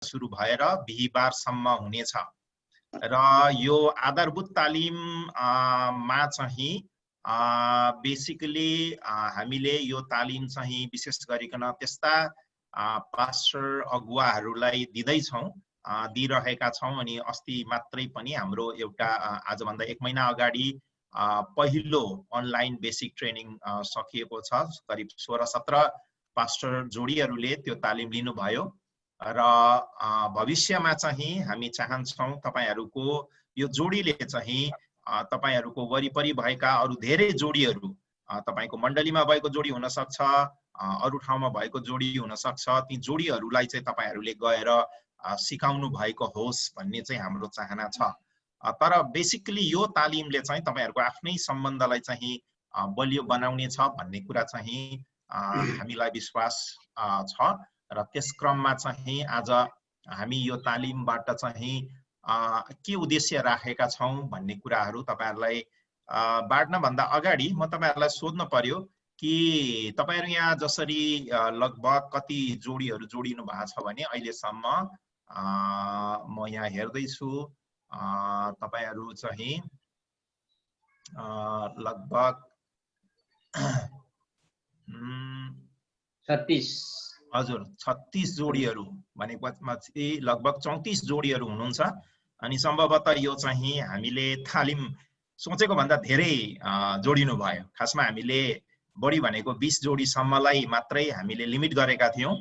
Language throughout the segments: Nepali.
सुरु भएर बिहीबारसम्म हुनेछ र यो आधारभूत तालिम मा चाहिँ बेसिकली हामीले यो तालिम चाहिँ विशेष गरिकन त्यस्ता पास्टर अगुवाहरूलाई दिँदैछौँ दिइरहेका छौँ अनि अस्ति मात्रै पनि हाम्रो एउटा आजभन्दा 1 महिना अगाडि पहिलो अनलाइन बेसिक ट्रेनिङ सकिएको छ करिब 16-17 पास्टर जोडीहरूले त्यो तालिम लिनुभयो र भविष्यमा चाहिँ हामी चाहन्छौँ तपाईहरुको यो जोडीले चाहिँ तपाईहरुको वरिपरि भएका अरु धेरै जोडीहरू तपाईको मण्डलीमा भएको जोडी हुन सक्छ अरु ठाउँमा भएको जोडी हुन सक्छ ती जोडीहरूलाई चाहिँ तपाईहरुले गएर सिकाउनु भएको होस् भन्ने चाहिँ हाम्रो चाहना छ तर बेसिकली यो तालिमले चाहिँ तपाईहरुको आफ्नै सम्बन्धलाई चाहिँ बलियो बनाउने छ भन्ने कुरा चाहिँ हामीलाई विश्वास छ र त्यस क्रममा चाहिँ आज हामी यो तालिमबाट चाहिँ के उद्देश्य राखेका छौं भन्ने कुराहरू तपाईहरुलाई बाँड्न भन्दा अगाडि म तपाईहरुलाई सोध्न पर्यो कि तपाईहरु यहाँ जसरी लगभग कति जोडीहरू जोडिनु भएको छ भने अहिलेसम्म म यहाँ हेर्दै छु तपाईहरु चाहिँ लगभग 36 हजुर 36 जोडीहरू भनेको लगभग 34 जोडीहरू हुनुहुन्छ अनि सम्भवतः यो चाहिँ हामीले तालिम सोचेको भन्दा धेरै जोडिनु भयो खासमा हामीले बढी भनेको 20 जोडी सम्मलाई मात्रै हामीले लिमिट गरेका थियौं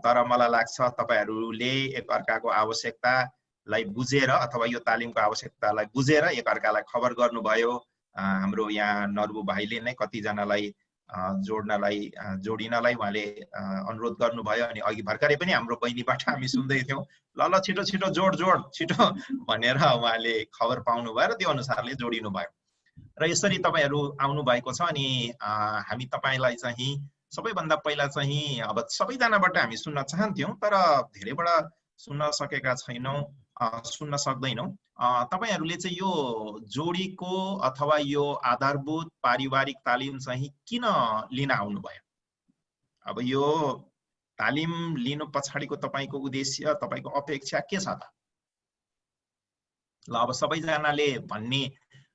तर मलाई लाग्छ तपाईहरुले एकअर्काको आवश्यकतालाई बुझेर अथवा यो तालिमको आवश्यकतालाई बुझेर एकअर्कालाई खबर गर्नुभयो हाम्रो यहाँ नर्बु भाइले नै कति जनालाई जोडिनलाई उहाँले अनुरोध गर्नुभयो अनि अघि भर्खरै पनि हाम्रो बहिनीबाट हामी सुन्दै थियौं ल छिटो छिटो जोड छिटो भनेर उहाँले खबर पाउनु भयो र त्यो अनुसारले जोडिनु भयो र यसरी तपाईहरु आउनु भएको छ अनि हामी तपाईलाई चाहिँ सबैभन्दा पहिला चाहिँ अब सबैजनाबाट हामी सुन्न चाहन्थ्यौं तर धेरैबाट सुन्न सकेका छैनौं सुन्न सक्दैनौं तपाईहरुले चाहिँ यो जोडीको अथवा यो आधारभूत पारिवारिक तालिम चाहिँ किन लिन आउनु भयो अब यो तालिम लिनु पछाडीको तपाईको उद्देश्य तपाईको अपेक्षा के छ त ल अब सबैजनाले भन्ने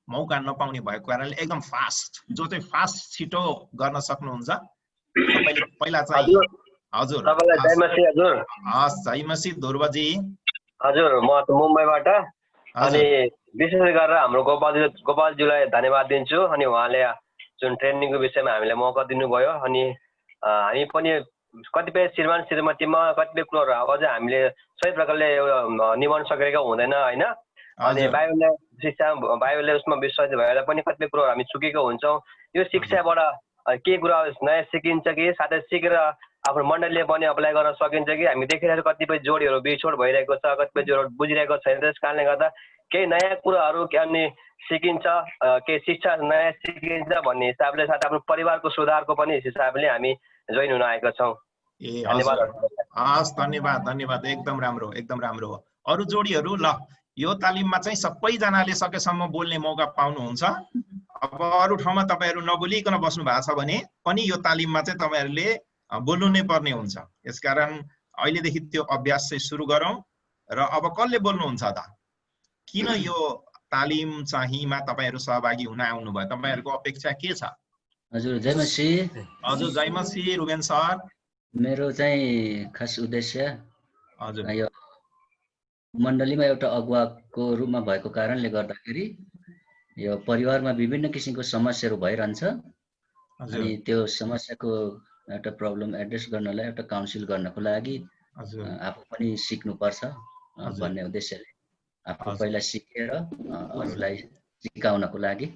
मौका नपाउने भएको कारणले एकदम फास्ट जो चाहिँ फास्ट छिटो गर्न सक्नुहुन्छ तपाईले पहिला चाहिँ हजुर तपाईलाई जयमसी हजुर जयमसी ध्रुवजी हजुर म मुम्बईबाट अनि विशेष गरेर हाम्रो गोपालज्यूलाई धन्यवाद दिन्छु अनि उहाँले जुन ट्रेनिङको विषयमा हामीलाई मौका दिनुभयो अनि हामी पनि कतिपय श्रीमान श्रीमतीमा कतिपय कुराहरू अझ हामीले सही प्रकारले निभाउन सकेका हुँदैन हैन अनि बाइबलले उसमा विश्वास भएर पनि कतिपय कुराहरू हामी चुकेको हुन्छौं यो शिक्षाबाट के कुरा नयाँ सिकिन्छ कि साथै सिकेर आफ्नो मण्डलीले पनि अप्लाई गर्न सकिन्छ कि हामी देखिरहेको कतिपय जोडीहरू बिछोड भइरहेको छ कतिपय जोडी बुझिरहेको छैन त्यस कारणले गर्दा केही नयाँ कुराहरू अनि सिकिन्छ केही शिक्षा नयाँ सिकिन्छ भन्ने हिसाबले साथै आफ्नो परिवारको सुधारको पनि हिसाबले हामी जोइन हुन आएका छौं धन्यवाद धन्यवाद एकदम राम्रो हो अरु जोडीहरू ल यो तालिममा चाहिँ सबैजनाले सकेसम्म बोल्ने मौका पाउनुहुन्छ अब अरु ठाउँमा तपाईहरु नबोलिकन बस्नु भएको छ भने पनि यो तालिममा चाहिँ तपाईहरुले बोल्नु नै पर्ने हुन्छ यसकारण अहिलेदेखि त्यो अभ्यास चाहिँ सुरु गरौं र अब कसले बोल्नुहुन्छ त किन यो तालिम चाहिँमा तपाईहरु सहभागी हुन आउनु भयो तपाईहरुको अपेक्षा के छ हजुर जयमसी रुबेन सर मेरो चाहिँ खास उद्देश्य हजुर यो मण्डलीमा एउटा अगुवाको रूपमा भएको कारणले गर्दाखेरि यो परिवारमा विभिन्न किसिमको समस्याहरू भइरहन्छ अनि त्यो समस्याको एउटा प्रब्लम एड्रेस गर्नलाई एउटा काउन्सिल गर्नको लागि आफू पनि सिक्नुपर्छ भन्ने उद्देश्यले आफू पहिला सिकेर अरूलाई सिकाउनको लागि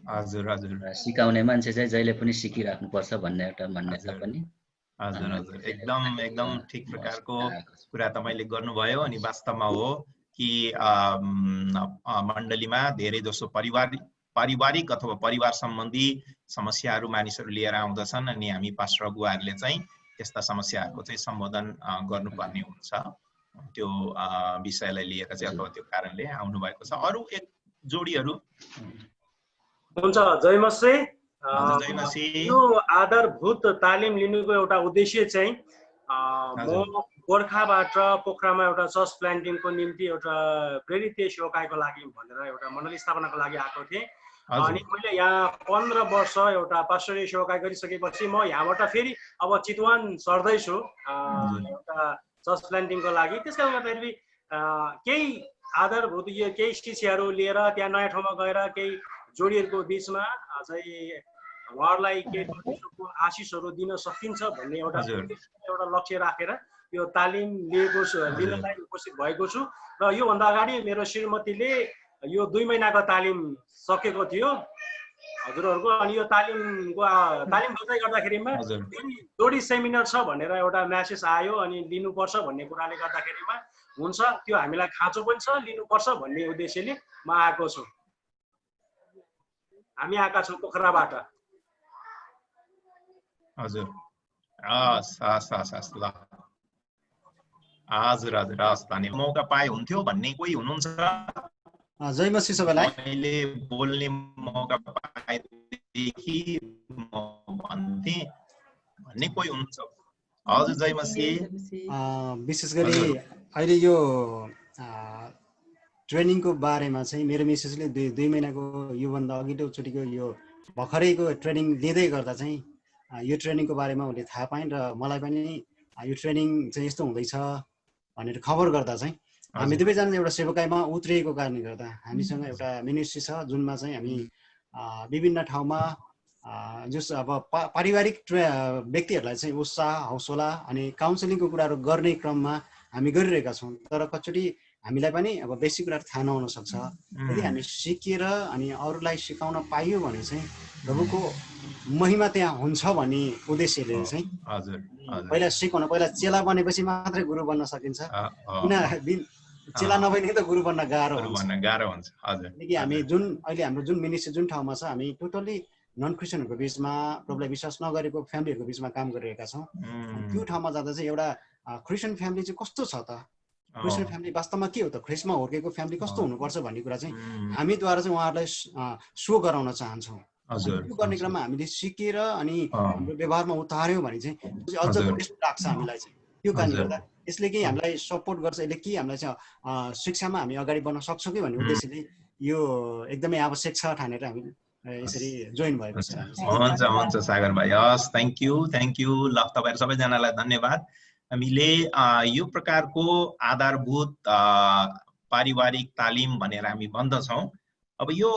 सिकाउने मान्छे चाहिँ जहिले पनि सिकिराख्नुपर्छ भन्ने एउटा मान्यता पनि हजुर एकदम ठीक प्रकारको कुरा तपाईले गर्नुभयो अनि वास्तवमा हो कि मण्डलीमा धेरै जसो पारिवारिक अथवा परिवार सम्बन्धी समस्याहरू मानिसहरू लिएर आउँदछन् अनि हामी पास्टर अगुवाहरूले चाहिँ त्यस्ता समस्याहरूको चाहिँ सम्बोधन गर्नुपर्ने हुन्छ त्यो विषयलाई लिएर चाहिँ अथवा त्यो कारणले आउनु भएको छ अरु एक जोडीहरू हुन्छ जयमसी यो आधारभूत तालिम लिनुको एउटा उद्देश्य चाहिँ म गोर्खाबाट पोखरामा एउटा चर्च प्लान्टिङको निम्ति एउटा प्रेरित सेवकाईको लागि भनेर एउटा मण्डली स्थापनाको लागि आएको थिएँ। अनि मैले यहाँ 15 वर्ष एउटा पास्टरीय सेवकाई गरिसकेपछि म यहाँबाट फेरि अब चितवन सर्दैछु एउटा चर्च प्लान्टिङको लागि। त्यसकारण गर्दाखेरि केही आधारभूत यो केही शिक्षाहरू लिएर त्यहाँ नयाँ ठाउँमा गएर केही जोडीहरूको बिचमा चाहिँ उहाँहरूलाई केही परमेश्वरको आशिषहरू दिन सकिन्छ भन्ने एउटा लक्ष्य राखेर यो तालिम लिनलाई उपस्थित भएको छु। र योभन्दा अगाडि मेरो श्रीमतीले यो 2 महिनाको तालिम सकेको थियो हजुरहरूको। अनि यो तालिम गर्दै गर्दाखेरिमा जोडी सेमिनार छ भनेर एउटा म्यासेज आयो अनि लिनुपर्छ भन्ने कुराले गर्दाखेरिमा हुन्छ त्यो हामीलाई खाँचो पनि छ, लिनुपर्छ भन्ने उद्देश्यले म आएको छु। हामी आएका छौँ पोखराबाट। हजुर ल हजुर हजुर हस् धन्यवाद। मौका पाए हुन्थ्यो भन्ने कोही हुनुहुन्छ? जय मसीह सबैलाई। मैले बोल्ने मौका पाएदेखि म भन्थे भन्ने कोही हुनुहुन्छ? हजुर जय मसीह। विशेष गरी अहिले यो ट्रेनिङको बारेमा चाहिँ मेरो मिसेसले 2 महिनाको योभन्दा अघिल्लोचोटिको यो भर्खरैको ट्रेनिङ लिँदै गर्दा चाहिँ यो ट्रेनिङको बारेमा उनले थाहा पाइन् र मलाई पनि यो ट्रेनिङ चाहिँ यस्तो हुँदैछ भनेर खबर गर्दा चाहिँ हामी दुवैजना एउटा सेवकाईमा उत्रिएको कारणले गर्दा हामीसँग एउटा मिनिस्ट्री छ जुनमा चाहिँ हामी विभिन्न ठाउँमा जस अब पारिवारिक व्यक्तिहरूलाई चाहिँ उत्साह हौसला अनि काउन्सिलिङको कुराहरू गर्ने क्रममा हामी गरिरहेका छौँ। तर कतिचोटि हामीलाई पनि अब बेसिक कुराहरू थाहा नहुन सक्छ। यदि हामी सिकेर अनि अरूलाई सिकाउन पाइयो भने चाहिँ प्रभुको महिमा त्यहाँ हुन्छ भन्ने उद्देश्यले चाहिँ पहिला सिकाउन, पहिला चेला बनेपछि मात्रै गुरु बन्न सकिन्छ। किन चेला नभए त गुरु बन्न गाह्रो हुन्छ। किनकि हामी अहिले हाम्रो जुन मिनिस्ट्री जुन ठाउँमा छ हामी टोटल्ली नन क्रिस्चियनहरूको बिचमा प्रभुलाई विश्वास नगरेको फ्यामिलीहरूको बिचमा काम गरिरहेका छौँ। त्यो ठाउँमा जाँदा चाहिँ एउटा क्रिस्चियन फ्यामिली चाहिँ कस्तो छ त, क्रिस्चियन फ्यामिली वास्तवमा के हो त, ख्रिस्टमा हुर्केको फ्यामिली कस्तो हुनुपर्छ भन्ने कुरा चाहिँ हामीद्वारा चाहिँ उहाँहरूलाई सो गराउन चाहन्छौँ। त्यो गर्ने क्रममा हामीले सिकेर अनि हाम्रो व्यवहारमा उतार्यौँ भने चाहिँ अझ बेस्ट लाग्छ हामीलाई चाहिँ। त्यो कारणले गर्दा यसले के हामीलाई सपोर्ट गर्छ, यसले के हामीलाई चाहिँ शिक्षामा हामी अगाडि बढ्न सक्छौँ कि भन्ने उद्देश्यले यो एकदमै आवश्यक छ ठानेर हामी यसरी जोइन भएको छ। हुन्छ सागर भाइ, हस् थ्याङ्क यू ल तपाईँहरू सबैजनालाई धन्यवाद। हामीले यो प्रकारको आधारभूत पारिवारिक तालिम भनेर हामी भन्दछौँ। अब यो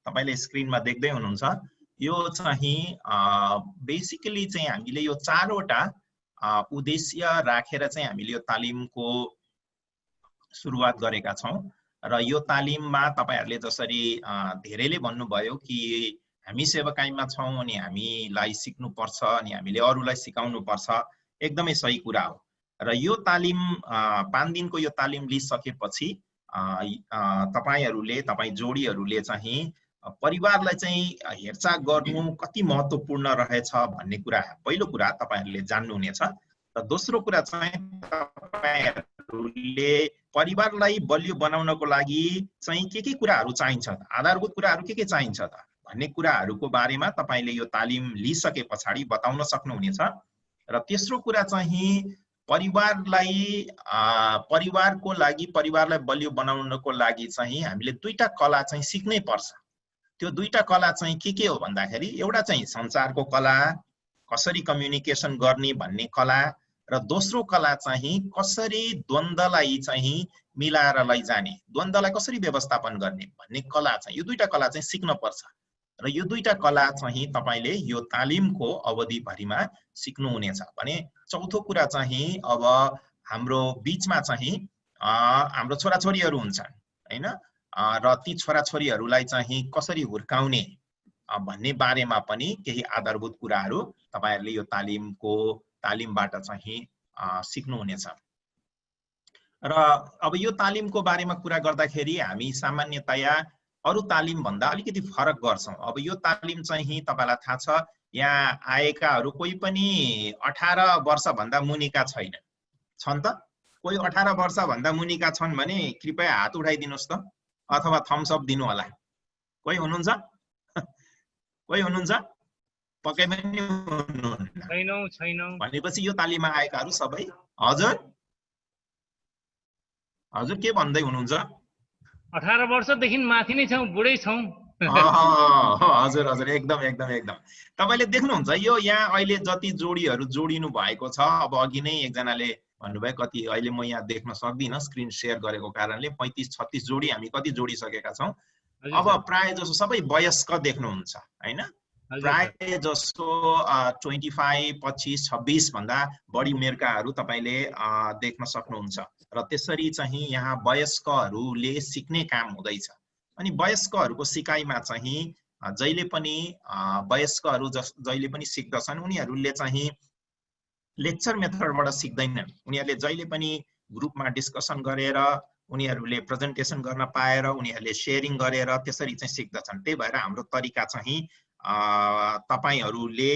तपाईले स्क्रिनमा देख्दै हुनुहुन्छ यो चाहिँ बेसिकली चाहिँ हामीले यो 4वटा उद्देश्य राखेर चाहिँ हामीले यो तालिमको सुरुवात गरेका छौँ। र यो तालिममा तपाईहरुले जसरी धेरैले भन्नुभयो कि हामी सेवकाईमा छौँ अनि हामीलाई सिक्नु पर्छ अनि हामीले अरूलाई सिकाउनु पर्छ, एकदमै सही कुरा हो। र यो तालिम 5 दिनको यो तालिम लिइसकेपछि तपाई जोडीहरूले चाहिँ परिवारलाई चाहिँ हेरचाह गर्नु कति महत्त्वपूर्ण रहेछ भन्ने कुरा पहिलो कुरा तपाईहरुले जान्नुहुनेछ। र दोस्रो कुरा चाहिँ तपाईहरुले परिवारलाई बलियो बनाउनको लागि चाहिँ के कुराहरू चाहिन्छ, आधारभूत कुराहरू के चाहिन्छ त भन्ने कुराहरूको बारेमा तपाईले यो तालिम लिइसके पछाडि बताउन सक्नुहुनेछ। र तेस्रो कुरा चाहिँ परिवारको लागि परिवारलाई बलियो बनाउनको लागि चाहिँ हामीले 2टा कला चाहिँ सिक्नै पर्छ। त्यो 2टा कला चाहिँ के हो भन्दाखेरि एउटा चाहिँ संचारको कला, कसरी कम्युनिकेसन गर्ने भन्ने कला, र दोस्रो कला चाहिँ कसरी द्वन्द्वलाई चाहिँ मिलाएर लैजाने, द्वन्द्वलाई कसरी व्यवस्थापन गर्ने भन्ने कला चाहिँ यो 2टा कला चाहिँ सिक्न पर्छ। र यो 2टा कला चाहिँ तपाईले यो तालिमको अवधिभरिमा सिक्नुहुनेछ भने चौथो कुरा चाहिँ अब हाम्रो बीचमा चाहिँ हाम्रो छोराछोरीहरू हुन्छन् हैन, र ती छोराछोरीहरूलाई चाहिँ कसरी हुर्काउने भन्ने बारेमा पनि केही आधारभूत कुराहरू तपाईहरुले यो तालिमबाट चाहिँ सिक्नुहुनेछ। र अब यो तालिमको बारेमा कुरा गर्दाखेरि हामी सामान्यतया अरु तालिम भन्दा अलिकति फरक गर्छौं। अब यो तालिम चाहिँ तपाईलाई थाहा छ यहाँ आएकाहरू कोही पनि 18 वर्ष भन्दा मुनिका छन् त? कोही 18 वर्ष भन्दा मुनिका छन् भने कृपया हात उठाइदिनुस् त, अथवा थम्स अप दिनु होला। कोही हुनुहुन्छ? कोही हुनुहुन्छ? पक्कै पनि हुनुहुन्न? छैनौँ। भनेपछि यो तालिममा आएकाहरू सबै हजुर हजुर के भन्दै हुनुहुन्छ? 18 वर्षदेखि माथि नै छौँ, बुढै छौँ। हजुर हजुर एकदम एकदम एकदम तपाईले देख्नुहुन्छ यो यहाँ अहिले जति जोडीहरू जोडिनु भएको छ। अब अघि नै एकजनाले भन्नुभयो कति, अहिले म यहाँ देख्न सक्दिनँ स्क्रिन शेयर गरेको कारणले, 35-36 जोडी हामी कति जोडिसकेका छौँ। अब प्राय जसो सबै वयस्क देख्नुहुन्छ हैन, प्राय जसो 25, 25, 26 भन्दा बढी उमेरकाहरू तपाईले देख्न सक्नुहुन्छ। र त्यसरी चाहिँ यहाँ वयस्कहरूले सिक्ने काम हुँदैछ। अनि वयस्कहरूको सिकाइमा चाहिँ जहिले पनि वयस्कहरू जहिले पनि सिक्दछन्, उनीहरूले चाहिँ लेक्चर मेथडबाट सिक्दैनन्। उनीहरूले जहिले पनि ग्रुपमा डिस्कसन गरेर, उनीहरूले प्रेजेन्टेसन गर्न पाएर, उनीहरूले शेयरिङ गरेर त्यसरी चाहिँ सिक्दछन्। त्यही भएर हाम्रो तरिका चाहिँ तपाईहरूले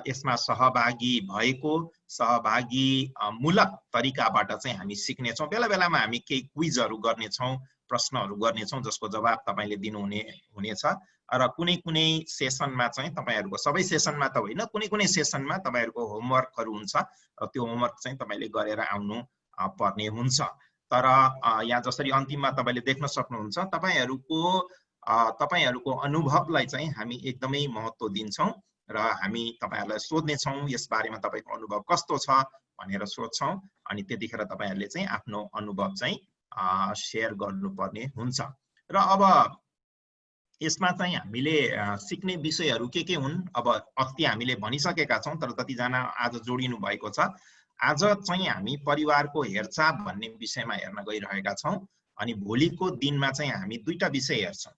यसमा सहभागी भएको, सहभागी मूलक तरिकाबाट चाहिँ हामी सिक्नेछौँ। बेला बेलामा हामी केही क्विजहरू गर्नेछौँ, प्रश्नहरू गर्नेछौँ जसको जवाब तपाईले दिनुहुनेछ। र कुनै कुनै सेसनमा चाहिँ तपाईहरूको, सबै सेसनमा त होइन, कुनै कुनै सेसनमा तपाईहरूको होमवर्कहरू हुन्छ र त्यो होमवर्क चाहिँ तपाईले गरेर आउनु पर्ने हुन्छ। तर यहाँ जसरी अन्तिममा तपाईले देख्न सक्नुहुन्छ, तपाईहरूको अनुभवलाई चाहिँ हामी एकदमै महत्त्व दिन्छौँ र हामी तपाईहरुलाई सोध्नेछौँ यस बारेमा तपाईको अनुभव कस्तो छ भनेर सोध्छौँ। अनि त्यतिखेर तपाईहरुले चाहिँ आफ्नो अनुभव चाहिँ शेयर गर्नुपर्ने हुन्छ। र अब यसमा चाहिँ हामीले सिक्ने विषयहरू के हुन्, अब अस्ति हामीले भनिसकेका छौँ, तर कतिजना आज जोडिनु भएको छ। आज चाहिँ हामी परिवारको हेरचाह भन्ने विषयमा हेर्न गइरहेका छौँ। अनि भोलिको दिनमा चाहिँ हामी दुईटा विषय हेर्छौँ।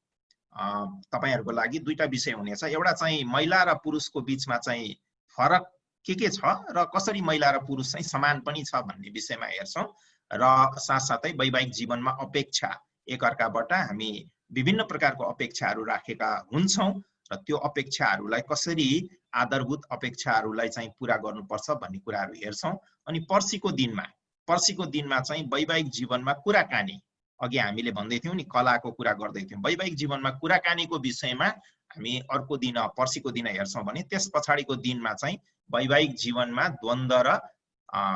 तपाईहरुको लागि दुईटा विषय हुनेछ। एउटा चाहिँ महिला र पुरुषको बीचमा चाहिँ फरक के छ र कसरी महिला र पुरुष चाहिँ समान पनि छ भन्ने विषयमा हेर्छौँ। र साथसाथै वैवाहिक जीवनमा अपेक्षा, एकअर्काबाट हामी विभिन्न प्रकारको अपेक्षाहरू राखेका हुन्छौँ र त्यो अपेक्षाहरूलाई कसरी आधारभूत अपेक्षाहरूलाई चाहिँ पूरा गर्नुपर्छ भन्ने कुराहरू हेर्छौँ। अनि पर्सिको दिनमा चाहिँ वैवाहिक जीवनमा कुराकानी, अघि हामीले भन्दै थियौँ नि कलाको कुरा गर्दै थियौँ, वैवाहिक जीवनमा कुराकानीको विषयमा हामी अर्को दिन पर्सिको दिन हेर्छौँ भने त्यस पछाडिको दिनमा चाहिँ वैवाहिक जीवनमा द्वन्द्व र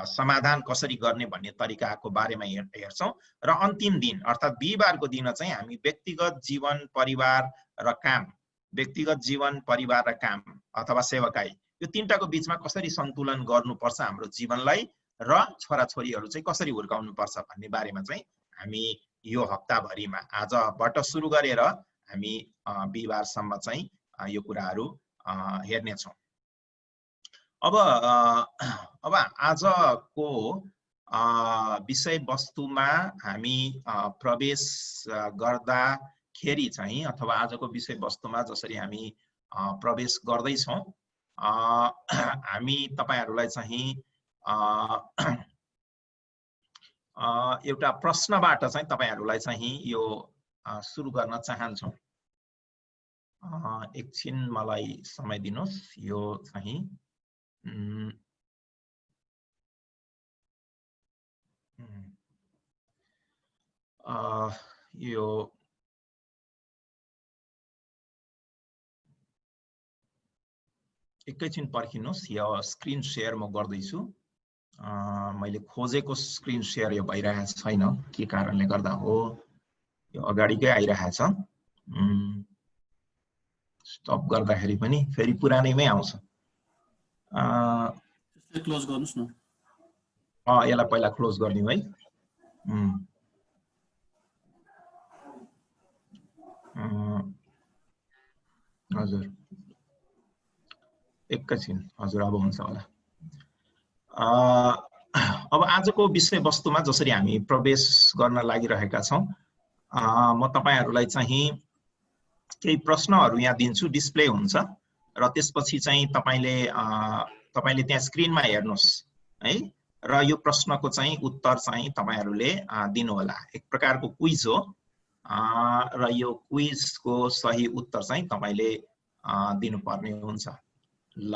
समाधान कसरी गर्ने भन्ने तरिकाको बारेमा हेर्छौँ। र अन्तिम दिन अर्थात् बिहीबारको दिन चाहिँ हामी व्यक्तिगत जीवन परिवार र काम, व्यक्तिगत जीवन परिवार र काम अथवा सेवाकाई, यो तीनटाको बीचमा कसरी सन्तुलन गर्नुपर्छ हाम्रो जीवनलाई र छोराछोरीहरू चाहिँ कसरी हुर्काउनुपर्छ भन्ने बारेमा चाहिँ हामी यो हप्ताभरिमा आजबाट सुरु गरेर हामी बिहीबारसम्म चाहिँ यो कुराहरू हेर्नेछौँ। अब आजको विषयवस्तुमा हामी प्रवेश गर्दाखेरि चाहिँ, अथवा आजको विषयवस्तुमा जसरी हामी प्रवेश गर्दैछौँ, हामी तपाईहरुलाई चाहिँ एउटा प्रश्नबाट चाहिँ तपाईहरुलाई चाहिँ यो सुरु गर्न चाहन्छौँ। एकछिन मलाई समय दिनुहोस्। यो चाहिँ यो एकैछिन पर्खिनुहोस्। यो स्क्रिन शेयर म गर्दैछु। मैले खोजेको स्क्रिन शेयर यो भइरहेको छैन, के कारणले गर्दा हो। यो अगाडिकै आइरहेछ, स्टप गर्दाखेरि पनि फेरि पुरानैमै आउँछ। क्लोज गर्नुस् न। यसलाई पहिला क्लोज गरिदिउँ है। हजुर एकैछिन, हजुर अब हुन्छ होला। अब आजको विषयवस्तुमा जसरी हामी प्रवेश गर्न लागिरहेका छौँ, म तपाईहरुलाई चाहिँ केही प्रश्नहरू यहाँ दिन्छु, डिस्प्ले हुन्छ र त्यसपछि चाहिँ तपाईले त्यहाँ स्क्रिनमा हेर्नुहोस् है। र यो प्रश्नको चाहिँ उत्तर चाहिँ तपाईहरुले दिनु होला। एक प्रकारको क्विज हो र यो क्विजको सही उत्तर चाहिँ तपाईले दिनुपर्ने हुन्छ। ल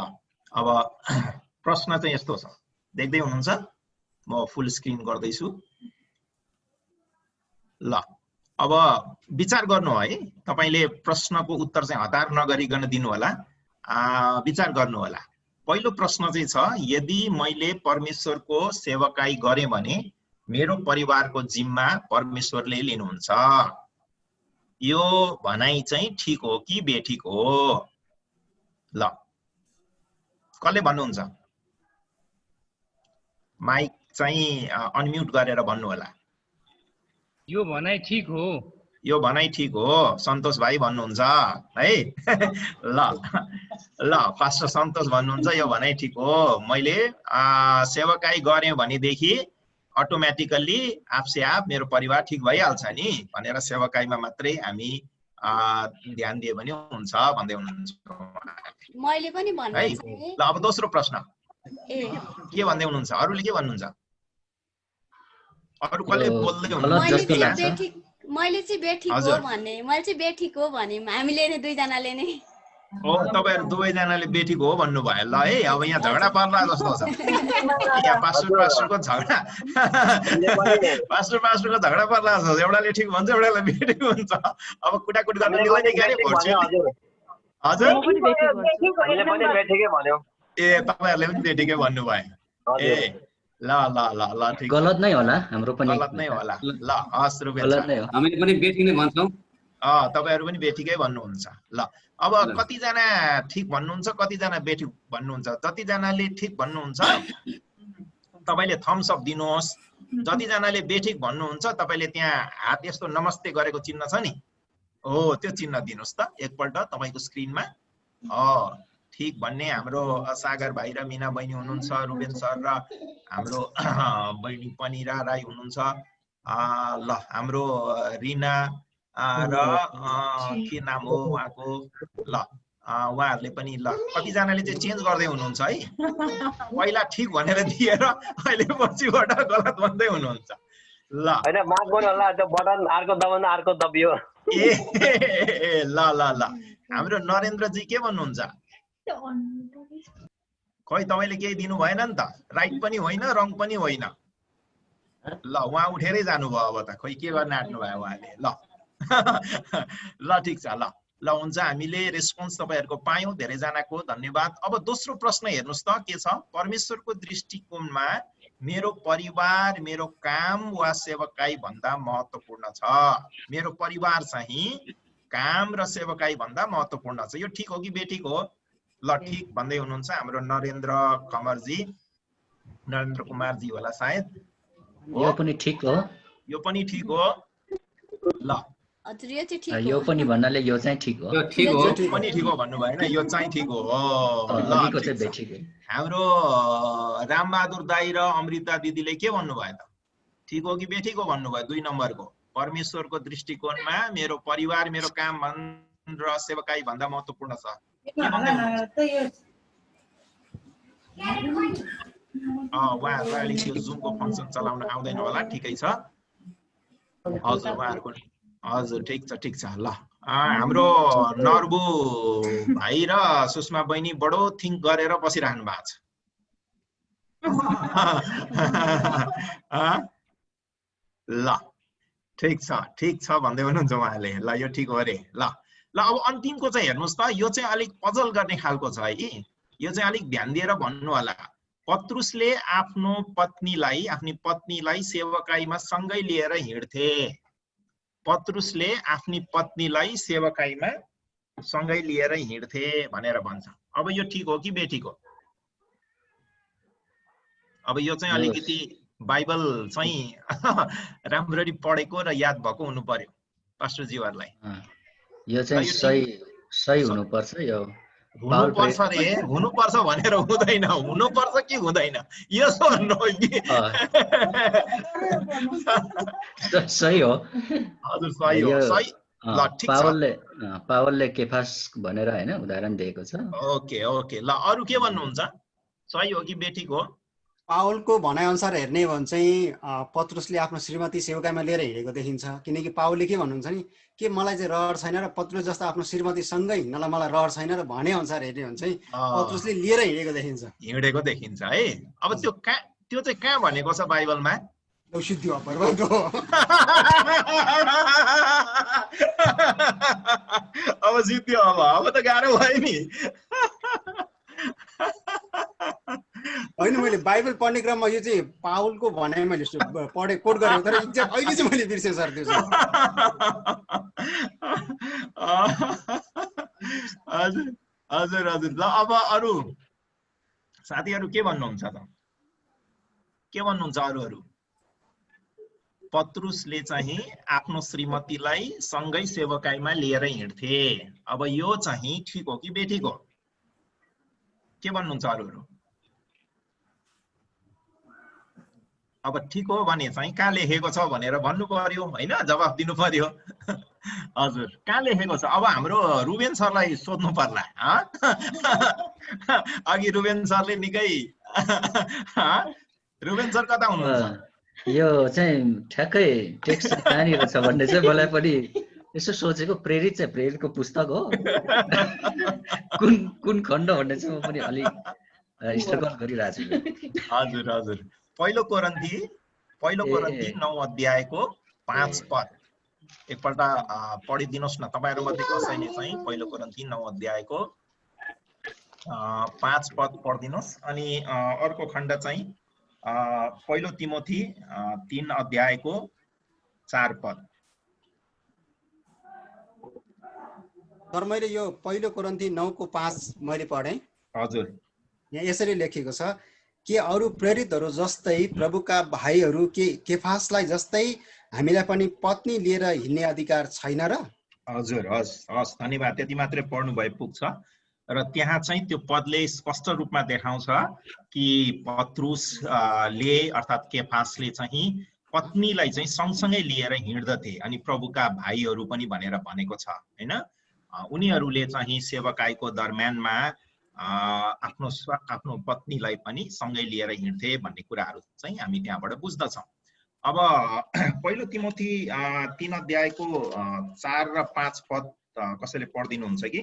अब प्रश्न चाहिँ यस्तो छ, देख्दै हुनुहुन्छ? म फुल स्क्रिन गर्दैछु। ल अब विचार गर्नु है, तपाईले प्रश्नको उत्तर चाहिँ हतार नगरिकन दिनु होला। विचार गर्नु होला। पहिलो प्रश्न चाहिँ छ, यदि मैले परमेश्वरको सेवकाई गरेँ भने मेरो परिवारको जिम्मा परमेश्वरले लिनुहुन्छ। यो भनाइ चाहिँ ठिक हो कि बेठिक हो? ल कसले भन्नुहुन्छ? माइक चाहिँ अनम्युट गरेर भन्नु होला। यो भनाइ ठिक हो। यो भनाइ ठिक हो, सन्तोष भाइ भन्नुहुन्छ है। ल ल पास्टर सन्तोष भन्नुहुन्छ यो भनाइ ठिक हो। मैले सेवकाई गरेँ भनेदेखि अटोमेटिकल्ली आपसे आप मेरो परिवार ठिक भइहाल्छ नि भनेर सेवकाईमा मात्रै हामी ध्यान दियो भने हुन्छ भन्दै हुनुहुन्छ। मैले पनि भन्नु ल अब दोस्रो प्रश्न के भन्दै हुनुहुन्छ? अरूले के भन्नुहुन्छ? अरू कसले बोल्दै हुनुहुन्छ? मैले चाहिँ बेठिक हो भने, मैले चाहिँ बेठिक हो भने हामीले नै दुईजनाले नै। तपाईहरु दुवैजनाले बेठिक हो भन्नुभयो। ल है, अब यहाँ झगडा पर्ला जस्तो छ। यहाँ पास्टरको झगडा पास्टरको झगडा पर्ला जस्तो। एउटाले ठिक भन्छ, एउटाले बेठिक हुन्छ। अब कुटाकुटी गर्न मिल्दैन के अरे भर्चुअली? हजुर हामीले पनि बेठिकै भन्यौ। ए तपाईहरुले पनि बेठिकै भन्नुभयो। ए ल ल ल ल ठीक, गलत नै होला, हाम्रो पनि गलत नै होला। ल हस् रुबेन, गलत नै हो, हामीले पनि बेठिक नै भन्छौं। तपाईहरु पनि बेठिकै भन्नुहुन्छ। ल अब कतिजना ठिक भन्नुहुन्छ, कतिजना बेठिक भन्नुहुन्छ? जतिजनाले ठिक भन्नुहुन्छ तपाईले थम्स अप दिनुहोस्। जतिजनाले बेठिक भन्नुहुन्छ तपाईले त्यहाँ हात यस्तो नमस्ते गरेको चिन्ह छ नि, हो त्यो चिन्ह दिनुहोस् त एकपल्ट तपाईको स्क्रिनमा। ठिक भन्ने हाम्रो सागर भाइ र मिना बहिनी हुनुहुन्छ, रुबेन सर र हाम्रो बहिनी पनिरा राई हुनुहुन्छ। ल हाम्रो रिना र के नाम हो उहाँको, ल उहाँहरूले पनि ल कतिजनाले चाहिँ चेन्ज गर्दै हुनुहुन्छ है। पहिला ठिक भनेर दिएर अहिले पछिबाट गलत भन्दै हुनुहुन्छ। ल हैन माफ गर्नु होला, त्यो बटन अर्को दबाउन अर्को दबियो। ए ल ल ल हाम्रो नरेन्द्र जी के भन्नुहुन्छ? खै तपाईले केही दिनु भएन नि त, राइट पनि होइन रङ पनि होइन। ल उहाँ उठेरै जानुभयो। अब त खै के गर्न आँट्नु भयो उहाँले। ल ल ठिक छ। ल ल हुन्छ, हामीले रेस्पोन्स तपाईहरुको पायौं, धेरै जनाको धन्यवाद। अब दोस्रो प्रश्न हेर्नुस् त के छ? परमेश्वरको दृष्टिकोणमा मेरो परिवार मेरो काम वा सेवकाई भन्दा महत्त्वपूर्ण छ। मेरो परिवार चाहिँ काम र सेवकाई भन्दा महत्त्वपूर्ण छ। यो ठिक हो कि बेठिक हो? ल ठिक भन्दै हुनुहुन्छ हाम्रो नरेन्द्र कमरजी, नरेन्द्र कुमारजी होला सायद। यो पनि ठिक हो। यो पनि ठिक हो। ल हजुर यो चाहिँ ठिक हो। यो पनि भन्नाले यो चाहिँ ठिक हो। यो ठिक हो। यो पनि ठिक हो भन्नु भएन, यो चाहिँ ठिक हो। ल हाम्रो रामबहादुर दाई र अमृता दिदीले के भन्नुभयो त? ठिक हो कि बेठिक हो भन्नुभयो? 2 नम्बरको परमेश्वरको दृष्टिकोणमा मेरो परिवार मेरो काम र सेवकाई भन्दा महत्त्वपूर्ण छ। उहाँहरूले त्यो जुमको फङ्सन चलाउन आउँदैन होला, ठिकै छ। हजुर उहाँहरूको हजुर ठिक छ ठिक छ। ल हाम्रो नर्बु भाइ र सुषमा बहिनी बडो थिङ्क गरेर बसिराख्नु भएको छ। ल ठिक छ भन्दै हुनुहुन्छ उहाँले। ल यो ठिक हो अरे। ल ल अब अन्तिमको चाहिँ हेर्नुहोस् त, यो चाहिँ अलिक पजल गर्ने खालको छ है। यो चाहिँ अलिक ध्यान दिएर भन्नु होला। पत्रुसले आफ्नो पत्नीलाई सेवकाईमा सँगै लिएर हिँड्थे। पत्रुसले आफ्नी पत्नीलाई सेवकाईमा सँगै लिएर हिँड्थे भनेर भन्छ। अब यो ठिक हो कि बेठिक हो? अब यो चाहिँ अलिकति बाइबल चाहिँ राम्ररी पढेको र याद भएको हुनु पर्यो पास्टरजीहरुलाई। यो चाहिँ सही हुनुपर्छ। यो हुनुपर्छ रे, हुनुपर्छ भनेर हुँदैन, हुनुपर्छ कि हुँदैन यो भन्नु हो कि? सही हो। हजुर सही हो, सही। ल ठीक छ। पावलले केफास भनेर हैन उदाहरण दिएको छ। Okay okay. ल अरु के भन्नुहुन्छ? सही हो कि बेठिक हो? पावलको भनाइअनुसार हेर्ने हो भने चाहिँ पत्रुसले आफ्नो श्रीमती सेवकाईमा लिएर हिँडेको देखिन्छ। किनकि पावलले के भन्नुहुन्छ नि, के मलाई चाहिँ रहर छैन र पत्रुस जस्तो आफ्नो श्रीमती सँगै हिँड्नलाई मलाई रहर छैन र भने अनुसार हेर्ने हो भने चाहिँ पत्रुसले लिएर हिँडेको देखिन्छ है। अब त्यो चाहिँ कहाँ भनेको छ बाइबलमा? शुद्ध अपरबाट हो। अब जित्यो। अब त गाह्रो भयो नि। होइन मैले बाइबल पढ्ने क्रममा यो चाहिँ पाउलको भनाइ मैले पढे कोट गरेको तर एक्ज्याक्ट अहिले चाहिँ मैले बिर्सेँ सर त्यो चाहिँ। हजुर हजुर हजुर। ल अब अरू साथीहरू के भन्नुहुन्छ त? के भन्नुहुन्छ अरूहरू? पत्रुसले चाहिँ आफ्नो श्रीमतीलाई सँगै सेवकाईमा लिएर हिँड्थे। अब यो चाहिँ ठिक हो कि बेठिक हो? के भन्नुहुन्छ अरूहरू? अब ठिक हो भने चाहिँ कहाँ लेखेको छ भनेर भन्नु पर्यो होइन, जवाफ दिनु पर्यो। हजुर कहाँ लेखेको छ? अब हाम्रो रुबेन सरलाई सोध्नु पर्ला। अघि रुबेन सरले निकै रुबेन सर कता हुनुहुन्छ? यो चाहिँ ठ्याक्कै टेक्स्ट कहाँनिर छ भन्ने चाहिँ मलाई पनि यसो सोचेको। प्रेरित चाहिँ प्रेरितको पुस्तक हो, कुन कुन खण्ड भन्ने चाहिँ म पनि अलिक स्ट्रगल गरिरहेको छु। हजुर हजुर। पहिलो कोरिन्थी 9 अध्यायको 5 पद एकपल्ट पढिदिनुहोस् न तपाईहरु मध्ये कसैले चाहिँ पहिलो कोरिन्थी 9 अध्यायको 5 पद पढिदिनुहोस्। अनि अर्को खण्ड चाहिँ पहिलो तिमोथी 3 अध्यायको 4 पद। तर मैले यो पहिलो कोरिन्थी 9 को 5 मैले पढेँ। हजुर यहाँ यसरी लेखेको छ, के अरु प्रेरितहरू जस्तै प्रभुका भाइहरू के केफासलाई जस्तै हामीलाई पनि पत्नी लिएर हिँड्ने अधिकार छैन र? हजुर हस् हस् धन्यवाद। त्यति मात्रै पढ्नु भए पुग्छ। र त्यहाँ चाहिँ त्यो पदले स्पष्ट रूपमा देखाउँछ कि पत्रुसले अर्थात् केफासले चाहिँ पत्नीलाई चाहिँ सँगसँगै लिएर हिँड्दथे अनि प्रभुका भाइहरू पनि भनेर भनेको छ हैन। उनीहरूले चाहिँ सेवकाईको दरम्यानमा आफ्नो पत्नीलाई पनि सँगै लिएर हिँड्थे भन्ने कुराहरू चाहिँ हामी त्यहाँबाट बुझ्दछौँ। अब पहिलो तिमोथी 3 अध्यायको 4 र 5 पद कसैले पढिदिनुहुन्छ कि?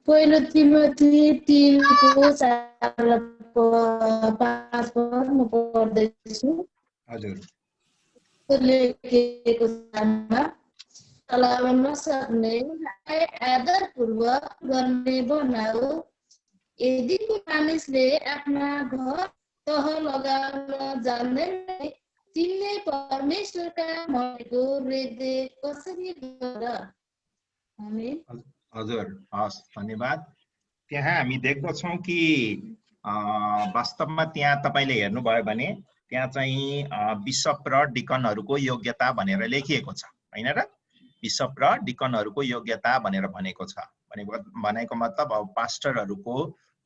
पहिलो तिमोथी 3 को 4 र 5 पद म पढ्दैछु। हजुर। लेखेको छ, चलाउन नसक्ने आदरपूर्वक गर्ने बनाऊ। यदि मानिसले आफ्ना घर तह लगाउन जान्दैन तिनले परमेश्वरका मनको रेखदेख कसरी गर? आमेन। हजुर हस् धन्यवाद। त्यहाँ हामी देख्दछौँ कि वास्तवमा त्यहाँ तपाईले हेर्नुभयो भने त्यहाँ चाहिँ बिशप र डिकनहरूको योग्यता भनेर लेखिएको छ हैन र? बिशप र डिकनहरूको योग्यता भनेर भनेको छ। भनेको मतलब अब पास्टरहरूको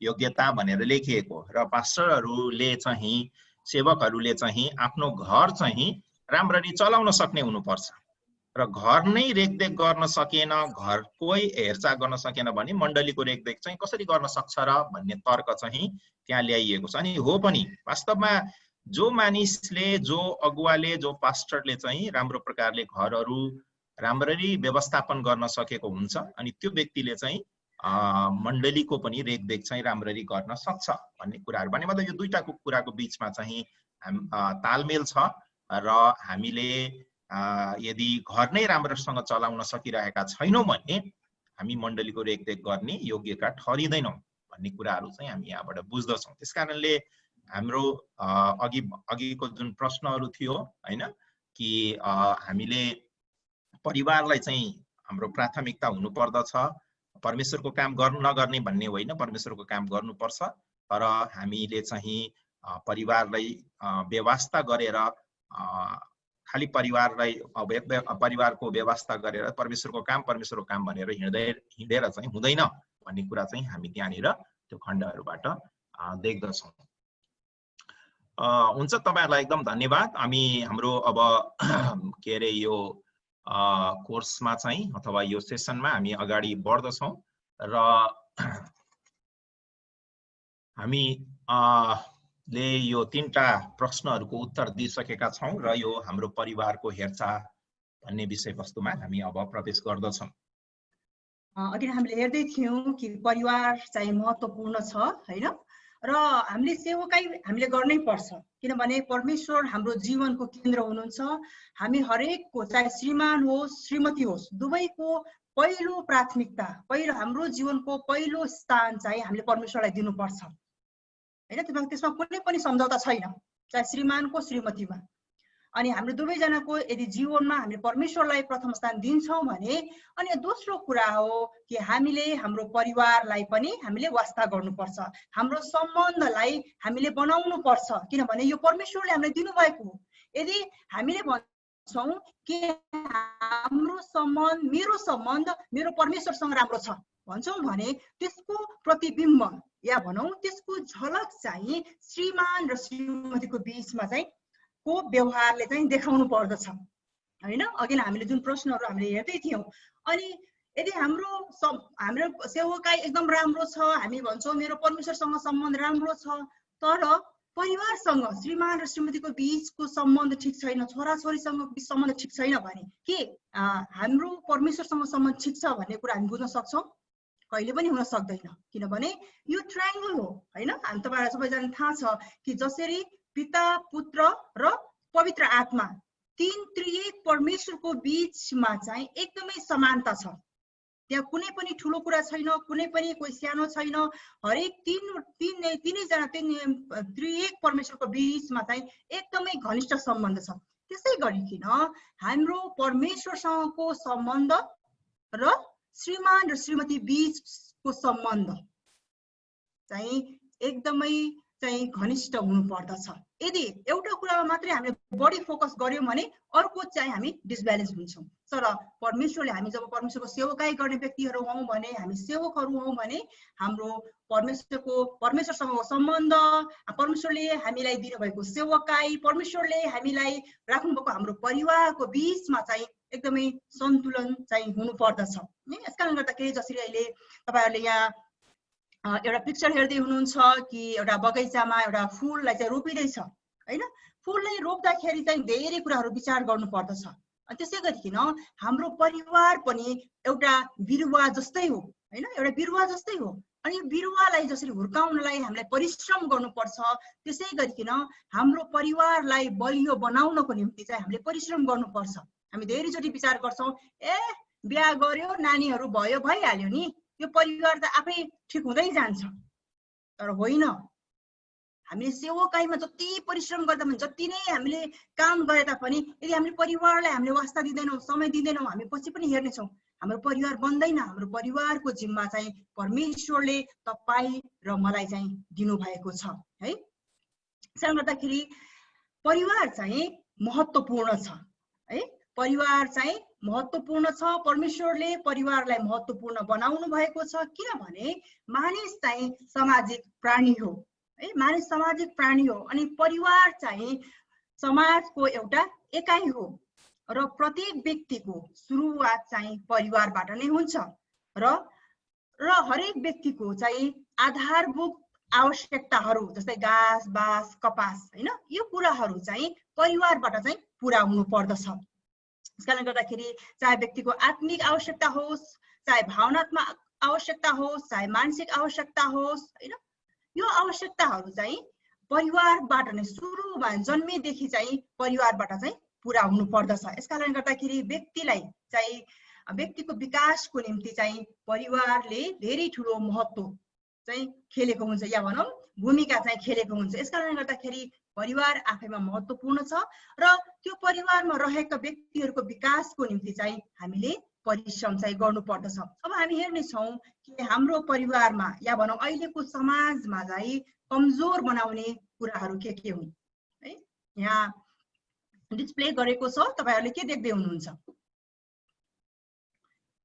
योग्यता भनेर लेखिएको र पास्टरहरूले चाहिँ सेवकहरूले चाहिँ आफ्नो घर चाहिँ राम्ररी चलाउन सक्ने हुनुपर्छ र घर नै रेखदेख गर्न सकेन, घरकै हेरचाह गर्न सकेन भने मण्डलीको रेखदेख चाहिँ कसरी गर्न सक्छ र भन्ने तर्क चाहिँ त्यहाँ ल्याइएको छ। अनि हो पनि वास्तवमा जो मानिसले, जो अगुवाले, जो पास्टरले चाहिँ राम्रो प्रकारले घरहरू राम्ररी व्यवस्थापन गर्न सकेको हुन्छ अनि त्यो व्यक्तिले चाहिँ मण्डलीको पनि रेखदेख चाहिँ राम्ररी गर्न सक्छ भन्ने कुराहरू भने मतलब यो दुईटा कुराको बीचमा चाहिँ तालमेल छ र हामीले यदि घर नै राम्रोसँग चलाउन सकिरहेका छैनौँ भने हामी मण्डलीको रेखदेख गर्ने योग्यका ठहरिँदैनौँ भन्ने कुराहरू चाहिँ हामी यहाँबाट बुझ्दछौँ। त्यसकारणले हाम्रो अघिको जुन प्रश्नहरू थियो हैन कि हामीले परिवारलाई चाहिँ हाम्रो प्राथमिकता हुनु पर्दछ, परमेश्वरको काम गर्नु नगर्ने भन्ने होइन, परमेश्वरको काम गर्नुपर्छ, तर हामीले चाहिँ परिवारलाई व्यवस्था गरेर खाली परिवारको व्यवस्था गरेर परमेश्वरको काम भनेर हिँडेर चाहिँ हुँदैन भन्ने कुरा चाहिँ हामी त्यहाँनिर त्यो खण्डहरूबाट देख्दछौँ। हुन्छ, तपाईहरुलाई एकदम धन्यवाद। हामी हाम्रो अब के अरे यो कोर्समा चाहिँ अथवा यो सेसनमा हामी अगाडि बढ्दछौँ र हामी ले यो 3टा प्रश्नहरूको उत्तर दिइसकेका छौँ र यो हाम्रो परिवारको हेरचाह भन्ने विषयवस्तुमा हामी अब प्रवेश गर्दछौँ। अघि हामीले हेर्दै थियौँ कि परिवार चाहिँ महत्त्वपूर्ण छ हैन र हामीले सेवकाई हामीले गर्नै पर्छ किनभने परमेश्वर हाम्रो जीवनको केन्द्र हुनुहुन्छ। हामी हरेकको चाहे श्रीमान होस् श्रीमती होस् दुवैको पहिलो प्राथमिकता, पहिलो हाम्रो जीवनको पहिलो स्थान चाहिँ हामीले परमेश्वरलाई दिनुपर्छ हैन। त्यसमा कुनै पनि सम्झौता छैन, चाहे श्रीमानको श्रीमतीमा। अनि हाम्रो दुवैजनाको यदि जीवनमा हामीले परमेश्वरलाई प्रथम स्थान दिन्छौँ भने, अनि दोस्रो कुरा हो कि हामीले हाम्रो परिवारलाई पनि हामीले वास्ता गर्नुपर्छ, हाम्रो सम्बन्धलाई हामीले बनाउनु पर्छ, किनभने यो परमेश्वरले हामीलाई दिनुभएको हो। यदि हामीले भन्छौँ कि हाम्रो सम्बन्ध, मेरो परमेश्वरसँग राम्रो छ भन्छौँ भने त्यसको प्रतिबिम्ब या भनौँ त्यसको झलक चाहिँ श्रीमान र श्रीमतीको बीचमा चाहिँ को व्यवहारले चाहिँ देखाउनु पर्दछ हैन। अघि हामीले जुन प्रश्नहरू हामीले हेर्दै थियौँ, अनि यदि हाम्रो सेवकाई एकदम राम्रो छ, हामी भन्छौँ मेरो परमेश्वरसँग सम्बन्ध राम्रो छ, तर परिवारसँग श्रीमान र श्रीमतीको बीचको सम्बन्ध ठिक छैन, छोराछोरीसँग सम्बन्ध ठिक छैन भने के हाम्रो परमेश्वरसँग सम्बन्ध ठिक छ भन्ने कुरा हामी बुझ्न सक्छौँ? कहिले पनि हुन सक्दैन, किनभने यो ट्रायङ्गल हो हैन। हामी तपाईहरुलाई सबैजना थाहा छ कि जसरी पिता, पुत्र र पवित्र आत्मा तीन त्रिएक परमेश्वरको बीचमा चाहिँ एकदमै समानता छ। त्यहाँ कुनै पनि ठुलो कुरा छैन, कुनै पनि कोही सानो छैन, हरेक तीनैजना त्रिएक परमेश्वरको बीचमा चाहिँ एकदमै घनिष्ठ सम्बन्ध छ। त्यसै गरिकन हाम्रो परमेश्वरसँगको सम्बन्ध र श्रीमान र श्रीमती बीचको सम्बन्ध चाहिँ एकदमै चाहिँ घनिष्ठ हुनु पर्दछ। यदि एउटा कुरामा मात्रै हामीले बढी फोकस गर्यौं भने अर्को चाहिँ हामी डिसब्यालेन्स हुन्छौँ। तर परमेश्वरले, हामी जब परमेश्वरको सेवकाई गर्ने व्यक्तिहरू हौं भने, हामी सेवकहरू हौं भने हाम्रो परमेश्वरसँगको सम्बन्ध, परमेश्वरले हामीलाई दिनुभएको सेवकाई, परमेश्वरले हामीलाई राख्नुभएको हाम्रो परिवारको बीचमा चाहिँ एकदमै सन्तुलन चाहिँ हुनु पर्दछ। यसकारणले गर्दाखेरि जसरी अहिले तपाईहरुले यहाँ एउटा पिक्चर हेर्दै हुनुहुन्छ कि एउटा बगैँचामा एउटा फूललाई चाहिँ रोपिदैछ हैन। फूललाई रोप्दाखेरि चाहिँ धेरै कुराहरू विचार गर्नु पर्दछ। अनि त्यसै गरिकन हाम्रो परिवार पनि एउटा बिरुवा जस्तै हो हैन, एउटा बिरुवा जस्तै हो। अनि बिरुवालाई जसरी हुर्काउनलाई हामीलाई परिश्रम गर्नुपर्छ, त्यसै गरिकन हाम्रो परिवारलाई बलियो बनाउनको निम्ति चाहिँ हामीले परिश्रम गर्नुपर्छ। हामी धेरैचोटि विचार गर्छौँ, बिहा गर्यो, नानीहरू भयो, भइहाल्यो नि, यो परिवार त आफै ठिक हुँदै जान्छ। तर होइन, हामीले सेवकाईमा जति परिश्रम गर्दा पनि, जति नै हामीले काम गरे तापनि यदि हामीले परिवारलाई हामीले वास्ता दिँदैनौँ, समय दिँदैनौँ, हामी पछि पनि हेर्नेछौँ हाम्रो परिवार बन्दैन। हाम्रो परिवारको जिम्मा चाहिँ परमेश्वरले तपाईँ र मलाई चाहिँ दिनुभएको छ है। त्यसले गर्दाखेरि परिवार चाहिँ महत्त्वपूर्ण छ है। परिवार चाहिँ महत्त्वपूर्ण छ। परमेश्वरले परिवारलाई महत्त्वपूर्ण बनाउनु भएको छ, किनभने मानिस चाहिँ सामाजिक प्राणी हो है। मानिस सामाजिक प्राणी हो अनि परिवार चाहिँ समाजको एउटा एकाइ हो र प्रत्येक व्यक्तिको सुरुवात चाहिँ परिवारबाट नै हुन्छ र हरेक व्यक्तिको चाहिँ आधारभूत आवश्यकताहरू जस्तै घाँस, बास, कपास हैन, यो कुराहरू चाहिँ परिवारबाट चाहिँ पूरा हुनु पर्दछ। यसकारणले गर्दाखेरि चाहे व्यक्तिको आत्मिक आवश्यकता होस्, चाहे भावनात्मक आवश्यकता होस्, चाहे मानसिक आवश्यकता होस् हैन, यो आवश्यकताहरू चाहिँ परिवारबाट नै सुरुमा जन्मेदेखि चाहिँ परिवारबाट चाहिँ पूरा हुनु पर्दछ। यसकारणले गर्दाखेरि व्यक्तिलाई चाहिँ व्यक्तिको विकासको निम्ति चाहिँ परिवारले धेरै ठुलो महत्त्व चाहिँ खेलेको हुन्छ या भनौँ भूमिका चाहिँ खेलेको हुन्छ। यसकारणले गर्दाखेरि परिवार आफैमा महत्त्वपूर्ण छ र त्यो परिवारमा रहेका व्यक्तिहरूको विकासको निम्ति चाहिँ हामीले परिश्रम चाहिँ गर्नुपर्दछ। अब हामी हेर्नेछौँ कि हाम्रो परिवारमा या भनौँ अहिलेको समाजमा चाहिँ कमजोर बनाउने कुराहरू के हुन् है। यहाँ डिस्प्ले गरेको छ, तपाईहरुले के देख्दै हुनुहुन्छ?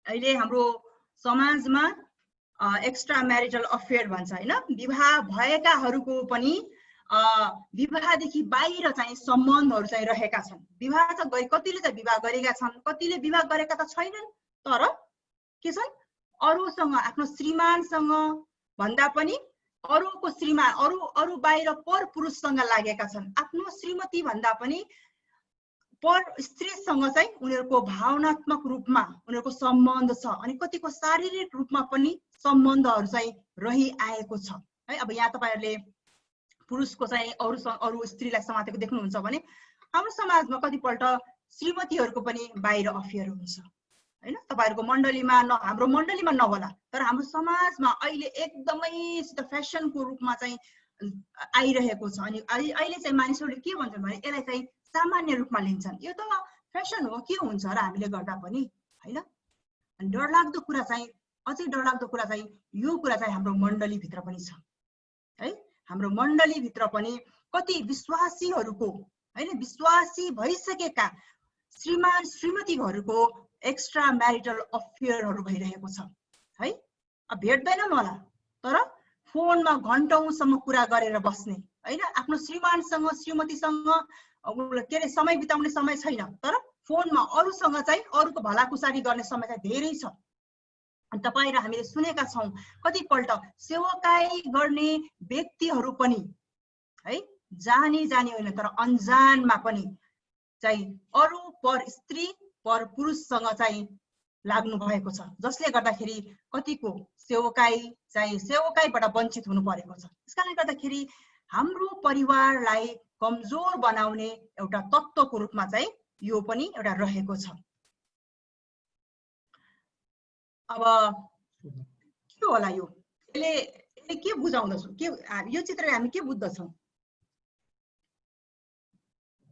अहिले हाम्रो समाजमा एक्स्ट्रा म्यारिटल अफेयर भन्छ हैन, विवाह भएकाहरूको पनि विवाहदेखि बाहिर चाहिँ सम्बन्धहरू चाहिँ रहेका छन्। विवाह त कतिले त विवाह गरेका छन्, कतिले विवाह गरेका त छैनन्, तर के छन् अरूसँग, आफ्नो श्रीमानसँग भन्दा पनि अरूको श्रीमान, अरू बाहिर पर पुरुषसँग लागेका छन्। आफ्नो श्रीमती भन्दा पनि पर स्त्रीसँग चाहिँ उनीहरूको भावनात्मक रूपमा उनीहरूको सम्बन्ध छ अनि कतिको शारीरिक रूपमा पनि सम्बन्धहरू चाहिँ रहिआएको छ है। अब यहाँ तपाईहरुले पुरुषको चाहिँ अरू स्त्रीलाई समातेको देख्नुहुन्छ भने हाम्रो समाजमा कतिपल्ट श्रीमतीहरूको पनि बाहिर अफेयर हुन्छ हैन। तपाईहरुको मण्डलीमा हाम्रो मण्डलीमा नहोला, तर हाम्रो समाजमा अहिले एकदमै फ्यासनको रूपमा चाहिँ आइरहेको छ। अनि अहिले चाहिँ मानिसहरूले के भन्छन् भने यसलाई चाहिँ सामान्य रूपमा लिन्छन्, यो त फ्यासन हो, के हुन्छ र हामीले गर्दा पनि, हैन। अनि डरलाग्दो कुरा चाहिँ, अझै डरलाग्दो कुरा चाहिँ यो कुरा चाहिँ हाम्रो मण्डलीभित्र पनि छ है। हाम्रो मण्डलीभित्र पनि कति विश्वासीहरूको, हैन, विश्वासी भइसकेका श्रीमान श्रीमतीहरूको एक्स्ट्रा म्यारिटल अफेयरहरू भइरहेको छ है। अब भेट्दैनन् होला, तर फोनमा घण्टौँसम्म कुरा गरेर बस्ने, हैन। आफ्नो श्रीमानसँग श्रीमतीसँग के अरे समय बिताउने समय छैन, तर फोनमा अरूसँग चाहिँ अरूको भलाकुसारी गर्ने समय चाहिँ धेरै छ। अनि तपाईँ र हामीले सुनेका छौँ कतिपल्ट सेवाकाई गर्ने व्यक्तिहरू पनि है, जानी जानी होइन तर अनजानमा पनि चाहिँ अरू पर स्त्री पर पुरुषसँग चाहिँ लाग्नु भएको छ, जसले गर्दाखेरि कतिको सेवकाईबाट वञ्चित हुनु परेको छ। यसकारणले गर्दाखेरि हाम्रो परिवारलाई कमजोर बनाउने एउटा तत्त्वको रूपमा चाहिँ यो पनि एउटा रहेको छ। अब के होला यो, यसले के बुझाउँदछ, के यो चित्रले हामी के बुझ्दछौँ?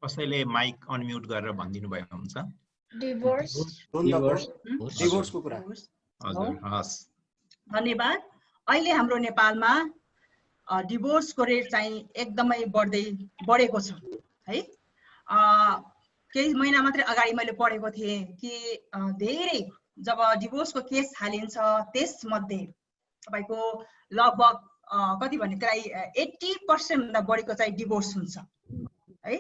कसैले माइक अनम्युट गरेर भनिदिनु भएको हुन्छ। डिभोर्सको कुरा। हजुर, हस्, धन्यवाद। अहिले हाम्रो नेपालमा डिभोर्सको रेट चाहिँ एकदमै बढेको छ है। केही महिना मात्रै अगाडि मैले पढेको थिएँ कि धेरै जब डिभोर्सको केस हालिन्छ त्यसमध्ये तपाईको लगभग कति भने त्यसलाई 80% भन्दा बढीको चाहिँ डिभोर्स हुन्छ है।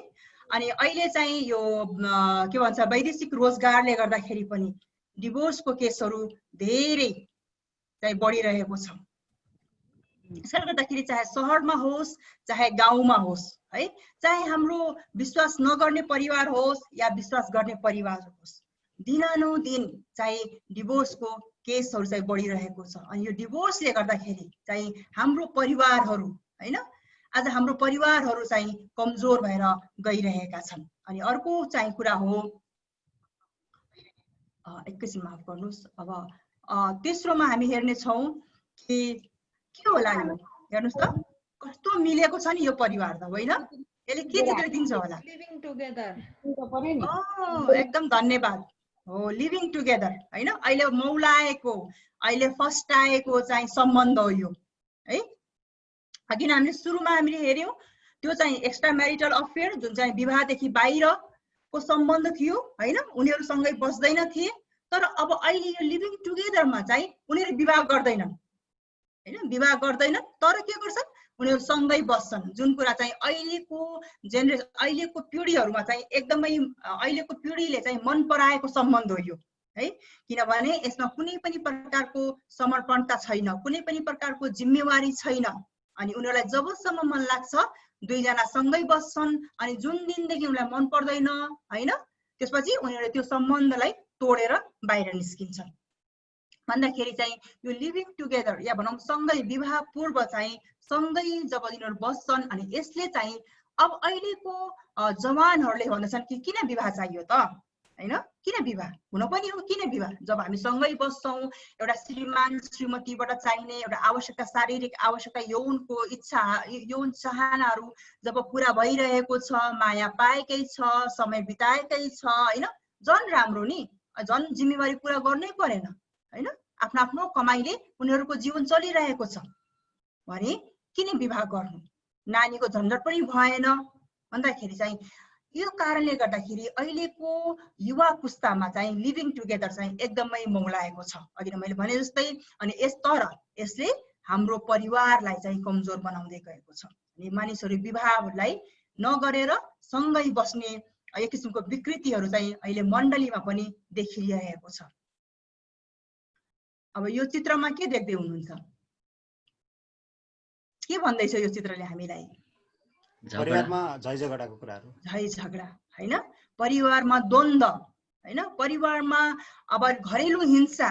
अनि अहिले चाहिँ यो के भन्छ वैदेशिक रोजगारले गर्दाखेरि पनि डिभोर्सको केसहरू धेरै चाहिँ बढिरहेको छ। यसले गर्दाखेरि चाहे शहरमा होस् चाहे गाउँमा होस् है, चाहे हाम्रो विश्वास नगर्ने परिवार होस् या विश्वास गर्ने परिवार होस्, दिनानुदिन चाहिँ डिभोर्सको केसहरू चाहिँ बढिरहेको छ। अनि यो डिभोर्सले गर्दाखेरि चाहिँ हाम्रो परिवारहरू, हैन, आज हाम्रो परिवारहरू चाहिँ कमजोर भएर गइरहेका छन्। अनि अर्को चाहिँ कुरा हो, एकैछिन माफ गर्नुस्, अब तेस्रोमा हामी हेर्ने छौं कि के होला यो, हेर्नुस् त कस्तो मिलेको छ नि यो परिवार त, होइन? यसले के चित्र दिन्छ होला? Living together. एकदम धन्यवाद हो, लिभिङ टुगेदर, हैन। अहिले मौलाएको, अहिले फर्स्ट आएको चाहिँ सम्बन्ध हो यो है। किन हामीले सुरुमा हामीले हेर्यौं त्यो चाहिँ एक्स्ट्रा म्यारिटल अफेयर, जुन चाहिँ विवाहदेखि बाहिरको सम्बन्ध थियो, हैन, उनीहरू सँगै बस्दैन थिए। तर अब अहिले यो लिभिङ टुगेदरमा चाहिँ उनीहरू विवाह गर्दैनन्, हैन, विवाह गर्दैनन्, तर के गर्छन्, उनीहरू सँगै बस्छन्। जुन कुरा चाहिँ अहिलेको पिढीहरूमा चाहिँ एकदमै अहिलेको पिढीले चाहिँ मन पराएको सम्बन्ध हो यो है। किनभने यसमा कुनै पनि प्रकारको समर्पणता छैन, कुनै पनि प्रकारको जिम्मेवारी छैन। अनि उनीहरूलाई जबसम्म मन लाग्छ दुईजना सँगै बस्छन्, अनि जुन दिनदेखि उनीलाई मन पर्दैन, हैन, त्यसपछि उनीहरूले त्यो सम्बन्धलाई तोडेर बाहिर निस्किन्छन्। भन्दाखेरि चाहिँ यो लिभिङ टुगेदर या भनौँ सँगै विवाह पूर्व चाहिँ सँगै जब यिनीहरू बस्छन्, अनि यसले चाहिँ अब अहिलेको जवानहरूले भन्दछन् कि किन विवाह चाहियो त, हैन, किन विवाह हुन पनि हो, किन विवाह? जब हामी सँगै बस्छौं, एउटा श्रीमान श्रीमतीबाट चाहिने एउटा आवश्यकता, शारीरिक आवश्यकता, यौनको इच्छा, यौन चाहनाहरू जब पूरा भइरहेको छ, माया पाएकै छ, समय बिताएकै छ, हैन, झन् राम्रो नि, झन् जिम्मेवारी पूरा गर्नै परेन, हैन, आफ्नो आफ्नो कमाइले उनीहरूको जीवन चलिरहेको छ भने किन विवाह गर्नु? नानीको झन्झट पनि भएन भन्दाखेरि चाहिँ यो कारणले गर्दाखेरि अहिलेको युवा पुस्तामा चाहिँ लिभिङ टुगेदर चाहिँ एकदमै मौलाएको छ, अघि मैले भने जस्तै। अनि यसले हाम्रो परिवारलाई चाहिँ कमजोर बनाउँदै गएको छ। अनि मानिसहरू विवाहलाई नगरेर सँगै बस्ने एक किसिमको विकृतिहरू चाहिँ अहिले मण्डलीमा पनि देखिरहेको छ। अब यो चित्रमा के देख्दै हुनुहुन्छ? के भन्दैछ यो चित्रले हामीलाई? परिवारमा झै झगडाको कुराहरू, झै झगडा, हैन, परिवारमा द्वन्द, हैन, परिवारमा अब घरेलु हिंसा,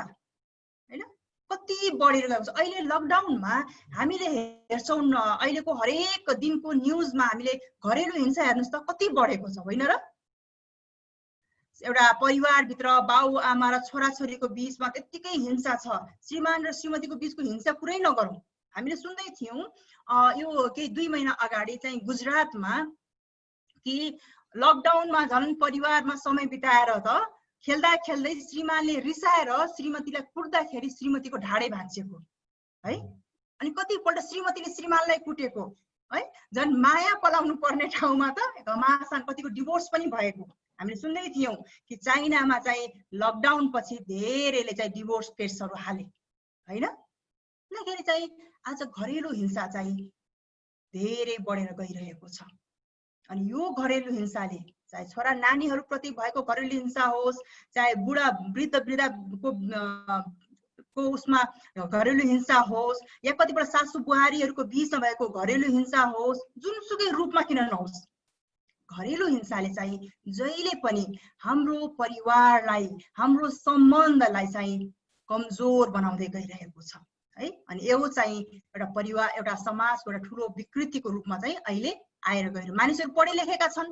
हैन, कति बढेर गएको छ। अहिले लकडाउनमा हामीले हेर्छौं न, अहिलेको हरेक दिनको न्युजमा हामीले घरेलु हिंसा हेर्नुस् त कति बढेको छ, होइन र? एउटा परिवारभित्र बाउ आमा र छोराछोरीको बीचमा त्यत्तिकै हिंसा छ, श्रीमान र श्रीमतीको बीचको हिंसा पुरै नगरौँ। हामीले सुन्दै थियौँ यो केही 2 महिना अगाडि चाहिँ गुजरातमा कि लकडाउनमा झन् परिवारमा समय बिताएर त खेल्दा खेल्दै श्रीमानले रिसाएर श्रीमतीलाई कुट्दाखेरि श्रीमतीको ढाडे भाँचिएको है। अनि कतिपल्ट श्रीमतीले श्रीमानलाई कुटेको है। झन् माया पलाउनु पर्ने ठाउँमा त घमासान कतिको डिभोर्स पनि भएको हामीले सुन्दै थियौँ कि चाइनामा चाहिँ लकडाउन पछि धेरैले चाहिँ डिभोर्स केसहरू हाले हैन। किनखेरि चाहिँ आज घरेलु हिंसा चाहिँ धेरै बढेर गइरहेको छ। अनि यो घरेलु हिंसाले चाहे छोरा नानीहरूप्रति भएको घरेलु हिंसा होस्, चाहे बुढा वृद्ध वृद्धाको उसमा घरेलु हिंसा होस्, या कतिपल्ट सासू बुहारीहरूको बीचमा भएको घरेलु हिंसा होस्, जुनसुकै रूपमा किन नहोस्, घरेलु हिंसाले चाहिँ जहिले पनि हाम्रो परिवारलाई, हाम्रो सम्बन्धलाई चाहिँ कमजोर बनाउँदै गइरहेको छ है। अनि यो चाहिँ एउटा परिवार, एउटा समाजको एउटा ठुलो विकृतिको रूपमा चाहिँ अहिले आएर गएर मानिसहरू पढे लेखेका छन्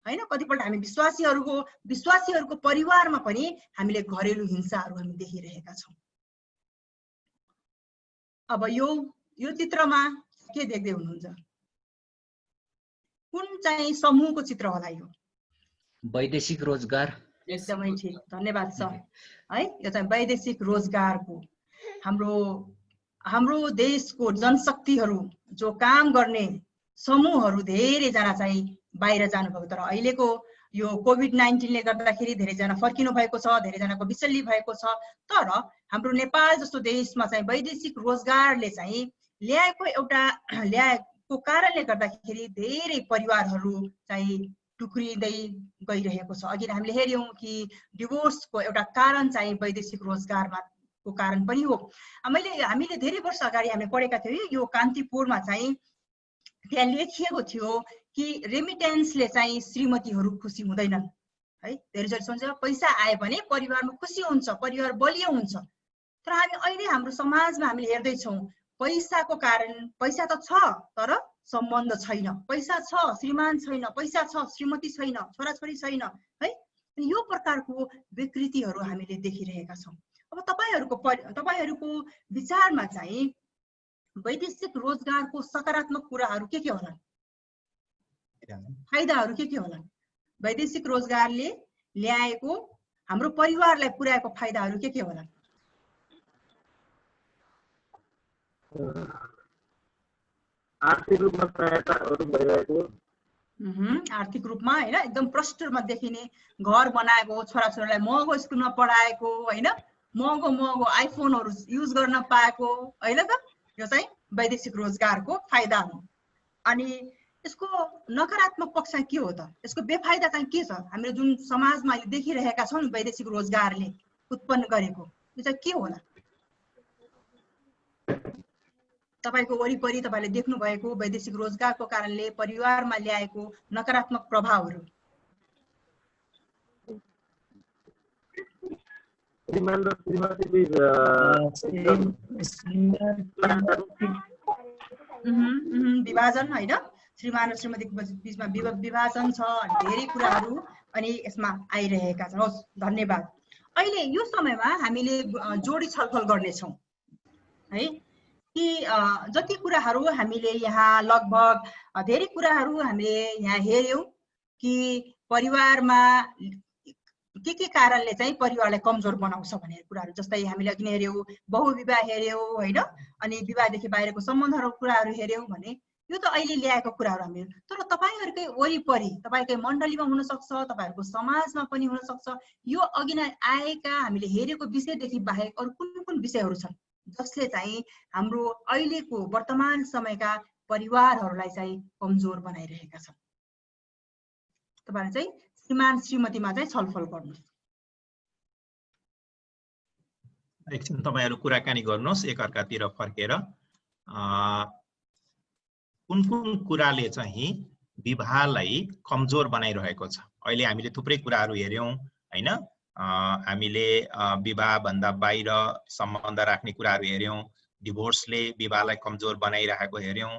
हैन। कतिपल्ट हामी विश्वासीहरूको परिवारमा पनि हामीले घरेलु हिंसाहरू हामी देखिरहेका छौँ। अब यो चित्रमा के देख्दै हुनुहुन्छ? कुन चाहिँ समूहको चित्र होला यो? वैदेशिक रोजगार। एकदमै ठिक, धन्यवाद सर है। यो चाहिँ वैदेशिक रोजगारको हाम्रो देशको जनशक्तिहरू जो काम गर्ने समूहहरू धेरैजना चाहिँ बाहिर जानुभएको, तर अहिलेको यो कोभिड-19ले गर्दाखेरि धेरैजना फर्किनु भएको छ, धेरैजनाको विचल्ली भएको छ। तर हाम्रो नेपाल जस्तो देशमा चाहिँ वैदेशिक रोजगारले चाहिँ ल्याएको कारणले गर्दाखेरि धेरै परिवारहरू चाहिँ टुक्रिँदै गइरहेको छ। अघि हामीले हेर्यौँ कि डिभोर्सको एउटा कारण चाहिँ वैदेशिक रोजगारमा को कारण पनि हो। हामीले धेरै वर्ष अगाडि हामीले पढेका थियौँ यो कान्तिपुरमा चाहिँ त्यहाँ लेखिएको थियो कि रेमिटेन्सले चाहिँ श्रीमतीहरू खुसी हुँदैनन् है। धेरैजसो सोच्छ पैसा आयो भने परिवारमा खुसी हुन्छ, परिवार बलियो हुन्छ। तर हामी अहिले हाम्रो समाजमा हामीले हेर्दैछौँ पैसाको कारण, पैसा त छ तर सम्बन्ध छैन, पैसा छ श्रीमान छैन, पैसा छ श्रीमती छैन, छोराछोरी छैन है। यो प्रकारको विकृतिहरू हामीले देखिरहेका छौँ। अब तपाईहरूको विचारमा चाहिँ वैदेशिक रोजगारको सकारात्मक कुराहरू के होलान्? फाइदाहरू के होलान्? वैदेशिक रोजगारले ल्याएको हाम्रो परिवारलाई पुर्याएको फाइदाहरू के होलान्? आर्थिक रूपमा सहायताहरू भइरहेको, आर्थिक रूपमा हैन, एकदम प्रष्टमा देखिने घर बनाएको, छोराछोरीलाई महँगो स्कुलमा पढाएको हैन, महँगो आइफोनहरू युज गर्न पाएको हैन त। यो चाहिँ वैदेशिक रोजगारको फाइदा हो। अनि यसको नकारात्मक पक्ष के हो त? यसको बेफाइदा चाहिँ के छ? हामीले जुन समाजमा अहिले देखिरहेका छौँ वैदेशिक रोजगारले उत्पन्न गरेको, यो चाहिँ के होला? तपाईको वरिपरि तपाईले देख्नु भएको वैदेशिक रोजगारको कारणले परिवारमा ल्याएको नकारात्मक प्रभावहरू। विभाजन हैन, श्रीमान र श्रीमतीको बीचमा विभाजन छ, धेरै कुराहरू अनि यसमा आइरहेका छन्। हस्, धन्यवाद। अहिले यो समयमा हामीले जोडी छलफल गर्नेछौँ है कि जति कुराहरू हामीले यहाँ लगभग धेरै कुराहरू हामीले यहाँ हेर्यौँ कि परिवारमा के कारणले चाहिँ परिवारलाई कमजोर बनाउँछ भन्ने कुराहरू। जस्तै हामीले अघि नै हेर्यौँ बहुविवाह हेर्यौँ हैन, अनि विवाहदेखि बाहिरको सम्बन्धहरूको कुराहरू हेर्यौँ भने यो त अहिले ल्याएको कुराहरू हामी। तर तपाईहरुकै वरिपरि तपाईकै मण्डलीमा हुन सक्छ, तपाईहरुको समाजमा पनि हुन सक्छ, यो अघि नै आएका हामीले हेरेको विषयदेखि बाहेक अरु कुन विषयहरू छन् जसले चाहिँ हाम्रो अहिलेको वर्तमान समयका परिवारहरूलाई चाहिँ कमजोर बनाइरहेका छन्? तपाईहरु चाहिँ श्रीमान श्रीमतीमा चाहिँ छलफल गर्नुस्। एकछिन तपाईहरु कुराकानी गर्नुस् एकअर्कातिर फर्केर। कुन कुराले चाहिँ विवाहलाई कमजोर बनाइरहेको छ? अहिले हामीले थुप्रै कुराहरू हेर्यौं हैन। हामीले विवाह भन्दा बाहिर सम्बन्ध राख्ने कुराहरू हेर्यौं, डिभोर्सले विवाहलाई कमजोर बनाइरहेको हेर्यौं,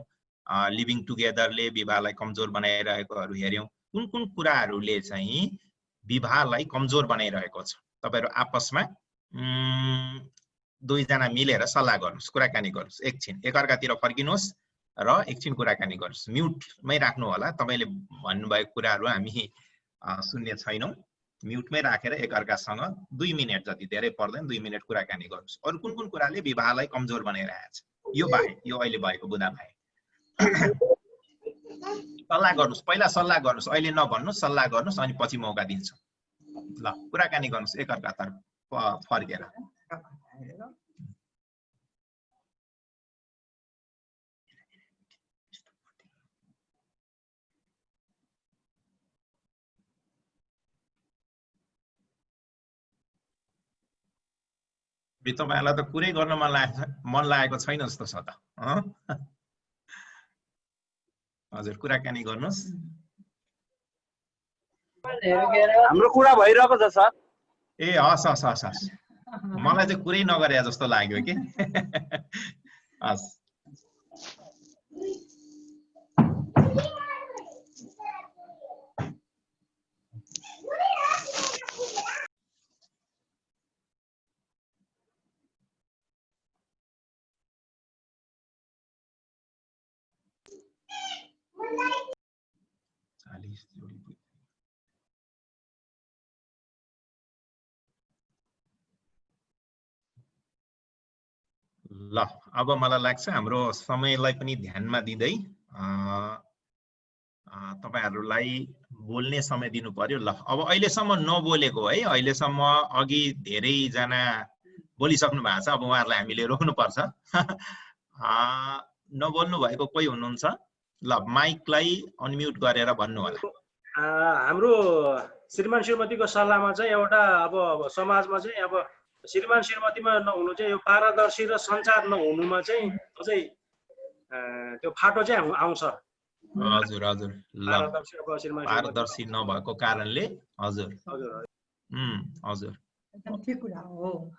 लिभिङ टुगेदरले विवाहलाई कमजोर बनाइरहेकोहरू हेर्यौं। कुन कुराहरूले चाहिँ विवाहलाई कमजोर बनाइरहेको छ। तपाईहरु आपसमा दुईजना मिलेर सल्लाह गर्नुस्, कुराकानी गर्नुस्, एकछिन एकअर्कातिर फर्किनुहोस् र एकछिन कुराकानी गर्नुस्। म्युटमै राख्नु होला। तपाईले भन्नुभएको कुराहरु हामी सुन्ने छैनौं। म्युटमै राखेर एकअर्कासँग 2 मिनेट जति, धेरै पर्दैन, 2 मिनेट कुराकानी गर्नुस्। अरु कुन कुन कुराले विवाहलाई कमजोर बनाइरहेको छ यो बाहेक, यो अहिले भएको बुदा बाहेक सल्लाह गर्नुस्। पहिला सल्लाह गर्नुस्, अहिले नभन्नुस्, सल्लाह गर्नुस्, अनि पछि मौका दिन्छु। ल कुराकानी गर्नुस् एकअर्कातर्फ फर्केर। तपाईहरुलाई त कुरै गर्न मन लागेको छैन जस्तो छ त। हजुर कुराकानी गर्नुस्। हाम्रो कुरा भइरहेको छ सर। ए हस् हस् हस् हस्, मलाई चाहिँ कुरै नगरे जस्तो लाग्यो के। हस् ल अब मलाई लाग्छ हाम्रो समयलाई पनि ध्यानमा दिँदै तपाईहरुलाई बोल्ने समय दिनु पर्यो। ल अब अहिलेसम्म नबोलेको है, अहिलेसम्म अघि धेरै जना बोलिसक्नु भएको छ, अब उहाँहरुलाई हामीले रोक्नु पर्छ। नबोल्नु भएको कोही हुनुहुन्छ? ल माइकलाई अनम्युट गरेर भन्नु होला। हाम्रो श्रीमान श्रीमतीको सल्लाहमा चाहिँ एउटा अब समाजमा चाहिँ अब श्रीमान श्रीमतीमा नहुनु चाहिँ यो पारदर्शी र सञ्चार नहुनुमा चाहिँ अझै त्यो फाटो चाहिँ आउँछ। हजुर हजुर, ल पारदर्शी नभएको कारणले हजुर हजुर ठिक कुरा हो।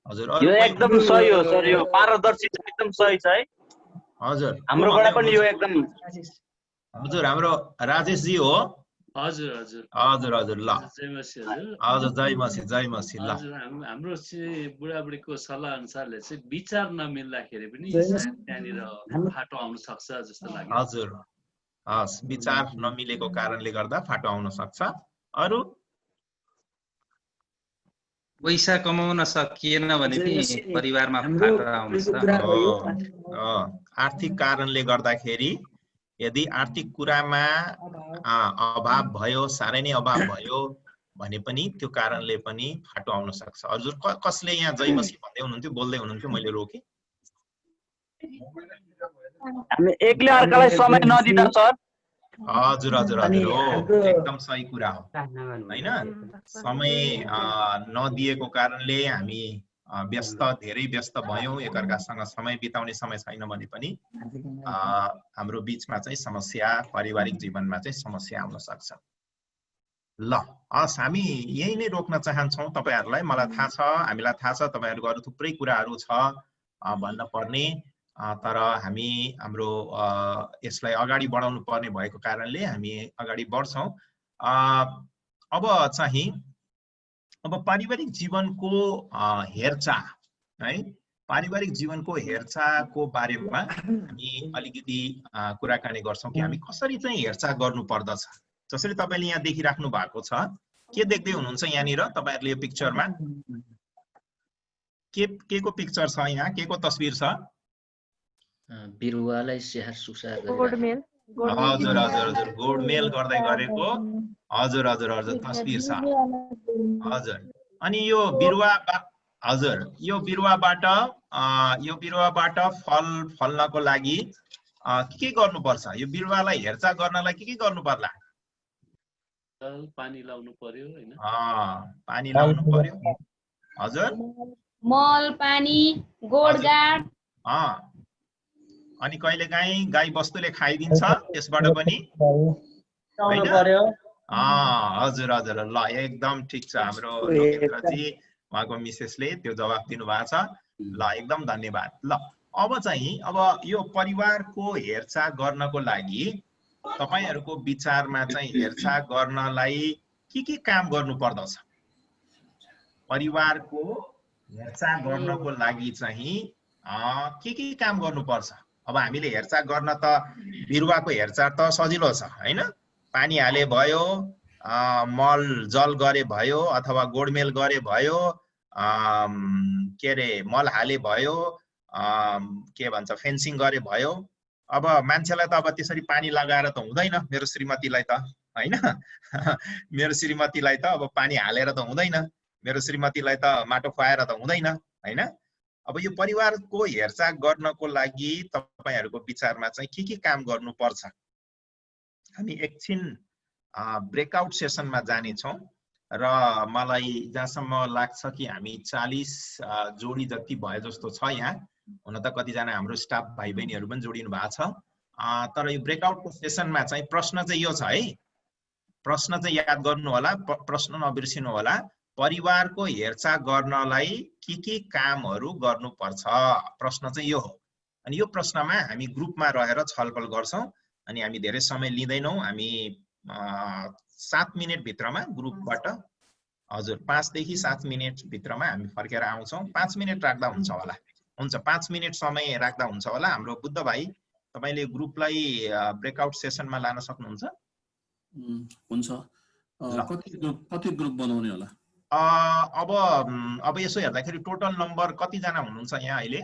हजुर यो एकदम सही हो सर, यो पारदर्शी एकदम सही छ है। हजुर हाम्रोबाट पनि यो एकदम। हजुर हाम्रो राजेश जी हो। हजुर हजुर हजुर हजुर, ल जय मसी हजुर। हजुर जय मसी जय मसी। ल हाम्रो चाहिँ बुढाबुढीको सल्लाह अनुसारले चाहिँ विचार नमिल्दाखेरि पनि त्यहाँनिर फाटो आउन सक्छ जस्तो लाग्यो। हजुर हस्, विचार नमिलेको कारणले गर्दा फाटो आउन सक्छ। अरु पैसा कमाउन सकिएन भने पनि परिवारमा फाटो आउँछ। आर्थिक कारणले गर्दाखेरि यदि आर्थिक कुरामा अभाव भयो, साह्रै नै अभाव भयो भने पनि त्यो कारणले पनि फाटो आउन सक्छ। हजुर कसले यहाँ जयमसी भन्दै हुनुहुन्थ्यो, बोल्दै हुनुहुन्थ्यो, मैले रोके। हामी एकले अर्कालाई समय नदिँदा सर। हजुर हजुर हजुर हो, एकदम सही कुरा हो हैन। समय नदिएको कारणले हामी व्यस्त, धेरै व्यस्त भयौं, एकअर्कासँग समय बिताउने समय छैन भने पनि हाम्रो बीचमा चाहिँ समस्या, पारिवारिक जीवनमा चाहिँ समस्या आउन सक्छ। ल हस्, हामी यही नै रोक्न चाहन्छौँ तपाईहरुलाई। मलाई थाहा छ, हामीलाई थाहा छ तपाईहरुको अरु थुप्रै कुराहरु छ भन्न पर्ने, तर हामी हाम्रो यसलाई अगाडि बढाउनु पर्ने भएको कारणले हामी अगाडि बढ्छौं। अब चाहिँ अब पारिवारिक जीवनको हेरचाह है, पारिवारिक जीवनको हेरचाहको बारेमा हामी अलिकति कुराकानी गर्छौं कि हामी कसरी चाहिँ हेरचाह गर्नु पर्दछ। जसरी तपाईले यहाँ देखिराख्नु भएको छ, के देख्दै हुनुहुन्छ यहाँनिर तपाईहरुले यो पिक्चरमा? के को पिक्चर छ यहाँ, के को तस्बिर छ? बिरुवालाई स्याहार सुसार गोडमेल। हजुर हजुर हजुर, गोडमेल गर्दै गरेको हजुर हजुर हजुर तस्बिर छ। हजुर, अनि यो बिरुवा हजुर यो बिरुवाबाट फल फल्नको लागि के गर्नु पर्छ? यो बिरुवालाई हेरचाह गर्नलाई के गर्नु पर्ला? पानी लाउनु पर्यो हैन? पानी लाउनु पर्यो। हजुर, मल, पानी, गोडगाड। अनि कहिलेकाहीँ गाई बस्तुले खाइदिन्छ, त्यसबाट पनि हैन पर्यो। हजुर हजुर, ल एकदम ठिक छ। हाम्रो लोकेन्द्रजी, उहाँको मिसेसले त्यो जवाफ दिनुभएको छ। ल एकदम धन्यवाद। ल अब चाहिँ अब यो परिवारको हेरचाह गर्नको लागि तपाईहरुको विचारमा चाहिँ हेरचाह गर्नलाई के काम गर्नु पर्दछ परिवारको हेरचाह गर्नको लागि चाहिँ के काम गर्नुपर्छ अब हामीले हेरचाह गर्न त बिरुवाको हेरचाह त सजिलो छ हैन पानी हाले भयो मल जल गरे भयो अथवा गोडमेल गरे भयो के रे मल हाले भयो के भन्छ फेन्सिङ गरे भयो अब मान्छेलाई त अब त्यसरी पानी लगाएर त हुँदैन मेरो श्रीमतीलाई त हैन मेरो श्रीमतीलाई त अब पानी हालेर त हुँदैन मेरो श्रीमतीलाई त माटो खुवाएर त हुँदैन हैन अब यो परिवारको हेरचाह गर्नको लागि तपाईहरुको विचारमा चाहिँ के काम गर्नुपर्छ हामी एकछिन ब्रेकआउट सेसनमा जाने छौं र मलाई जहाँसम्म लाग्छ कि हामी 40 जोडी जति भए जस्तो छ यहाँ हुन त कतिजना हाम्रो स्टाफ भाइ बहिनीहरु पनि जोडिनु भएको छ तर यो ब्रेकआउटको सेसनमा चाहिँ प्रश्न चाहिँ यो छ है प्रश्न चाहिँ याद गर्नु होला प्रश्न नबिर्सिनु होला परिवारको हेरचाह गर्नलाई के कामहरु गर्नुपर्छ प्रश्न चाहिँ यो हो अनि यो प्रश्नमा हामी ग्रुपमा रहेर छलफल गर्छौं अनि हामी धेरै समय लिदैनौं हामी 7 मिनेट भित्रमा ग्रुपबाट हजुर 5 देखि 7 मिनेट भित्रमा हामी फर्केर आउँछौं 5 मिनेट राख्दा हुन्छ होला हुन्छ 5 मिनेट समय राख्दा हुन्छ होला हाम्रो बुद्ध भाइ तपाईले ग्रुपलाई ब्रेकआउट सेसनमा लान सक्नुहुन्छ हुन्छ कति ग्रुप बनाउने होला अब यसो हेर्दाखेरि टोटल नम्बर कति जना हुनुहुन्छ यहाँ अहिले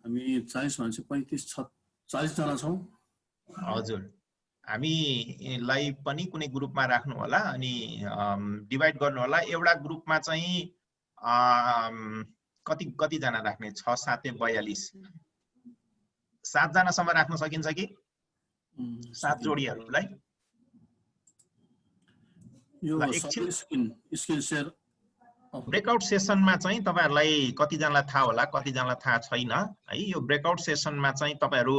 हामी 40 मान्छे 35 40 जना छौं हजुर हामीलाई पनि कुनै ग्रुपमा राख्नु होला अनि डिभाइड गर्नु होला एउटा ग्रुपमा चाहिँ कति जना राख्ने 6 7 42 7 जना सम्म राख्न सकिन्छ कि 7 जोडीहरुलाई यो स्क्रिन शेयर ब्रेकआउट सेसनमा चाहिँ तपाईहरुलाई कति जनालाई थाहा होला कति जनालाई थाहा छैन है यो ब्रेकआउट सेसनमा चाहिँ तपाईहरु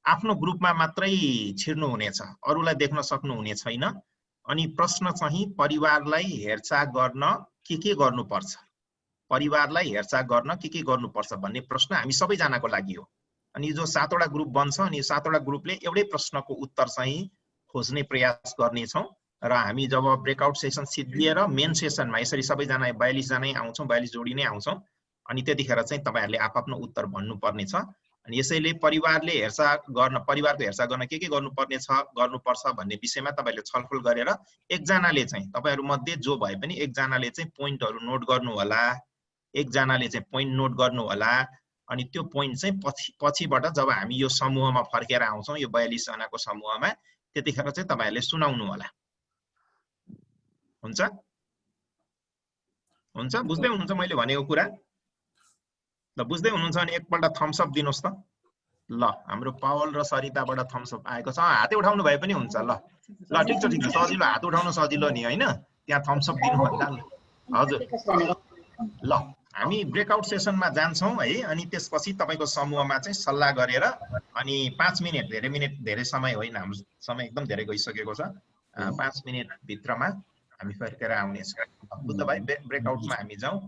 आफ्नो ग्रुपमा मात्रै छिर्नु हुनेछ अरूलाई देख्न सक्नु हुने छैन अनि प्रश्न चाहिँ परिवारलाई हेरचाह गर्न के गर्नुपर्छ परिवारलाई हेरचाह गर्न के गर्नुपर्छ भन्ने प्रश्न हामी सबै जनाको लागि हो अनि जो 7 वटा ग्रुप बन्छ अनि 7 वटा ग्रुपले एउटै प्रश्नको उत्तर चाहिँ खोज्ने प्रयास गर्ने छौं र हामी जब ब्रेकआउट सेसन सिद्धिएर मेन सेसनमा यसरी सबै जना 42 जनै आउँछौं 42 जोडी नै आउँछौं अनि त्यतिखेर चाहिँ तपाईहरुले आफ्नो उत्तर भन्नु पर्ने छ अनि यसैले परिवारको हेरचाह गर्न के गर्नुपर्छ भन्ने विषयमा तपाईले छलफल गरेर एक जनाले चाहिँ तपाईहरु मध्ये जो भए पनि एक जनाले चाहिँ पोइन्टहरु नोट गर्नु होला एक जनाले चाहिँ पोइन्ट नोट गर्नु होला अनि त्यो पोइन्ट चाहिँ पछिबाट जब हामी यो समूहमा फर्केर आउँछौं यो 42 जनाको समूहमा त्यतिखेर चाहिँ तपाईहरुले सुनाउनु होला हुन्छ हुन्छ बुझ्दै हुनुहुन्छ मैले भनेको कुरा ल बुझ्दै हुनुहुन्छ भने एकपल्ट थम्स अप दिनुस् त ल हाम्रो पावल र सरिताबाट थम्स अप आएको छ हातै उठाउनु भए पनि हुन्छ ल ल ठीक छ सजिलो हात उठाउन सजिलो नि हैन त्यहाँ थम्स अप दिनु भन्दा हजुर ल हामी ब्रेकआउट सेसनमा जान्छौं है अनि त्यसपछि तपाईको समूहमा चाहिँ सल्लाह गरेर अनि 5 मिनेट धेरै समय होइन हाम्रो समय एकदम धेरै गइसकेको छ 5 मिनेट भित्रमा हामी फर्केर आउने छौं बुद्ध भाइ ब्रेकआउटमा हामी जाउँ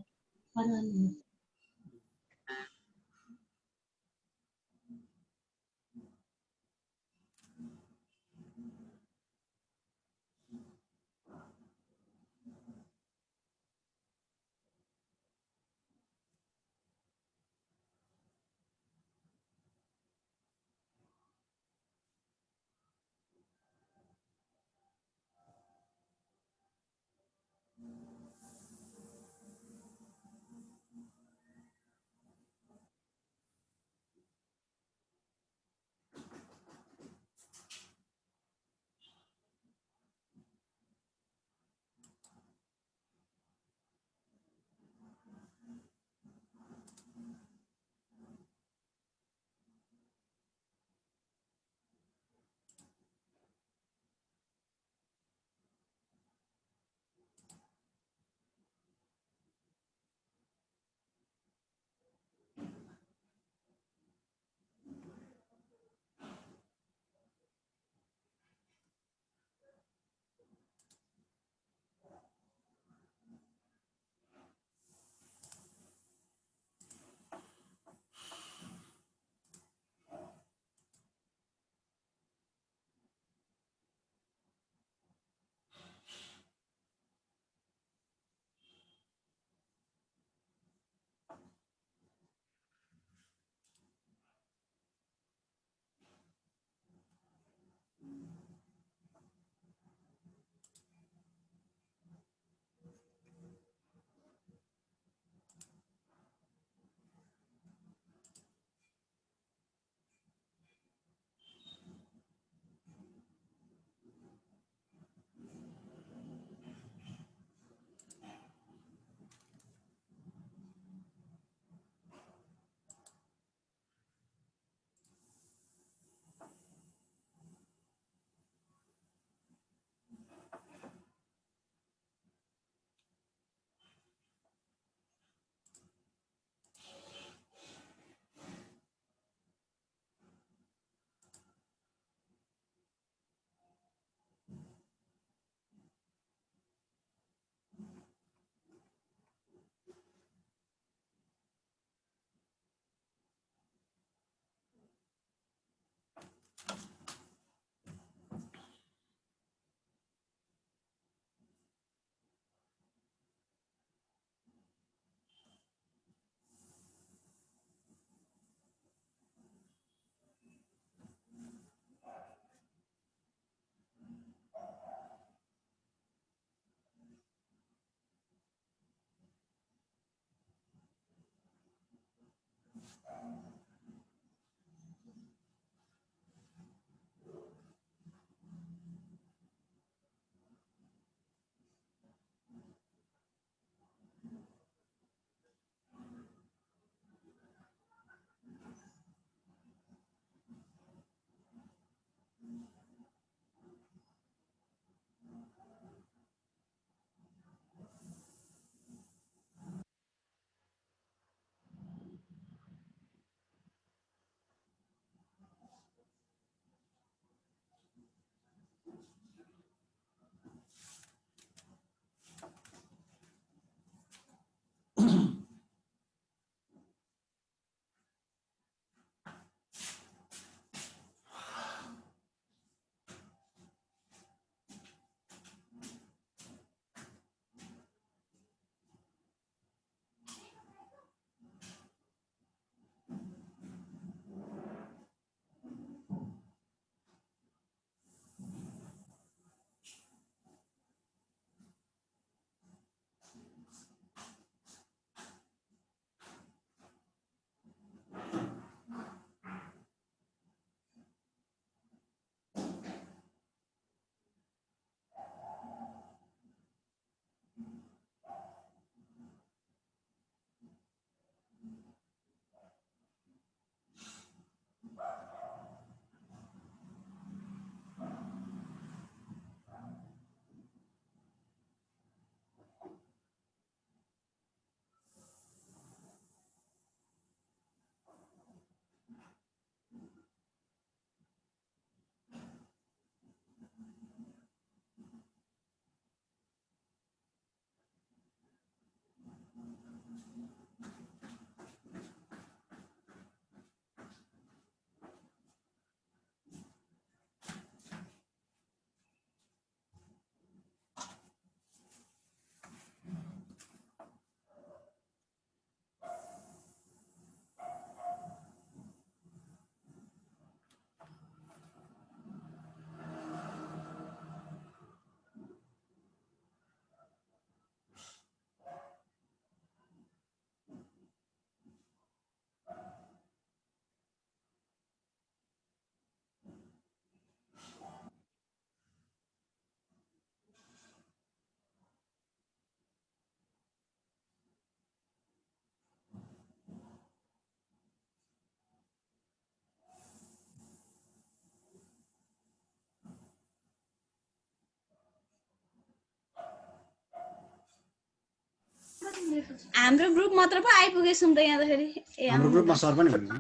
हाम्रो ग्रुप मात्र पो आइपुगेछौँ त यहाँ त फेरि हाम्रो ग्रुपमा सर पनि हुनुहुन्छ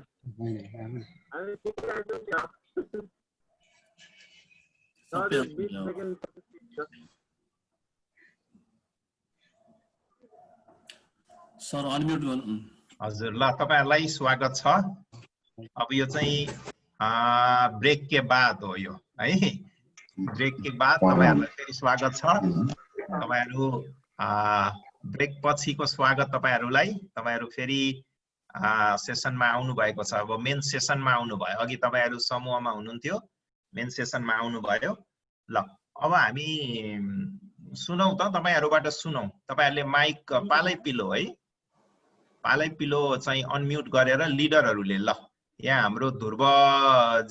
सर अनम्युट गर्नु हजुर ल तपाईहरुलाई स्वागत छ अब यो चाहिँ ब्रेक के बाद हो यो है ब्रेक के बाद तपाईहरुलाई फेरि स्वागत छ तपाईहरु ब्रेक पछिको स्वागत तपाईहरुलाई तपाईहरु फेरि सेसनमा आउनु भएको छ अब मेन सेसनमा आउनु भयो अघि तपाईहरु समूहमा हुनुहुन्थ्यो मेन सेसनमा आउनु भयो ल अब हामी सुनौ त तपाईहरुबाट सुनौ तपाईहरुले माइक पालै पिलो है पालै पिलो चाहिँ अनम्युट गरेर लिडरहरुले ल यहाँ हाम्रो ध्रुव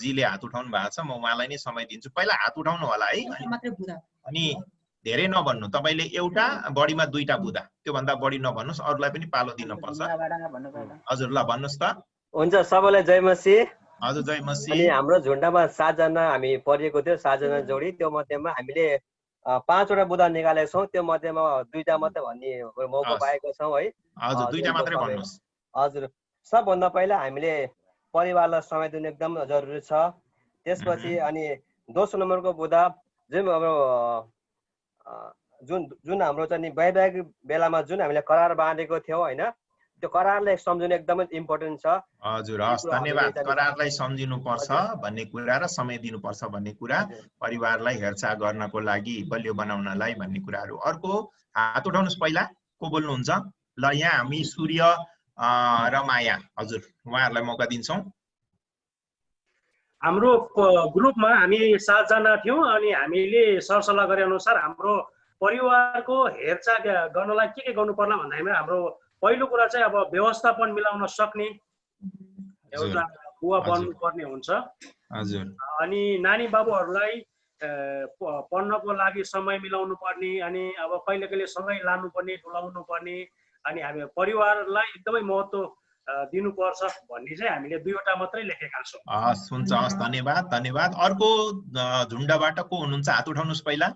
जीले हात उठाउनु भएको छ म उहाँलाई नै समय दिन्छु पहिला हात उठाउनु होला है अनि धेरै नभन्नु तपाईले एउटा बढीमा दुईटा बुदा त्यो भन्दा बढी नभन्नुस् अरूलाई पनि पालो दिन पर्छ हजुर ल भन्नुस् त हुन्छ सबैलाई जय मसी हजुर जय मसी अनि हाम्रो झुन्डामा 7 जना हामी परिएको थियो 7 जना जोडी त्यो मध्येमा हामीले 5 वटा बुदा निकालेका छौं त्यो मध्येमा दुईटा मात्र भन्ने मौका पाएको छौं है हजुर दुईटा मात्रै भन्नुस् हजुर सबभन्दा पहिला हामीले परिवारलाई समय दिनु एकदम जरुरी छ त्यसपछि अनि दोस्रो नम्बरको बुदा जुन हाम्रो जुन हाम्रो चाहिँ वैवाहिक बेलामा जुन हामीले करार बाँधेको थियौं हैन त्यो करारलाई सम्झनु एकदमै इम्पोर्टेन्ट छ हजुर हस् धन्यवाद करारलाई सम्झिनु पर्छ भन्ने कुरा र समय दिनु पर्छ भन्ने कुरा परिवारलाई हेरचाह गर्नको लागि बलियो बनाउनलाई भन्ने कुराहरु अर्को हात उठाउनुस् पहिला को बोल्नुहुन्छ ल यहाँ हामी सूर्य र माया हजुर उहाँहरुलाई मौका दिन्छौं हाम्रो ग्रुपमा हामी 7 जना थियौं अनि हामीले सरसल्लाह गरे अनुसार हाम्रो परिवारको हेरचाह गर्नलाई के गर्नु पर्ला भन्दाखेरि हाम्रो पहिलो कुरा चाहिँ अब व्यवस्थापन मिलाउन सक्ने एउटा बुवा बन्नु पर्ने हुन्छ हजुर अनि नानी बाबुहरूलाई पढ्नको लागि समय मिलाउनु पर्ने अनि अब कहिले कहिले सँगै लानु पर्ने डुलाउनु पर्ने अनि हामी परिवारलाई एकदमै महत्त्व दिनुपर्छ भन्ने चाहिँ हामीले दुईवटा मात्रै लेखेका छौं हस् हुन्छ हस् धन्यवाद धन्यवाद अर्को झुण्डबाट को हुनुहुन्छ हात उठाउनुस् पहिला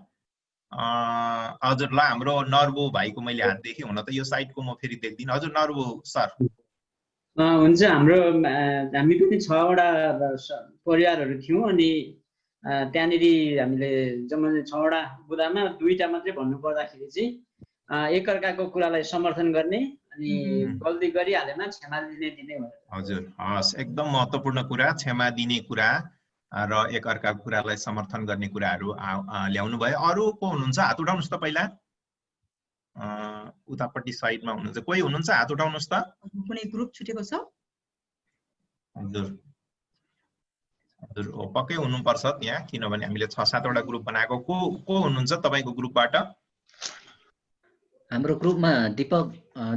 हजुर ल हाम्रो नर्बु भाइको मैले हात देखेँ हुन त यो साइडको म फेरि देख्दिन हजुर नर्बु सर हुन्छ हाम्रो हामी पनि 6 वटा परिवारहरु थियौं अनि त्यहाँनेरि हामीले जम्मा 6 वटा बुदामा दुईटा मात्रै भन्नु पर्दाखेरि चाहिँ एकअर्काको कुरालाई समर्थन गर्ने अनि गल्ती गरिहालेमा क्षमा दिने हजुर हस् एकदम महत्त्वपूर्ण कुरा क्षमा दिने कुरा र एकअर्काको कुरालाई समर्थन गर्ने कुराहरु ल्याउनु भयो अरु को हुनुहुन्छ हात उठाउनुस् त पहिला उतापट्टि साइडमा हुनुहुन्छ कोही हुनुहुन्छ हात उठाउनुस् त कुनै ग्रुप छुटेको छ हजुर हजुर पक्कै हुनुपर्छ त्यहाँ किनभने हामीले 6-7 वटा ग्रुप बनाएको को हुनुहुन्छ तपाईको ग्रुपबाट हाम्रो ग्रुपमा दीपक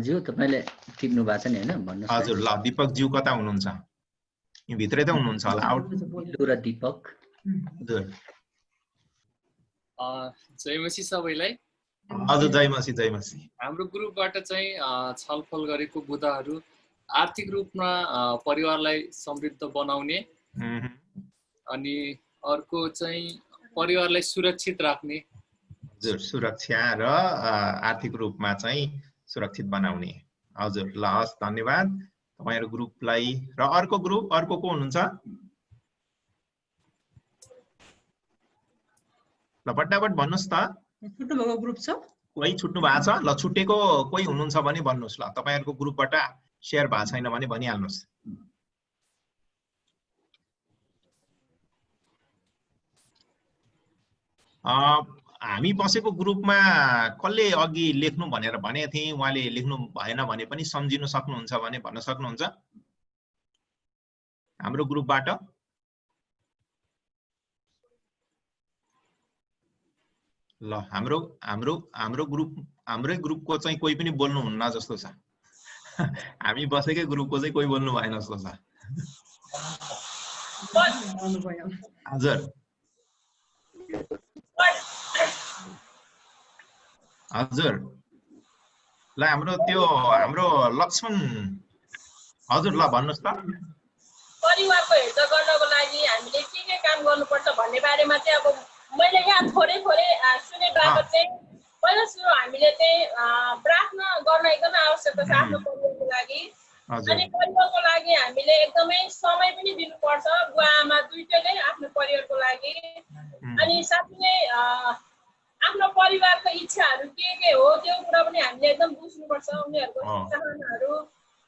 ज्यू तपाईले टिप्नु भएको छ नि हैन भन्नुस् हजुर ल दीपक ज्यू कता हुनुहुन्छ यो भित्रै त हुनुहुन्छ होला आउट र दीपक हजुर जयमसी सबैलाई हजुर जयमसी जयमसी हाम्रो ग्रुपबाट चाहिँ छलफल गरेको बुदाहरू आर्थिक रूपमा परिवारलाई समृद्ध बनाउने अनि अर्को चाहिँ परिवारलाई सुरक्षित राख्ने हजुर सुरक्षा र आर्थिक रूपमा चाहिँ सुरक्षित बनाउने हजुर ल हस् धन्यवाद तपाईहरु ग्रुपलाई र अर्को को हुनुहुन्छ ल फटाफट भन्नुस् त छुट्नु भएको ग्रुप छ कोही छुट्नु भएको छ? ल छुटेको कोही हुनुहुन्छ भने भन्नुहोस् ल, तपाईहरुको ग्रुपबाट शेयर भएको छैन भने भनिहाल्नुहोस्। हामी बसेको ग्रुपमा कसले अघि लेख्नु भनेर भनेको थिएँ, उहाँले लेख्नु भएन भने पनि सम्झिनु सक्नुहुन्छ भने भन्न सक्नुहुन्छ हाम्रो ग्रुपबाट? ल हाम्रो हाम्रै ग्रुपको चाहिँ कोही पनि बोल्नु हुन्न जस्तो छ। हामी बसेकै ग्रुपको चाहिँ कोही बोल्नु भएन जस्तो छ। हजुर हजुर ल हाम्रो लक्ष्मण हजुर ल भन्नुहोस् त। परिवारको हेरचाह गर्नको लागि हामीले के काम गर्नुपर्छ भन्ने बारेमा चाहिँ अब मैले यहाँ थोरै सुनेको चाहिँ पहिला सुरु हामीले चाहिँ प्रार्थना गर्न एकदमै आवश्यकता छ आफ्नो परिवारको लागि। अनि परिवारको लागि हामीले एकदमै समय पनि दिनुपर्छ, बुवा आमा दुईटैले आफ्नो परिवारको लागि। अनि साथै नै आफ्नो परिवारको इच्छाहरू के हो त्यो कुरा पनि हामीले एकदम बुझ्नुपर्छ, उनीहरूको चाहनाहरू।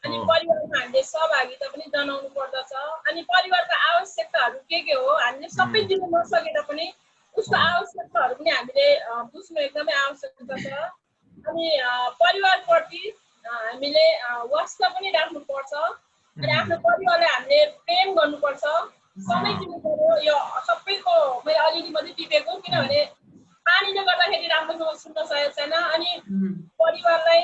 अनि परिवारमा हामीले सहभागिता पनि जनाउनु पर्दछ। अनि परिवारको आवश्यकताहरू के हो हामीले सबै दिनु नसके तापनि उसको आवश्यकताहरू पनि हामीले बुझ्नु एकदमै आवश्यकता छ। अनि परिवारप्रति हामीले वास्ता पनि राख्नुपर्छ। अनि आफ्नो परिवारलाई हामीले प्रेम गर्नुपर्छ, समय दिनु पर्यो। यो सबैको मैले अलिअलि मात्रै टिपेको, किनभने पानीले गर्दाखेरि राम्रोसँग सुन्न सकेको छैन। अनि परिवारलाई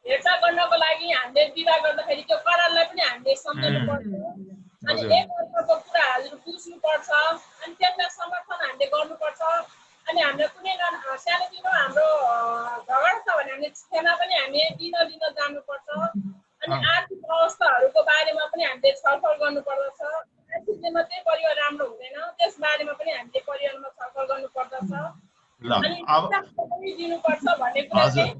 हेरचाह गर्नको लागि हामीले विवाह गर्दाखेरि त्यो करारलाई पनि हामीले सम्झनु पर्छ। अनि एकअर्काको कुराहरू बुझ्नुपर्छ, अनि त्यसलाई समर्थन हामीले गर्नुपर्छ। अनि हाम्रो कुनै सानोतिनो हाम्रो झगडा छ भने हामीले क्षमा पनि हामी दिन जानुपर्छ। अनि आर्थिक अवस्थाहरूको बारेमा पनि हामीले छलफल गर्नुपर्दछ। आर्थिकले मात्रै परिवार राम्रो हुँदैन, त्यस बारेमा पनि हामीले परिवारमा छलफल गर्नुपर्दछ। अनि दिनुपर्छ भन्ने कुरा चाहिँ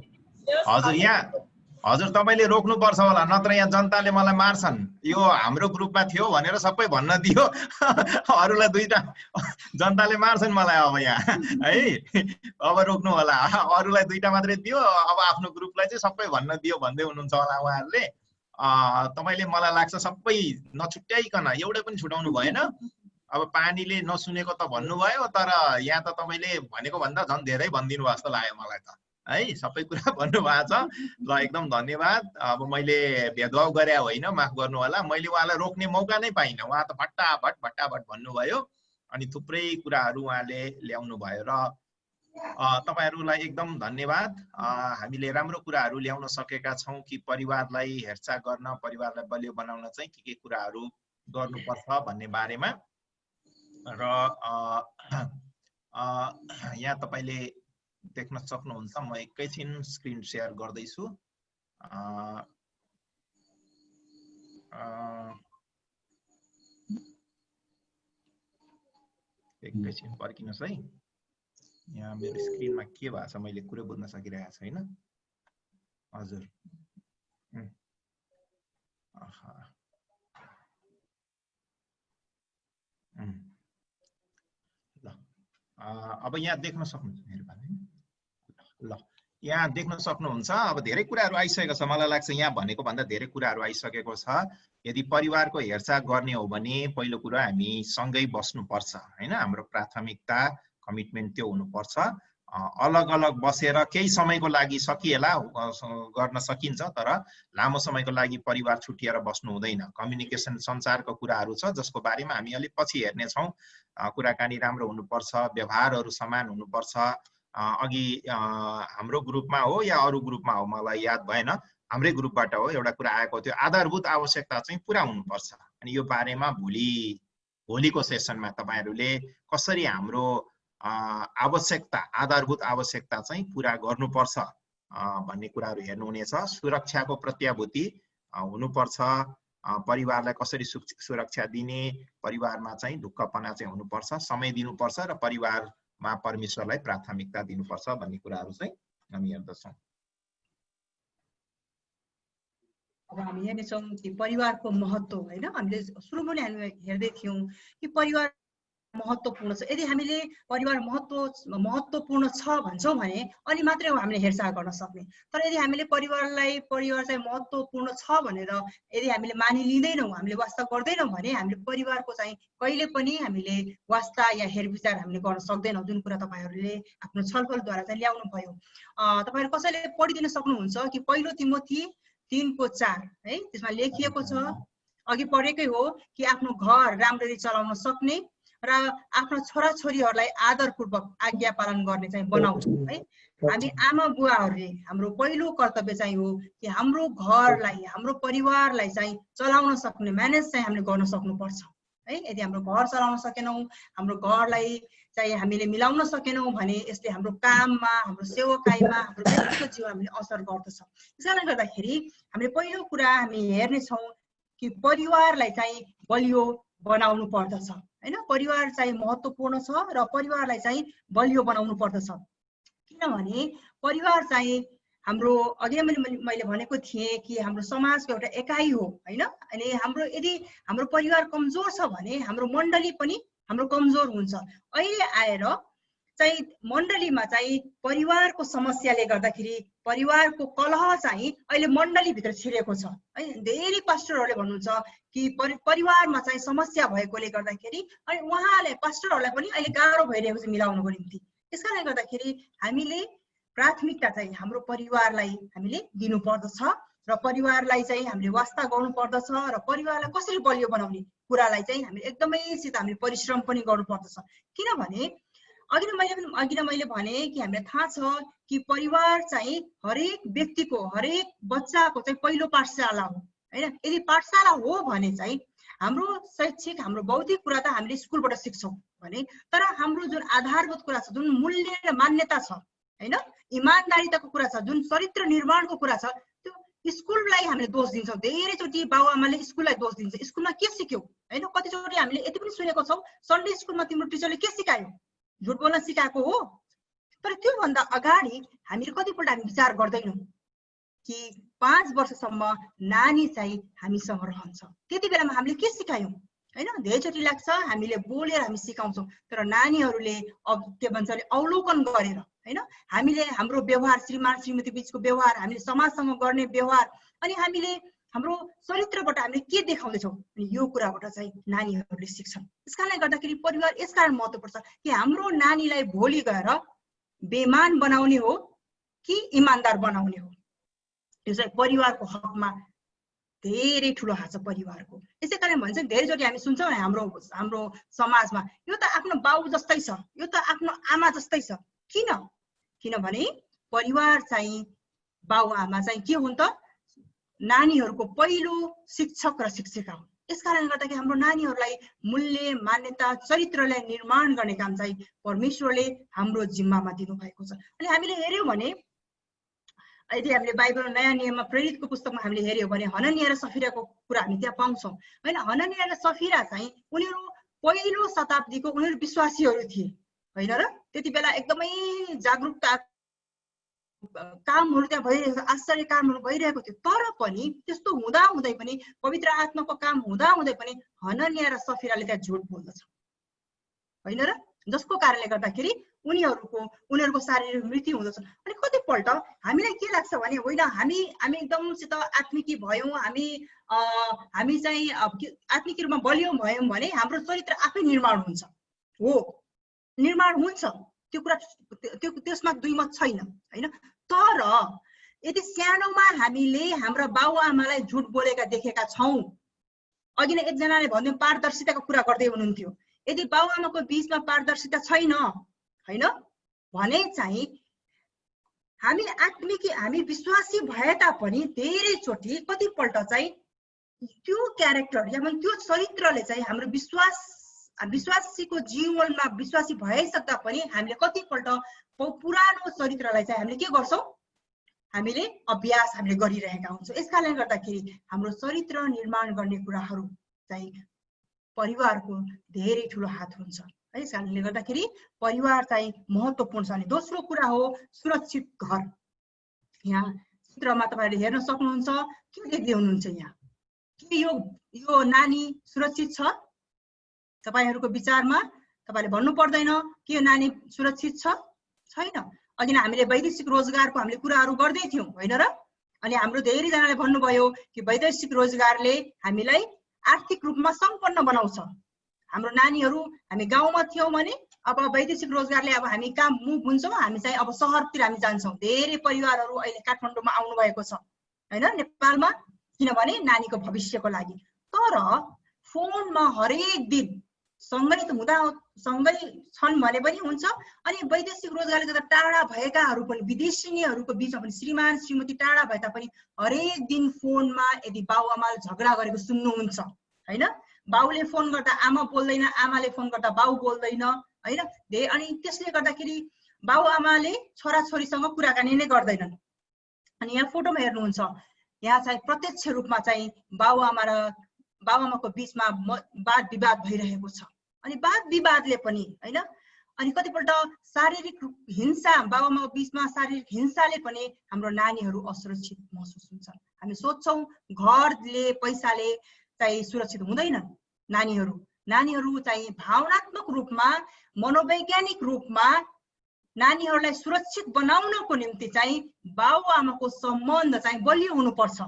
हजुर तपाईले रोक्नुपर्छ होला, नत्र यहाँ जनताले मलाई मार्छन्। यो हाम्रो ग्रुपमा थियो भनेर सबै भन्न दियो, अरूलाई दुईटा जनताले मार्छन् मलाई अब यहाँ है। अब रोक्नु होला, अरूलाई दुईटा मात्रै दियो, अब आफ्नो ग्रुपलाई चाहिँ सबै भन्न दियो भन्दै हुनुहुन्छ होला उहाँहरूले। तपाईले मलाई लाग्छ सबै नछुट्याइकन एउटै पनि छुटाउनु भएन। अब पानीले नसुनेको त भन्नुभयो, तर यहाँ त तपाईले भनेको भन्दा झन् धेरै भनिदिनु भयो जस्तो लाग्यो मलाई त है। सबै कुरा भन्नुभएको छ। ल एकदम धन्यवाद। अब मैले भेदभाव गरे होइन, माफ गर्नु होला, मैले उहाँलाई रोक्ने मौका नै पाइनँ। उहाँ त भट्टाभट भन्नुभयो। अनि थुप्रै कुराहरू उहाँले ल्याउनु भयो र तपाईहरुलाई एकदम धन्यवाद। हामीले राम्रो कुराहरू ल्याउन सकेका छौं कि परिवारलाई हेरचाह गर्न, परिवारलाई बलियो बनाउन चाहिँ के कुराहरू गर्नुपर्छ भन्ने बारेमा। र यहाँ तपाईले देख्न सक्नुहुन्छ, म एकैछिन स्क्रिन शेयर गर्दैछु। एकैछिन पर्खिनुहोस् है, यहाँ मेरो स्क्रिनमा के भएको छ मैले कुरै बुझ्न सकिरहेको छैन। हजुर ल अब यहाँ देख्न सक्नुहुन्छ मेरो भाइ। ल यहाँ देख्न सक्नुहुन्छ, अब धेरै कुराहरू आइसकेको छ। मलाई लाग्छ यहाँ भनेको भन्दा धेरै कुराहरू आइसकेको छ। यदि परिवारको हेरचाह गर्ने हो भने पहिलो कुरा हामी सँगै बस्नुपर्छ हैन। हाम्रो प्राथमिकता कमिटमेन्ट त्यो हुनुपर्छ। अलग अलग बसेर केही समयको लागि सकिएला गर्न सकिन्छ, तर लामो समयको लागि परिवार छुटिएर बस्नु हुँदैन। कम्युनिकेसन सञ्चारको कुराहरू छ जसको बारेमा हामी अलिक पछि हेर्नेछौँ। कुराकानी राम्रो हुनुपर्छ, व्यवहारहरू समान हुनुपर्छ। अघि हाम्रो ग्रुपमा हो या अरू ग्रुपमा हो मलाई याद भएन, हाम्रै ग्रुपबाट हो, एउटा कुरा आएको थियो, आधारभूत आवश्यकता चाहिँ पुरा हुनुपर्छ। अनि यो बारेमा भोलिको सेसनमा तपाईहरुले कसरी हाम्रो आवश्यकता, आधारभूत आवश्यकता चाहिँ पुरा गर्नुपर्छ भन्ने कुराहरू हेर्नुहुनेछ। सुरक्षाको प्रत्याभूति हुनुपर्छ, परिवारलाई कसरी सुरक्षा दिने, परिवारमा चाहिँ ढुक्कपना चाहिँ हुनुपर्छ, समय दिनुपर्छ र परिवारमा परमेश्वरलाई प्राथमिकता दिनुपर्छ भन्ने कुराहरू चाहिँ हामी हेर्दछौँ। अब हामी हेर्नेछौँ कि परिवारको महत्त्व हैन। हामीले सुरुमा नै हामी हेर्दै थियौँ कि परिवार महत्त्वपूर्ण छ। यदि हामीले परिवार महत्त्वपूर्ण छ भन्छौँ भने अनि मात्रै हो हामीले हेरचाह गर्न सक्ने। तर यदि हामीले परिवार चाहिँ महत्त्वपूर्ण छ भनेर यदि हामीले मानिलिँदैनौँ, हामीले वास्ता गर्दैनौँ भने हामीले परिवारको चाहिँ कहिले पनि हामीले वास्ता या हेरविचार हामीले गर्न सक्दैनौँ, जुन कुरा तपाईँहरूले आफ्नो छलफलद्वारा चाहिँ ल्याउनु भयो। तपाईँहरू कसैले पढिदिन सक्नुहुन्छ कि पहिलो तिमोथी 3:4 है, त्यसमा लेखिएको छ, अघि पढेकै हो कि आफ्नो घर राम्ररी चलाउन सक्ने र आफ्नो छोराछोरीहरूलाई आदरपूर्वक आज्ञा पालन गर्ने चाहिँ बनाउँछ है। हामी आमा बुवाहरूले हाम्रो पहिलो कर्तव्य चाहिँ हो कि हाम्रो घरलाई, हाम्रो परिवारलाई चाहिँ चलाउन सक्ने म्यानेज चाहिँ हामीले गर्न सक्नुपर्छ है। यदि हाम्रो घर चलाउन सकेनौँ, हाम्रो घरलाई चाहिँ हामीले मिलाउन सकेनौँ भने यसले हाम्रो काममा, हाम्रो सेवाकाईमा, हाम्रो व्यक्तिगत जीवनमा हामीले असर गर्दछ। त्यसैले गर्दाखेरि हामीले पहिलो कुरा हामी हेर्नेछौँ कि परिवारलाई चाहिँ बलियो बनाउनु पर्दछ हैन। परिवार चाहिँ महत्त्वपूर्ण छ र परिवारलाई चाहिँ बलियो बनाउनु पर्दछ, किनभने परिवार चाहिँ हाम्रो अघि मैले भनेको थिएँ कि हाम्रो समाजको एउटा एकाइ हो हैन। अनि यदि हाम्रो परिवार कमजोर छ भने हाम्रो मण्डली पनि हाम्रो कमजोर हुन्छ। अहिले आएर चाहिँ मण्डलीमा चाहिँ परिवारको समस्याले गर्दाखेरि परिवारको कलह चाहिँ अहिले मण्डलीभित्र छिरेको छ है। धेरै पास्टरहरूले भन्नुहुन्छ कि परिवारमा चाहिँ समस्या भएकोले गर्दाखेरि अनि उहाँले पास्टरहरूलाई पनि अहिले गाह्रो भइरहेको छ मिलाउनको निम्ति। त्यसकारणले गर्दाखेरि हामीले प्राथमिकता चाहिँ हाम्रो परिवारलाई हामीले दिनुपर्दछ र परिवारलाई चाहिँ हामीले वास्ता गर्नुपर्दछ र परिवारलाई कसरी बलियो बनाउने कुरालाई चाहिँ हामीले एकदमैसित हामीले परिश्रम पनि गर्नुपर्दछ। किनभने अघि नै मैले भने कि हामीलाई थाहा छ कि परिवार चाहिँ हरेक व्यक्तिको, हरेक बच्चाको चाहिँ पहिलो पाठशाला हो हैन। यदि पाठशाला हो भने चाहिँ हाम्रो शैक्षिक, हाम्रो बौद्धिक कुरा त हामीले स्कुलबाट सिक्छौँ भने, तर हाम्रो जुन आधारभूत कुरा छ, जुन मूल्य र मान्यता छ हैन, इमानदारीताको कुरा छ, जुन चरित्र निर्माणको कुरा छ, त्यो स्कुललाई हामीले दोष दिन्छौँ। धेरैचोटि बाबुआमाले स्कुललाई दोष दिन्छ, स्कुलमा के सिक्यौ हैन। कतिचोटि हामीले यति पनि सुनेको छौँ सन्डे स्कुलमा तिम्रो टिचरले के सिकायो, झुट बोल्न सिकाएको हो। तर त्योभन्दा अगाडि हामीले कतिपल्ट हामी विचार गर्दैनौँ कि 5 वर्षसम्म नानी चाहिँ हामीसँग रहन्छ, त्यति बेलामा हामीले के सिकायौँ हैन। धेरैचोटि लाग्छ हामीले बोलेर हामी सिकाउँछौँ, तर नानीहरूले के भन्छ अरे अवलोकन गरेर हैन, हामीले हाम्रो व्यवहार, श्रीमान श्रीमती बीचको व्यवहार, हामीले समाजसँग गर्ने व्यवहार, अनि हामीले हाम्रो चरित्रबाट हामीले के देखाउँदैछौँ, अनि यो कुराबाट चाहिँ नानीहरूले सिक्छन्। त्यसकारणले गर्दाखेरि परिवार यसकारण महत्त्वपूर्ण छ कि हाम्रो नानीलाई भोलि गएर बेमान बनाउने हो कि इमानदार बनाउने हो, त्यो चाहिँ परिवारको हकमा धेरै ठुलो हात छ परिवारको। यसै कारण भन्छ धेरैचोटि हामी सुन्छौँ हाम्रो समाजमा यो त आफ्नो बाउ जस्तै छ, यो त आफ्नो आमा जस्तै छ। किनभने परिवार चाहिँ बाउ आमा चाहिँ के हुन् त, नानीहरूको पहिलो शिक्षक र शिक्षिका हुन्। यसकारणले गर्दाखेरि हाम्रो नानीहरूलाई मूल्य, मान्यता, चरित्रलाई निर्माण गर्ने काम चाहिँ परमेश्वरले हाम्रो जिम्मामा दिनुभएको छ। अनि हामीले हेर्यौँ भने यदि हामीले बाइबल नयाँ नियममा प्रेरितको पुस्तकमा हामीले हेर्यौँ भने हननिया र सफिराको कुरा हामी त्यहाँ पाउँछौँ हैन। हननिया र सफिरा चाहिँ उनीहरू पहिलो शताब्दीको उनीहरू विश्वासीहरू थिए होइन र। त्यति बेला एकदमै जागरुकता कामहरू त्यहाँ भइरहेको थियो, आश्चर्य कामहरू भइरहेको थियो। तर पनि त्यस्तो हुँदाहुँदै पनि, पवित्र आत्माको काम हुँदाहुँदै पनि हननिया र सफिराले त्यहाँ झुट बोल्दछ होइन र, जसको कारणले गर्दाखेरि उनीहरूको शारीरिक मृत्यु हुँदछ। अनि कतिपल्ट हामीलाई के लाग्छ भने होइन हामी एकदमसित आत्मिकी भयौँ, हामी चाहिँ आत्मिक रूपमा बलियो भयौँ भने हाम्रो चरित्र आफै निर्माण हुन्छ। हो, निर्माण हुन्छ, त्यो कुरा त्यसमा दुई मत छैन होइन। तर यदि सानोमा हामीले हाम्रा बाबुआमालाई झुट बोलेका देखेका छौँ, अघि नै एकजनाले भन्यो पारदर्शिताको कुरा गर्दै हुनुहुन्थ्यो, यदि बाबुआमाको बीचमा पारदर्शिता छैन होइन भने चाहिँ हामी विश्वासी भए तापनि धेरैचोटि कतिपल्ट चाहिँ त्यो क्यारेक्टर या त्यो चरित्रले चाहिँ हाम्रो विश्वासीको जीवनमा विश्वासी भइसक्दा पनि हामीले कतिपल्ट पुरानो चरित्रलाई चाहिँ हामीले के गर्छौँ, हामीले अभ्यास हामीले गरिरहेका हुन्छौँ। यसकारणले गर्दाखेरि हाम्रो चरित्र निर्माण गर्ने कुराहरू चाहिँ परिवारको धेरै ठुलो हात हुन्छ है। यस कारणले गर्दाखेरि परिवार चाहिँ महत्त्वपूर्ण छ। अनि दोस्रो कुरा हो सुरक्षित घर। यहाँ चित्रमा तपाईँहरूले हेर्न सक्नुहुन्छ, के देख्दै हुनुहुन्छ यहाँ, के यो नानी सुरक्षित छ? तपाईँहरूको विचारमा तपाईले भन्नु पर्दैन कि यो नानी सुरक्षित छ छैन। अघि हामीले वैदेशिक रोजगारको हामीले कुराहरू गर्दै थियौं होइन र? अनि हाम्रो धेरैजनाले भन्नुभयो कि वैदेशिक रोजगारले हामीलाई आर्थिक रूपमा सम्पन्न बनाउँछ। हाम्रो नानीहरू हामी गाउँमा थियौं भने अब वैदेशिक रोजगारले अब हामी कहाँ मुभ हुन्छौँ, हामी चाहिँ अब सहरतिर हामी जान्छौँ। धेरै परिवारहरू अहिले काठमाडौँमा आउनु भएको छ हैन, नेपालमा, किनभने नानीको भविष्यको लागि। तर फोनमा हरेक दिन सँगै त हुँदा सँगै छन् भने पनि हुन्छ। अनि वैदेशिक रोजगारले गर्दा टाढा भएकाहरू पनि विदेशीनीहरूको बीचमा पनि श्रीमान श्रीमती टाढा भए तापनि हरेक दिन फोनमा यदि बाउआमाले झगडा गरेको सुन्नुहुन्छ हैन, बाउले फोन गर्दा आमा बोल्दैन, आमाले फोन गर्दा बाउ बोल्दैन हैन। अनि त्यसले गर्दाखेरि बाउआमाले छोराछोरीसँग कुराकानी नै गर्दैनन्। अनि यहाँ फोटोमा हेर्नुहुन्छ, यहाँ चाहिँ प्रत्यक्ष रूपमा चाहिँ बाउआमाको बीचमा वाद विवाद भइरहेको छ। अनि वाद विवादले पनि हैन, अनि कतिपल्ट शारीरिक हिंसा, बाबुआमाको बीचमा शारीरिक हिंसाले पनि हाम्रो नानीहरू असुरक्षित महसुस हुन्छन्। हामी सोच्छौं घरले पैसाले चाहिँ सुरक्षित हुँदैनन् नानीहरू चाहिँ भावनात्मक रूपमा मनोवैज्ञानिक रूपमा नानीहरूलाई सुरक्षित बनाउनको निम्ति चाहिँ बाबुआमाको सम्बन्ध चाहिँ बलियो हुनुपर्छ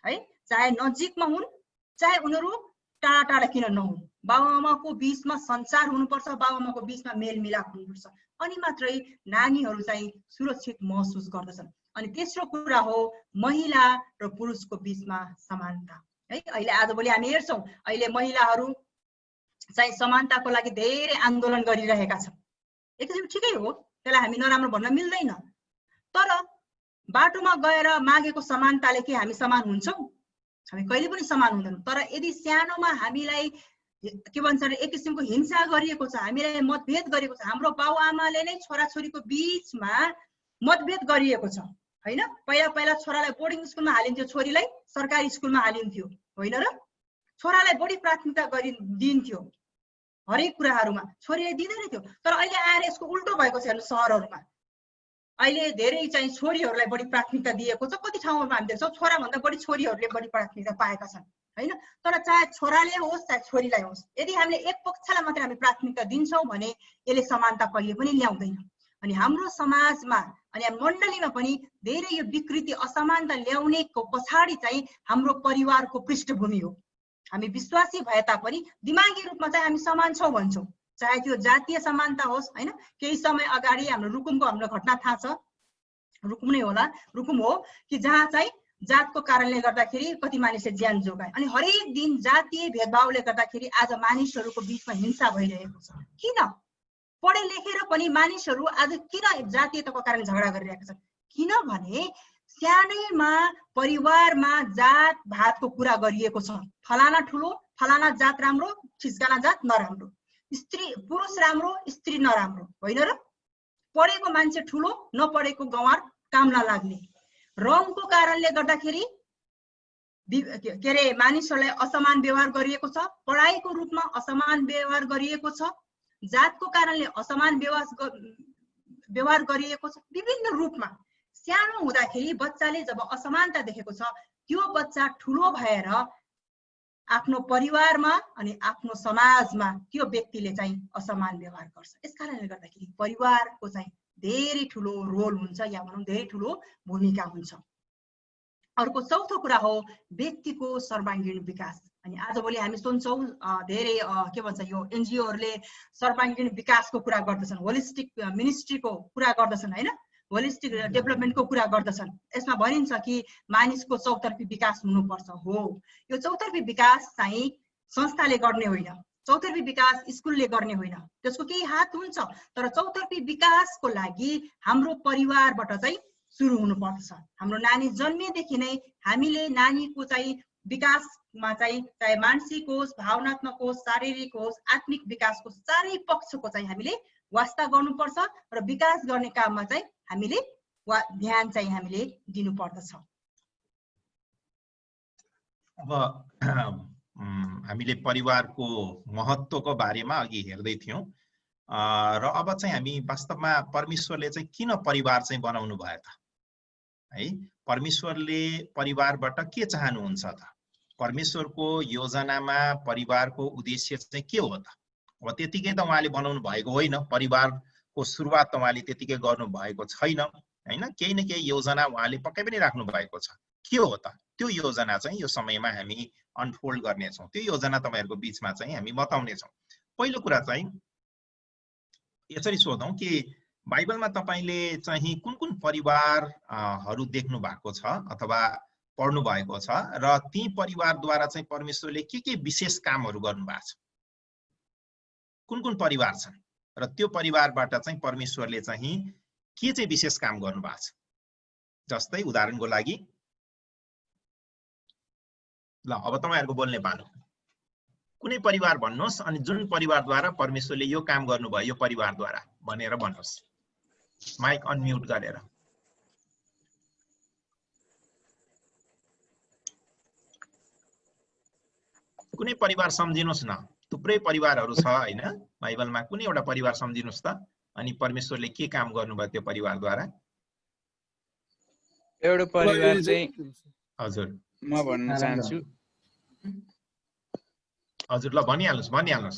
है। चाहे नजिकमा हुन् चाहे उनीहरू टाढा टाढा किन नहुन्, बाबुआमाको बीचमा संचार हुनुपर्छ, बाबुआमाको बीचमा मेलमिलाप हुनुपर्छ, अनि मात्रै नानीहरू चाहिँ सुरक्षित महसुस गर्दछन्। अनि तेस्रो कुरा हो महिला र पुरुषको बीचमा समानता है। अहिले आजभोलि हामी हेर्छौं अहिले महिलाहरू चाहिँ समानताको लागि धेरै आन्दोलन गरिरहेका छन्। एक किसिम ठिकै हो, त्यसलाई हामी नराम्रो भन्न मिल्दैन। तर बाटोमा गएर मागेको समानताले के हामी समान हुन्छौं? हामी कहिले पनि समान हुँदैनौँ। तर यदि सानोमा हामीलाई के भन्छ अरे एक किसिमको हिंसा गरिएको छ, हामीलाई मतभेद गरिएको छ, हाम्रो बाबुआमाले नै छोराछोरीको बीचमा मतभेद गरिएको छ हैन। पहिला छोरालाई बोर्डिङ स्कुलमा हालिन्थ्यो, छोरीलाई सरकारी स्कुलमा हालिन्थ्यो होइन र? छोरालाई बढी प्राथमिकता दिइन्थ्यो हरेक कुराहरूमा, छोरीलाई दिँदैन थियो। तर अहिले आएर यसको उल्टो भएको छ हेर्नु, सहरहरूमा अहिले धेरै चाहिँ छोरीहरूलाई बढी प्राथमिकता दिएको छ। कति ठाउँमा हामी देख्छौँ छोरा भन्दा बढी छोरीहरूले बढी प्राथमिकता पाएका छन् हैन। तर चाहे छोराले होस् चाहे छोरीलाई होस्, यदि हामीले एक पक्षलाई मात्रै हामी प्राथमिकता दिन्छौँ भने यसले समानता कहिले पनि ल्याउँदैन। अनि हाम्रो समाजमा अनि मण्डलीमा पनि धेरै यो विकृति असमानता ल्याउनेको पछाडि चाहिँ हाम्रो परिवारको पृष्ठभूमि हो। हामी विश्वासी भए तापनि दिमागी रूपमा चाहिँ हामी समान छौँ भन्छौँ, चाहे त्यो जातीय समानता होस् हैन। केही समय अगाडि हाम्रो रुकुमको हाम्रो घटना थाहा छ, रुकुम नै होला, रुकुम हो कि जहाँ चाहिँ जातको कारणले गर्दाखेरि कति मानिसले ज्यान जोगाए। अनि हरेक दिन जातीय भेदभावले गर्दाखेरि आज मानिसहरूको बीचमा हिंसा भइरहेको छ। किन? पढे लेखेर पनि मानिसहरू आज किन जातीयताको कारण झगडा गरिरहेका छन्? किनभने सानैमा परिवारमा जात भातको कुरा गरिएको छ। फलाना ठुलो, फलाना जात राम्रो, खिस्काना जात नराम्रो, स्त्री पुरुष राम्रो, स्त्री नराम्रो होइन र? पढेको मान्छे ठुलो, नपढेको गँवार काम नलाग्ने, रङको कारणले गर्दाखेरि के अरे मानिसहरूलाई असमान व्यवहार गरिएको छ, पढाइको रूपमा असमान व्यवहार गरिएको छ, जातको कारणले असमान व्यवहार गरिएको छ। विभिन्न रूपमा सानो हुँदाखेरि बच्चाले जब असमानता देखेको छ, त्यो बच्चा ठुलो भएर आफ्नो परिवारमा अनि आफ्नो समाजमा त्यो व्यक्तिले चाहिँ असमान व्यवहार गर्छ। यसकारणले गर्दाखेरि परिवारको चाहिँ धेरै ठुलो रोल हुन्छ या भनौँ धेरै ठुलो भूमिका हुन्छ। अर्को चौथो कुरा हो व्यक्तिको सर्वाङ्गीण विकास। अनि आजभोलि हामी सुन्छौँ धेरै के भन्छ यो एनजिओहरूले सर्वाङ्गीण विकासको कुरा गर्दछन्, होलिस्टिक मिनिस्ट्रीको कुरा गर्दछन् हैन, होलिस्टिक डेभलपमेन्टको कुरा गर्दछन्। यसमा भनिन्छ कि मानिसको चौतर्फी विकास हुनुपर्छ। हो, यो चौतर्फी विकास चाहिँ संस्थाले गर्ने होइन, चौतर्फी विकास स्कुलले गर्ने होइन, त्यसको केही हात हुन्छ। तर चौतर्फी विकासको लागि हाम्रो परिवारबाट चाहिँ सुरु हुनुपर्छ। हाम्रो नानी जन्मेदेखि नै हामीले नानीको चाहिँ विकासमा चाहिँ चाहे मानसिक होस्, भावनात्मक होस्, शारीरिक होस्, आत्मिक विकासको चारै पक्षको चाहिँ हामीले वास्ता गर्नुपर्छ र विकास गर्ने काममा चाहिँ हामीले ध्यान चाहिँ हामीले दिनुपर्दछ। अब हामीले परिवारको महत्त्वको बारेमा अघि हेर्दै थियौं र अब चाहिँ हामी वास्तवमा परमेश्वरले चाहिँ किन परिवार चाहिँ बनाउनु भयो त है? परमेश्वरले परिवारबाट के चाहनुहुन्छ त? परमेश्वरको योजनामा परिवारको उद्देश्य चाहिँ के हो त? अब त्यतिकै त उहाँले बनाउनु भएको होइन, परिवारको सुरुवात त उहाँले त्यतिकै गर्नु भएको छैन हैन। केही न केही योजना उहाँले पक्कै पनि राख्नु भएको छ। के हो त त्यो योजना चाहिँ यो समयमा हामी अनफोल्ड गर्नेछौँ। त्यो योजना तपाईहरुको बीचमा चाहिँ हामी बताउने छौँ। पहिलो कुरा चाहिँ यसरी सोधौं कि बाइबलमा तपाईले चाहिँ कुन परिवारहरू देख्नु भएको छ अथवा पढ्नु भएको छ र ती परिवारद्वारा चाहिँ परमेश्वरले के विशेष कामहरू गर्नु भएको छ? कुन परिवार छन् र त्यो परिवारबाट चाहिँ परमेश्वरले चाहिँ के चाहिँ विशेष काम गर्नु भएको छ? जस्तै उदाहरणको लागि ल अब तपाईहरुको बोल्ने पालो, कुनै परिवार भन्नुहोस् अनि जुन परिवारद्वारा परमेश्वरले यो काम गर्नुभयो यो परिवारद्वारा भनेर भन्नुहोस्, माइक अनम्युट गरेर। कुनै परिवार सम्झिनुस् न, थुप्रै परिवारहरू छ हैन बाइबलमा, कुनै एउटा परिवार सम्झिनुस् त अनि परमेश्वरले के काम गर्नुभयो त्यो परिवारद्वारा? एउटा परिवार चाहिँ हजुर म भन्न चाहन्छु। हजुर ल भनिहाल्नुस्।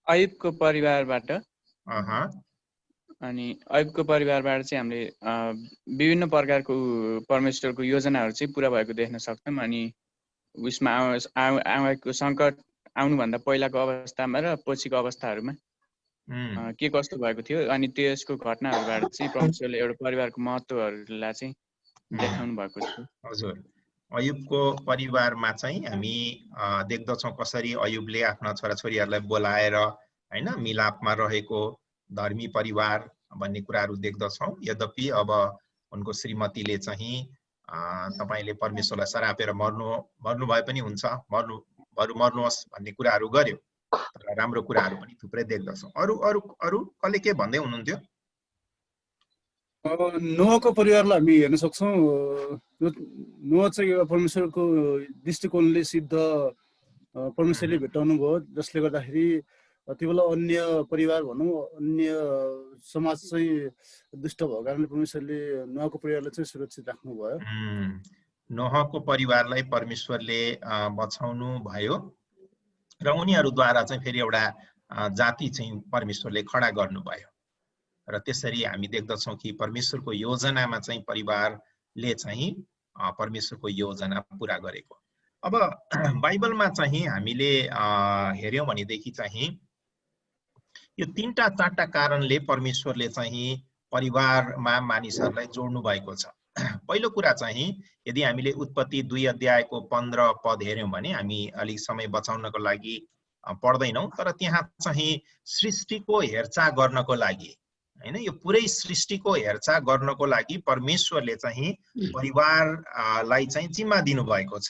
अयुबको परिवारबाट अनि अयुबको परिवारबाट चाहिँ हामीले विभिन्न प्रकारको परमेश्वरको योजनाहरू चाहिँ पूरा भएको देख्न सक्छौँ। अनि उसमा आएको सङ्कट आउनुभन्दा पहिलाको अवस्थामा र पछिको अवस्थाहरूमा के कस्तो भएको थियो अनि त्यसको घटनाहरूबाट चाहिँ परमेश्वरले एउटा परिवारको महत्त्वहरूलाई चाहिँ देखाउनु भएको छ। हजुर, अयुबको परिवारमा चाहिँ हामी देख्दछौँ कसरी अयुबले आफ्ना छोराछोरीहरूलाई बोलाएर हैन मिलापमा रहेको धर्मी परिवार भन्ने कुराहरू देख्दछौँ। यद्यपि अब उनको श्रीमतीले चाहिँ तपाईले परमेश्वरलाई सरापेर मर्नु भए पनि हुन्छ, मर्नुहोस् भन्ने कुराहरू गर्यो, तर राम्रो कुराहरू पनि थुप्रै देख्दछौँ। अरू कसले के भन्दै हुनुहुन्थ्यो? नोहको परिवारलाई हामी हेर्न सक्छौँ। नोह चाहिँ परमेश्वरको दृष्टिकोणले सिद्ध परमेश्वरले भेटाउनु भयो, जसले गर्दाखेरि त्यो बेला अन्य परिवार भनौँ अन्य समाज चाहिँ दुष्ट भएको कारणले परमेश्वरले नोहको परिवारलाई चाहिँ सुरक्षित राख्नुभयो। नोहको परिवारलाई परमेश्वरले बचाउनु भयो र उनीहरूद्वारा चाहिँ फेरि एउटा जाति चाहिँ परमेश्वरले खडा गर्नुभयो र त्यसरी हामी देख्दछौँ कि परमेश्वरको योजनामा चाहिँ परिवारले चाहिँ परमेश्वरको योजना पुरा गरेको। अब बाइबलमा चाहिँ हामीले हेर्यौं भनेदेखि चाहिँ यो 3-4टा कारणले परमेश्वरले चाहिँ परिवारमा मानिसहरूलाई जोड्नु भएको छ। पहिलो कुरा चाहिँ यदि हामीले उत्पत्ति 2 अध्यायको 15 पद हेर्यौं भने हामी अलिक समय बचाउनको लागि पढ्दैनौं, तर त्यहाँ चाहिँ सृष्टिको हेरचाह गर्नको लागि हैन यो पुरै सृष्टिको हेरचाह गर्नको लागि परमेश्वरले चाहिँ परिवारलाई चाहिँ जिम्मा दिनु भएको छ।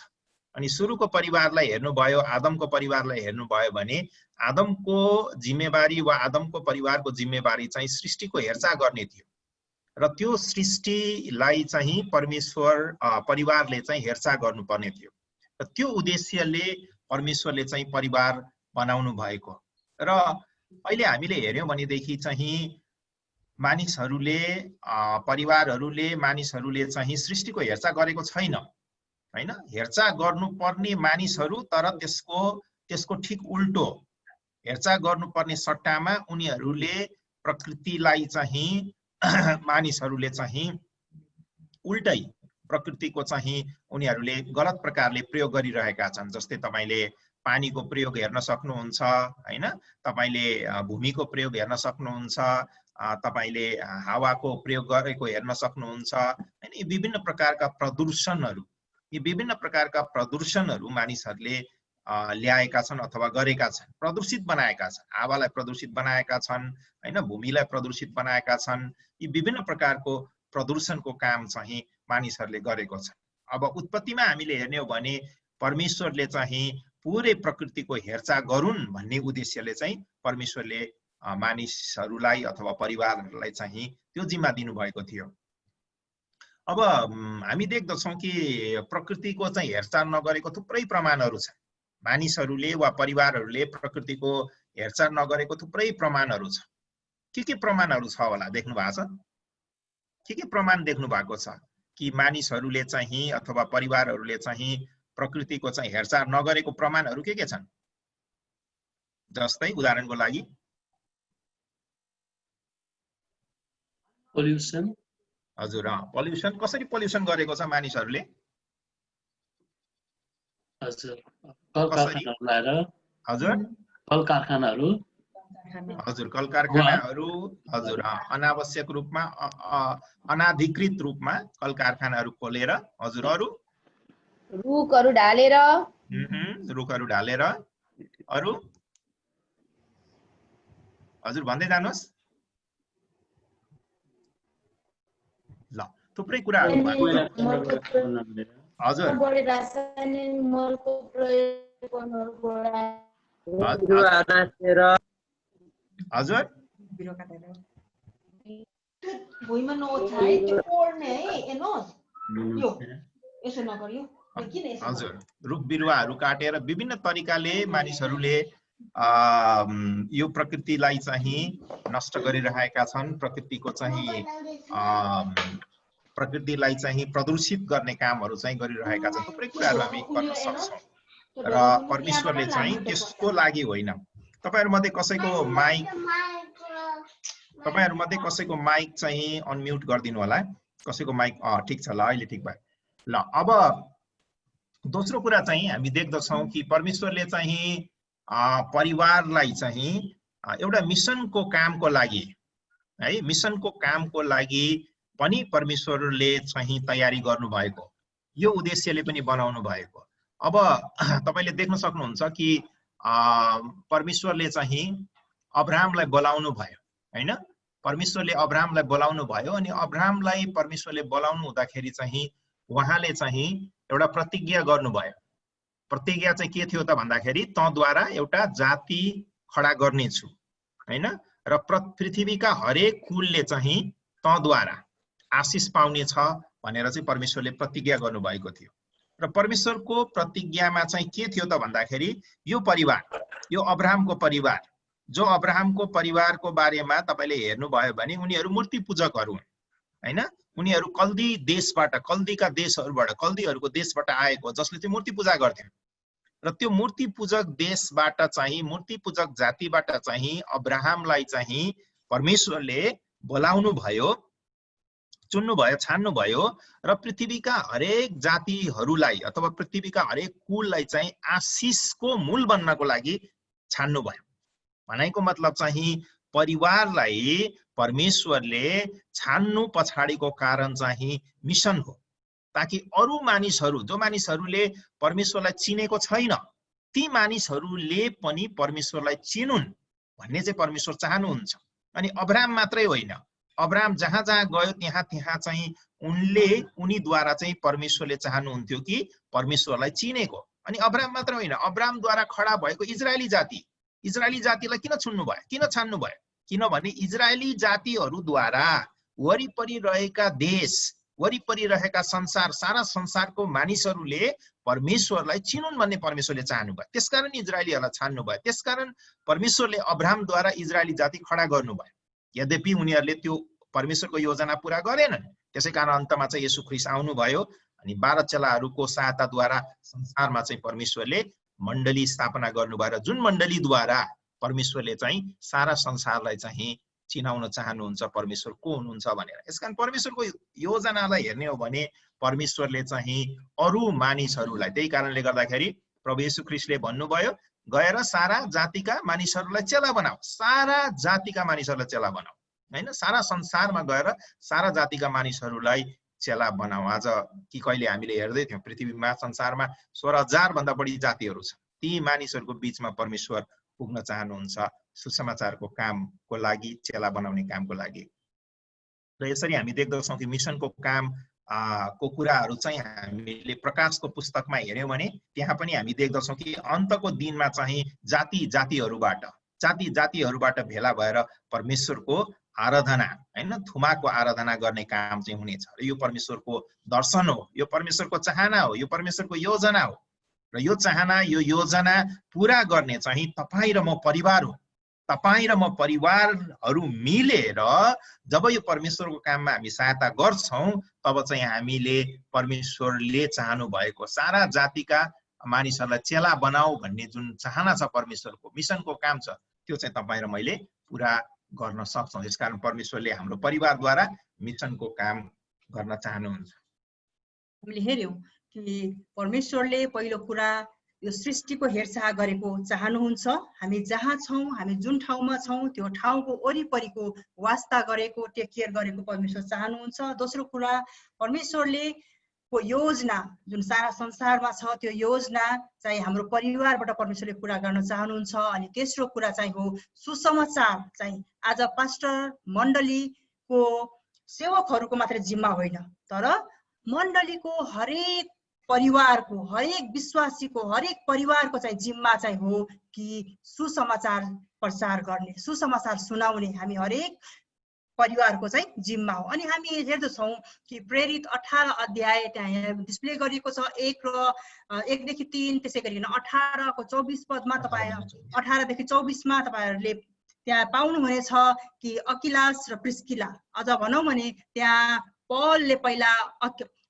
अनि सुरुको परिवारलाई हेर्नुभयो, आदमको परिवारलाई हेर्नुभयो भने आदमको जिम्मेवारी वा आदमको परिवारको जिम्मेवारी चाहिँ सृष्टिको हेरचाह गर्ने थियो र त्यो सृष्टिलाई चाहिँ परिवारले चाहिँ हेरचाह गर्नुपर्ने थियो र त्यो उद्देश्यले परमेश्वरले चाहिँ परिवार बनाउनु भएको। र अहिले हामीले हेर्यौं भनेदेखि चाहिँ मानिसहरूले चाहिँ सृष्टिको हेरचाह गरेको छैन हैन। हेरचाह गर्नुपर्ने मानिसहरू, तर त्यसको ठिक उल्टो हेरचाह गर्नुपर्ने सट्टामा उनीहरूले प्रकृतिलाई चाहिँ मानिसहरूले चाहिँ उल्टै प्रकृतिको चाहिँ उनीहरूले गलत प्रकारले प्रयोग गरिरहेका छन्। जस्तै तपाईले पानीको प्रयोग हेर्न सक्नुहुन्छ हैन, तपाईले भूमिको प्रयोग हेर्न सक्नुहुन्छ, तपाईले हावाको प्रयोग गरेको हेर्न सक्नुहुन्छ हैन। यी विभिन्न प्रकारका प्रदूषणहरू मानिसहरूले ल्याएका छन् अथवा गरेका छन्, प्रदूषित बनाएका छन्, हावालाई प्रदूषित बनाएका छन् हैन, भूमिलाई प्रदूषित बनाएका छन्। यी विभिन्न प्रकारको प्रदूषणको काम चाहिँ मानिसहरूले गरेको छ। अब उत्पत्तिमा हामीले हेर्ने हो भने परमेश्वरले चाहिँ पुरै प्रकृतिको हेरचाह गरून् भन्ने उद्देश्यले चाहिँ परमेश्वरले मानिसहरूलाई अथवा परिवारहरूलाई चाहिँ त्यो जिम्मा दिनुभएको थियो। अब हामी देख्दछौँ कि प्रकृतिको चाहिँ हेरचाह नगरेको थुप्रै प्रमाणहरू छन्। मानिसहरूले वा परिवारहरूले प्रकृतिको हेरचाह नगरेको थुप्रै प्रमाणहरू छ। के प्रमाणहरू छ होला देख्नु भएको छ? के प्रमाण देख्नु भएको छ कि मानिसहरूले चाहिँ अथवा परिवारहरूले चाहिँ प्रकृतिको चाहिँ हेरचाह नगरेको प्रमाणहरू के छन्? जस्तै उदाहरणको लागि पोल्युसन। हजुर पोल्युसन, कसरी पोल्युसन गरेको छ मानिसहरूले? हजुर कल कारखानाहरू लाएर। हजुर कल कारखानाहरू। हजुर कल कारखानाहरू, हजुर अनावश्यक रूपमा अनाधिकृत रूपमा कल कारखानाहरू खोलेर। हजुर अरू? रुखहरू ढालेर। रुखहरू ढालेर। अरू? हजुर भन्दै जानुहोस्। ल थुप्रै कुराहरू। हजुर रासायनिक मलको प्रयोग गर्नुबाट। हजुर भुइँमा नओछ्याइ त्यो पोड्ने है हेर्नुहोस् यो यसो नगरियो किन यसो। हजुर रुख बिरुवाहरू काटेर विभिन्न तरिकाले मानिसहरूले यो प्रकृतिलाई चाहिँ नष्ट गरिरहेका छन्। प्रकृतिको चाहिँ प्रकृतिलाई चाहिँ प्रदूषित गर्ने कामहरू चाहिँ गरिरहेका छन्। थुप्रै कुराहरू हामी गर्न सक्छौँ र परमेश्वरले चाहिँ त्यसको लागि होइन। तपाईहरुमध्ये कसैको माइक चाहिँ अनम्युट गरिदिनु होला। कसैको माइक ठिक छ, ल अहिले ठिक भयो। ल अब दोस्रो कुरा चाहिँ हामी देख्दछौँ कि परमेश्वरले चाहिँ परिवारलाई चाहिँ एउटा मिसनको कामको लागि है, मिसनको कामको लागि पनि परमेश्वरले चाहिँ तयारी गर्नु भएको, यो उद्देश्यले पनि बनाउनु भएको। अब तपाईले देख्न सक्नुहुन्छ कि परमेश्वरले चाहिँ अब्राहमलाई बोलाउनु भयो हैन। परमेश्वरले अब्राहमलाई बोलाउनु भयो अनि अब्राहमलाई परमेश्वरले बोलाउनु हुँदाखेरि चाहिँ उहाँले चाहिँ एउटा प्रतिज्ञा गर्नुभयो। प्रतिज्ञा चाहिँ के थियो त भन्दाखेरि तँद्वारा एउटा जाति खडा गर्नेछु हैन, र पृथ्वीका हरेक कुलले चाहिँ तँद्वारा आशिष पाउने छ भनेर चाहिँ परमेश्वरले प्रतिज्ञा गर्नुभएको थियो। र परमेश्वरको प्रतिज्ञामा चाहिँ के थियो त भन्दाखेरि यो परिवार, यो अब्राहमको परिवार, जो अब्राहमको परिवारको बारेमा तपाईले हेर्नुभयो भने उनीहरू मूर्ति पूजकहरू हुन् हैन। उनीहरू कल्दी देशबाट, कल्दीका देशहरूबाट, कल्दीहरूको देशबाट आएको जसले चाहिँ मूर्ति पूजा गर्थ्यो। र त्यो मूर्ति पूजक देशबाट चाहिँ, मूर्ति पूजक जातिबाट चाहिँ अब्राहमलाई चाहिँ परमेश्वरले बोलाउनु भयो, चुन्नु भयो, छान्नु भयो र पृथ्वीका हरेक जातिहरूलाई अथवा पृथ्वीका हरेक कुललाई चाहिँ आशिषको मूल बन्नको लागि छान्नु भयो। भनेको मतलब चाहिँ परिवारलाई परमेश्वरले छान्नु पछाडिको कारण चाहिँ मिसन हो, ताकि अरू मानिसहरू, जो मानिसहरूले परमेश्वरलाई चिनेको छैन, ती मानिसहरूले पनि परमेश्वरलाई चिनुन् भन्ने चाहिँ परमेश्वर चाहनुहुन्छ। अनि अब्राहम मात्रै होइन, अब्राहम जहाँ जहाँ गयो त्यहाँ त्यहाँ चाहिँ उनीद्वारा चाहिँ परमेश्वरले चाहनुहुन्थ्यो कि परमेश्वरलाई चिनेको। अनि अब्राहम मात्र होइन, अब्राहमद्वारा खडा भएको इजरायली जातिलाई किन छुन्नु भयो, किन छान्नु भयो? किनभने इजरायली जातिहरूद्वारा वरिपरि रहेका देश, वरिपरि रहेका संसार, सारा संसारको मानिसहरूले परमेश्वरलाई चिनुन् भन्ने परमेश्वरले चाहनुभयो। त्यसकारण इजरायलीहरूलाई छान्नु भयो। त्यसकारण परमेश्वरले अब्राहमद्वारा इजरायली जाति खडा गर्नुभयो। यद्यपि उनीहरूले त्यो परमेश्वरको योजना पूरा गरेनन्। त्यसैकारण अन्तमा चाहिँ येशू ख्रीष्ट आउनुभयो अनि 12 चेलाहरूको सहायताद्वारा संसारमा चाहिँ परमेश्वरले मण्डली स्थापना गर्नुभयो र जुन मण्डलीद्वारा परमेश्वरले चाहिँ सारा संसारलाई चाहिँ चिनाउन चाहनुहुन्छ परमेश्वर को हुनुहुन्छ भनेर। यसकारण परमेश्वरको योजनालाई हेर्ने हो भने परमेश्वरले चाहिँ अरू मानिसहरूलाई, त्यही कारणले गर्दाखेरि प्रभु येशू ख्रीष्टले भन्नुभयो गएर सारा जातिका मानिसहरूलाई चेला बनाऊ, सारा जातिका मानिसहरूलाई चेला बनाऊ हैन। सारा संसारमा गएर सारा जातिका मानिसहरूलाई चेला बनाऊ। आज कि कहिले हामीले हेर्दै थियौँ पृथ्वीमा, संसारमा 16,000 भन्दा बढी जातिहरू छन्। ती मानिसहरूको बीचमा परमेश्वर पुग्न चाहनुहुन्छ सुसमाचारको कामको लागि, चेला बनाउने कामको लागि। र यसरी हामी देख्दछौँ कि मिसनको काम को कुराहरू चाहिँ हामीले प्रकाशको पुस्तकमा हेर्यौँ भने त्यहाँ पनि हामी देख्दछौँ कि अन्तको दिनमा चाहिँ जातिहरूबाट भेला भएर परमेश्वरको आराधना हैन, थुमाको आराधना गर्ने काम चाहिँ हुनेछ। र यो परमेश्वरको दर्शन हो, यो परमेश्वरको चाहना हो, यो परमेश्वरको योजना हो। र यो चाहना, यो योजना पूरा गर्ने चाहिँ तपाईँ र म परिवार हो। तपाईँ र म परिवारहरू मिलेर जब यो परमेश्वरको काममा हामी सहायता गर्छौँ तब चाहिँ हामीले परमेश्वरले चाहनु भएको सारा जातिका मानिसहरूलाई चेला बनाऊ भन्ने जुन चाहना छ परमेश्वरको मिसनको काम छ त्यो चाहिँ तपाईँ र मैले पुरा गर्न सक्छौँ। त्यसकारण परमेश्वरले हाम्रो परिवारद्वारा मिसनको काम गर्न चाहनुहुन्छ। हामीले हेर्यौं कि परमेश्वरले पहिलो कुरा यो सृष्टिको हेरचाह गरेको चाहनुहुन्छ। हामी जहाँ छौँ, हामी जुन ठाउँमा छौँ त्यो ठाउँको वरिपरिको वास्ता गरेको, टेक केयर गरेको परमेश्वर चाहनुहुन्छ। दोस्रो कुरा परमेश्वरले को योजना जुन सारा संसारमा छ त्यो योजना चाहिँ हाम्रो परिवारबाट परमेश्वरले पूरा गर्न चाहनुहुन्छ। अनि तेस्रो कुरा चाहिँ हो सुसमाचार चाहिँ आज पास्टर मण्डलीको सेवकहरूको मात्र जिम्मा होइन, तर मण्डलीको हरेक परिवारको, हरेक विश्वासीको, हरेक परिवारको चाहिँ जिम्मा चाहिँ हो कि सुसमाचार प्रचार गर्ने, सुसमाचार सुनाउने हामी हरेक परिवारको चाहिँ जिम्मा हो। अनि हामी हेर्दछौँ कि प्रेरित 18 अध्याय त्यहाँ डिस्प्ले गरिएको छ, 1 देखि 3, त्यसै गरिकन 18 को 24 पदमा तपाईँ 18 देखि 24 मा तपाईहरुले त्यहाँ पाउनुहुनेछ कि अकिलास र प्रिस्किला, अझ भनौँ भने त्यहाँ पौलले पहिला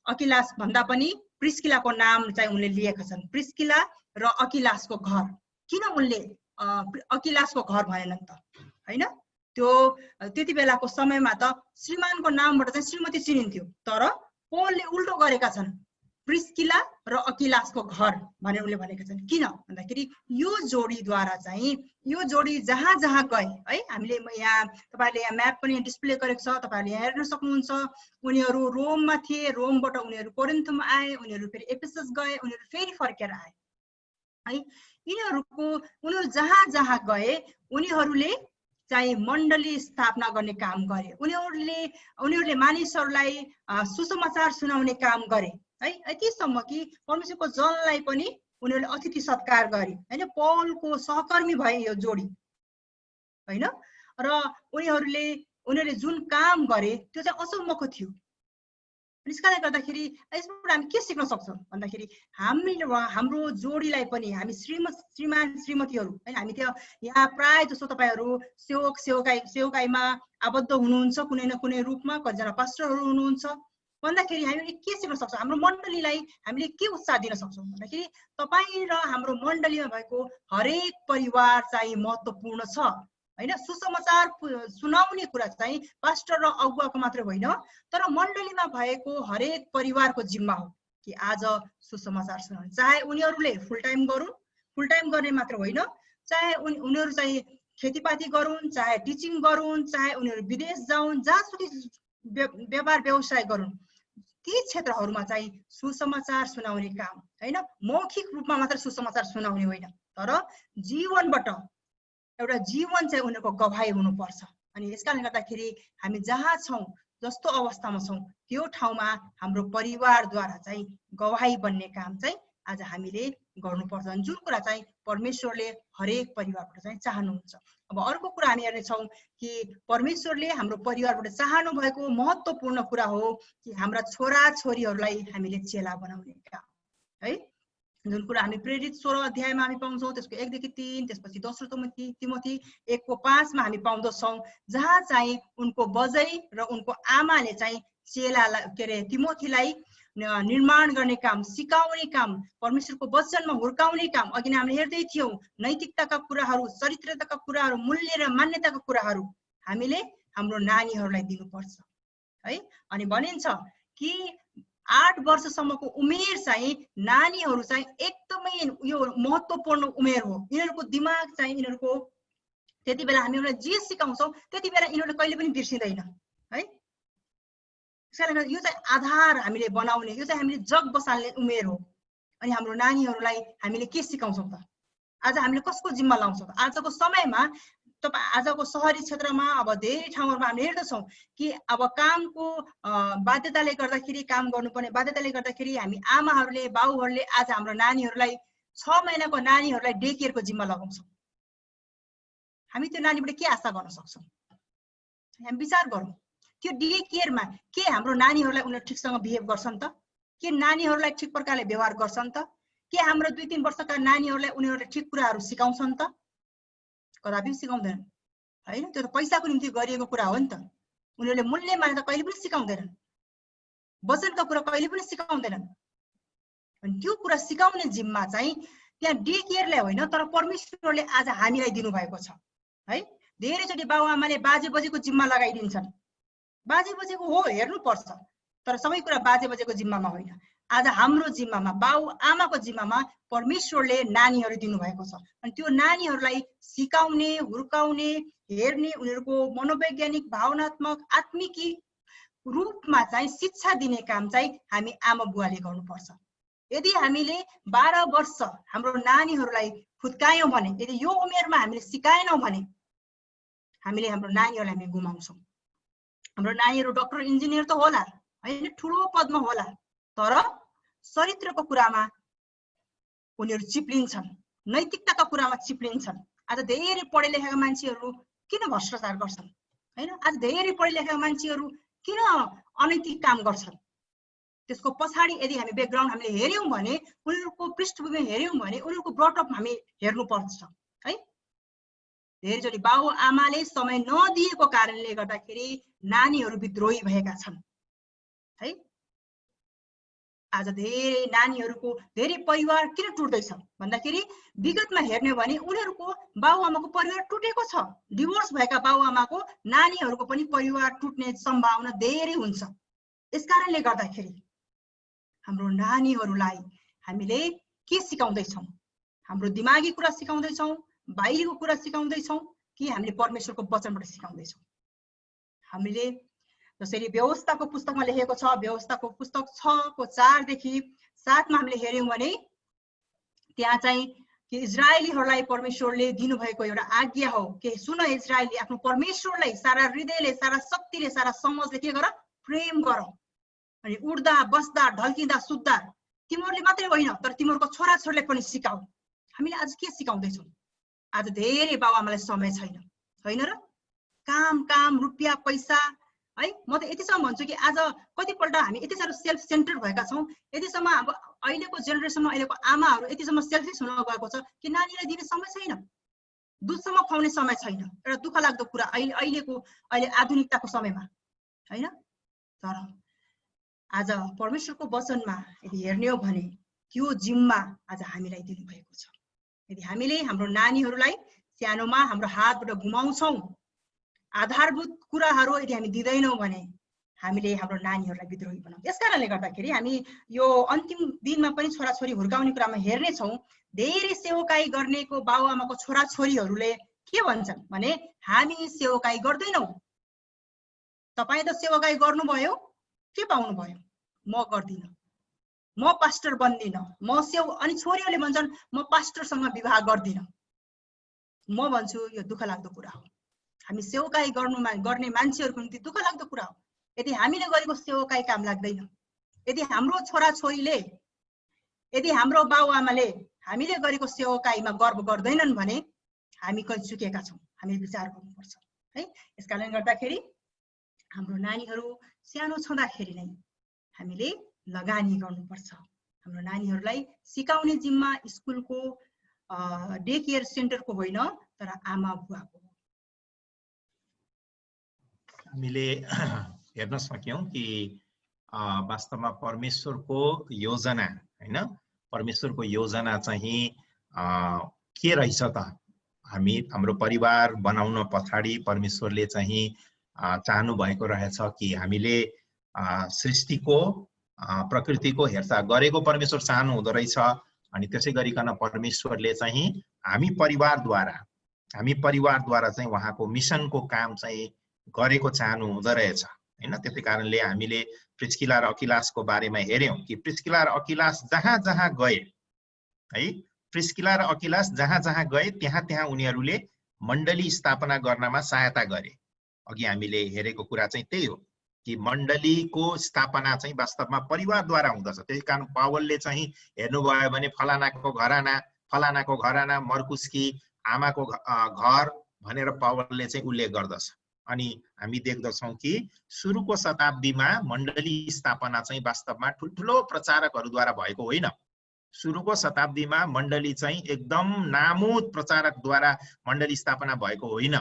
अकिलास भन्दा पनि प्रिस्किलाको नाम चाहिँ उनले लिएका छन्। प्रिस्किला र अकिलासको घर, किन उनले अकिलासको घर भएनन् त, हैन? त्यो त्यति बेलाको समयमा त श्रीमानको नामबाट चाहिँ श्रीमती चिनिन्थ्यो, तर पौलले उल्टो गरेका छन्, प्रिस्किला र अकिलासको घर भनेर उनले भनेका छन्। किन भन्दाखेरि यो जोडीद्वारा चाहिँ, यो जोडी जहाँ जहाँ गए है, हामीले यहाँ तपाईहरुले यहाँ म्याप पनि डिस्प्ले गरेको छ, तपाईहरुले यहाँ हेर्न सक्नुहुन्छ। उनीहरू रोममा थिए, रोमबाट उनीहरू कोरिन्थमा आए, उनीहरू फेरि एफेसस गए, उनीहरू फेरि फर्केर आए है। उनीहरू जहाँ जहाँ गए उनीहरूले चाहिँ मण्डली स्थापना गर्ने काम गरे, उनीहरूले मानिसहरूलाई सुसमाचार सुनाउने काम गरे है। यतिसम्म कि परमेश्वरको जनलाई पनि उनीहरूले अतिथि सत्कार गरे हैन। पौलको सहकर्मी भए यो जोडी हैन, र उनीहरूले जुन काम गरे त्यो चाहिँ असम्मको थियो। यसकारणले गर्दाखेरि यसबाट हामी के सिक्न सक्छौँ भन्दाखेरि हाम्रो जोडीलाई पनि, हामी श्रीमान श्रीमतीहरू हैन, हामी त्यो यहाँ प्राय जसो तपाईहरु सेवकाईमा आबद्ध हुनुहुन्छ कुनै न कुनै रूपमा, कतिजना पास्टरहरू हुनुहुन्छ भन्दाखेरि हामीले के सिक्न सक्छौँ, हाम्रो मण्डलीलाई हामीले के उत्साह दिन सक्छौँ भन्दाखेरि तपाईँ र हाम्रो मण्डलीमा भएको हरेक परिवार चाहिँ महत्त्वपूर्ण छ हैन। सुसमाचार सुनाउने कुरा चाहिँ पास्टर र अगुवाको मात्र होइन, तर मण्डलीमा भएको हरेक परिवारको जिम्मा हो कि आज सुसमाचार सुनाउने। चाहे उनीहरूले फुल टाइम गर्ने मात्र होइन, चाहे उनीहरू चाहिँ खेतीपाती गरून्, चाहे टिचिङ गरून्, चाहे उनीहरू विदेश जाउन्, जहाँसुकै व्यापार व्यवसाय गरून्, ती क्षेत्रहरूमा चाहिँ सुसमाचार सुनाउने काम हैन। मौखिक रूपमा मात्र सुसमाचार सुनाउने होइन, तर जीवनबाट एउटा जीवन चाहिँ उनीहरूको गवाही हुनुपर्छ। अनि यसकारणले गर्दाखेरि हामी जहाँ छौँ, जस्तो अवस्थामा छौँ, त्यो ठाउँमा हाम्रो परिवारद्वारा चाहिँ गवाही बन्ने काम चाहिँ आज हामीले गर्नुपर्छ, जुन कुरा चाहिँ परमेश्वरले हरेक परिवारबाट चाहिँ चाहनुहुन्छ। अब अर्को कुरा हामी हेर्नेछौँ कि परमेश्वरले हाम्रो परिवारबाट चाहनु भएको महत्त्वपूर्ण कुरा हो कि हाम्रा छोरा छोरीहरूलाई हामीले चेला बनाउने काम है। जुन कुरा हामी प्रेरित 16 अध्यायमा हामी पाउँछौँ, त्यसको 1 देखि 3, त्यसपछि दोस्रो तिमोथी 1 को 5 मा हामी पाउँदछौँ, जहाँ चाहिँ उनको बजै र उनको आमाले चाहिँ चेलालाई के अरे तिमोथीलाई निर्माण गर्ने काम, सिकाउने काम, परमेश्वरको वचनमा हुर्काउने काम। अघि नै हामीले हेर्दै थियौँ नैतिकताका कुराहरू, चरित्रताका कुराहरू, मूल्य र मान्यताका कुराहरू हामीले हाम्रो नानीहरूलाई दिनुपर्छ है। अनि भनिन्छ कि 8 वर्षसम्मको उमेर चाहिँ नानीहरू चाहिँ एकदमै यो महत्त्वपूर्ण उमेर हो। यिनीहरूको दिमाग चाहिँ यिनीहरूको त्यति बेला हामी उनीहरूलाई जे सिकाउँछौँ त्यति बेला यिनीहरूले कहिले पनि बिर्सिँदैन है। त्यसैले यो चाहिँ आधार हामीले बनाउने, यो चाहिँ हामीले जग बसाल्ने उमेर हो। अनि हाम्रो नानीहरूलाई हामीले के सिकाउँछौँ त, आज हामीले कसको जिम्मा लाउँछौँ त? आजको समयमा आजको सहरी क्षेत्रमा अब धेरै ठाउँहरूमा हामीले हेर्दछौँ कि अब कामको बाध्यताले गर्दाखेरि, काम गर्नुपर्ने बाध्यताले गर्दाखेरि हामी आमाहरूले, बाउहरूले आज हाम्रो नानीहरूलाई 6 महिनाको नानीहरूलाई डे केयरको जिम्मा लगाउँछौँ। हामी त्यो नानीबाट के आशा गर्न सक्छौँ? हामी विचार गरौँ, त्यो डे केयरमा के हाम्रो नानीहरूलाई उनीहरू ठिकसँग बिहेभ गर्छन् त? के नानीहरूलाई ठिक प्रकारले व्यवहार गर्छन् त? के हाम्रो 2-3 वर्षका नानीहरूलाई उनीहरूले ठिक कुराहरू सिकाउँछन् त? कदापि सिकाउँदैनन् हैन। त्यो त पैसाको निम्ति गरिएको कुरा हो नि त। उनीहरूले मूल्य मान्यता कहिले पनि सिकाउँदैनन्, वचनका कुरा कहिले पनि सिकाउँदैनन् अनि त्यो कुरा सिकाउने जिम्मा चाहिँ त्यहाँ डे केयरले होइन तर परमेश्वरले आज हामीलाई दिनुभएको छ है। धेरैचोटि बाबुआमाले बाजे बजेको जिम्मा लगाइदिन्छन्। बाजे बजेको हो हेर्नुपर्छ, तर सबै कुरा बाजे बजेको जिम्मामा होइन। आज हाम्रो जिम्मामा बाबुआमाको जिम्मामा परमेश्वरले नानीहरू दिनुभएको छ। अनि त्यो नानीहरूलाई सिकाउने, हुर्काउने, हेर्ने, उनीहरूको मनोवैज्ञानिक, भावनात्मक, आत्मिकी रूपमा चाहिँ शिक्षा दिने काम चाहिँ हामी आमा बुवाले गर्नुपर्छ। यदि हामीले 12 वर्ष हाम्रो नानीहरूलाई फुत्कायौँ भने, यदि यो उमेरमा हामीले सिकाएनौँ भने हामीले हाम्रो नानीहरूलाई हामी गुमाउँछौँ। हाम्रो नानीहरू डक्टर इन्जिनियर त होला होइन, ठुलो पदमा होला, तर चरित्रको कुरामा उनीहरू चिप्लिन्छन्, नैतिकताका कुरामा चिप्लिन्छन्। आज धेरै पढे लेखेका मान्छेहरू किन भ्रष्टाचार गर्छन् होइन? आज धेरै पढे लेखेका मान्छेहरू किन अनैतिक काम गर्छन्? त्यसको पछाडि यदि हामी ब्याकग्राउन्ड हामीले हेर्यौँ भने, उनीहरूको पृष्ठभूमि हेर्यौँ भने उनीहरूको ब्रटअप हामी हेर्नुपर्छ है। धेरैचोटि बाबु आमाले समय नदिएको कारणले गर्दाखेरि नानीहरू विद्रोही भएका छन् है। आज धेरै नानीहरूको धेरै परिवार किन टुट्दैछ भन्दाखेरि विगतमा हेर्ने भने उनीहरूको बाबुआमाको परिवार टुटेको छ। डिभोर्स भएका बाबुआमाको नानीहरूको पनि परिवार टुट्ने सम्भावना धेरै हुन्छ। यसकारणले गर्दाखेरि हाम्रो नानीहरूलाई हामीले के सिकाउँदैछौँ? हाम्रो दिमागी कुरा सिकाउँदैछौँ, बाहिरको कुरा सिकाउँदैछौँ कि हामीले परमेश्वरको वचनबाट सिकाउँदैछौँ? हामीले जसरी व्यवस्थाको पुस्तकमा लेखेको छ, व्यवस्थाको पुस्तक 6:4 देखि 7 मा हामीले हेर्यौँ भने त्यहाँ चाहिँ कि इजरायलीहरूलाई परमेश्वरले दिनुभएको एउटा आज्ञा हो कि सुन इजरायली, आफ्नो परमेश्वरलाई सारा हृदयले, सारा शक्तिले, सारा समझले के गर? प्रेम गर। अनि उड्दा बस्दा ढल्किँदा सुत्दा तिमीहरूले मात्रै होइन तर तिमीहरूको छोराछोरीले पनि सिकाऊ। हामीले आज के सिकाउँदैछौँ? आज धेरै बाबुआमालाई समय छैन होइन र? काम काम, रुपियाँ पैसा है। म त यतिसम्म भन्छु कि आज कतिपल्ट हामी यति साह्रो सेल्फ सेन्टर भएका छौँ, यतिसम्म अब अहिलेको जेनेरेसनमा अहिलेको आमाहरू यतिसम्म सेल्फिस हुन गएको छ कि नानीलाई दिने समय छैन, दुधसम्म खुवाउने समय छैन। एउटा दुःख लाग्दो कुरा अहिले आधुनिकताको समयमा होइन। तर आज परमेश्वरको वचनमा यदि हेर्ने हो भने त्यो जिम्मा आज हामीलाई दिनुभएको छ। यदि हामीले हाम्रो नानीहरूलाई सानोमा हाम्रो हातबाट गुमाउँछौँ, आधारभूत कुराहरू यदि हामी दिँदैनौँ भने हामीले हाम्रो नानीहरूलाई विद्रोही बनाउँछौँ। यस कारणले गर्दाखेरि हामी यो अन्तिम दिनमा पनि छोराछोरी हुर्काउने कुरामा हेर्नेछौँ। धेरै सेवकाई गर्नेको बाबुआमाको छोराछोरीहरूले के भन्छन् भने हामी सेवकाई गर्दैनौँ। तपाईँ त सेवकाई गर्नुभयो, के पाउनुभयो? म गर्दिनँ, म पास्टर बन्दिनँ, अनि छोरीहरूले भन्छन् म पास्टरसँग विवाह गर्दिनँ। म भन्छु यो दुःख लाग्दो कुरा हो। हामी सेवकाई गर्ने मान्छेहरूको निम्ति दुःख लाग्दो कुरा हो। यदि हामीले गरेको सेवकाई काम लाग्दैन, यदि हाम्रो छोराछोरीले, यदि हाम्रो बाबुआमाले हामीले गरेको सेवकाईमा गर्व गर्दैनन् भने हामी कहीँ चुकेका छौँ। हामी विचार गर्नुपर्छ है। यसकारणले गर्दाखेरि हाम्रो नानीहरू सानो छँदाखेरि नै हामीले लगानी गर्नुपर्छ। हाम्रो नानीहरूलाई सिकाउने जिम्मा स्कुलको, डे केयर सेन्टरको होइन तर आमा बुवाको। हामीले हेर्न सक्यौं कि वास्तवमा परमेश्वरको योजना हैन, परमेश्वरको योजना चाहिँ के रहेछ त? हाम्रो परिवार बनाउन पछाडि परमेश्वरले चाहिँ चाहनु भएको रहेछ कि हामीले सृष्टिको, प्रकृतिको हेरचाह गरेको परमेश्वर चाहनु हुँदो रहेछ। अनि त्यसै गरिकन परमेश्वरले चाहिँ हामी परिवारद्वारा चाहिँ उहाँको मिसनको काम चाहिँ गरेको चाहनु हुँदो रहेछ हैन। त्यसै कारणले हामीले प्रिस्किला र अकिलासको बारेमा हेर्यौं कि प्रिस्किला र अकिलास जहाँ जहाँ गए है, प्रिस्किला र अकिलास जहाँ जहाँ गए त्यहाँ उनीहरूले मण्डली स्थापना गर्नमा सहायता गरे। अघि हामीले हेरेको कुरा चाहिँ त्यही हो कि मण्डलीको स्थापना चाहिँ वास्तवमा परिवारद्वारा हुँदछ। त्यही कारण पावलले चाहिँ हेर्नुभयो भने फलानाको घराना मर्कुसकी आमाको घर भनेर पावलले चाहिँ उल्लेख गर्दछ। अनि हामी देख्दछौँ कि सुरुको शताब्दीमा मण्डली स्थापना चाहिँ वास्तवमा ठुल्ठुलो प्रचारकहरूद्वारा भएको होइन। सुरुको शताब्दीमा मण्डली चाहिँ एकदम नामुद प्रचारकद्वारा मण्डली स्थापना भएको होइन।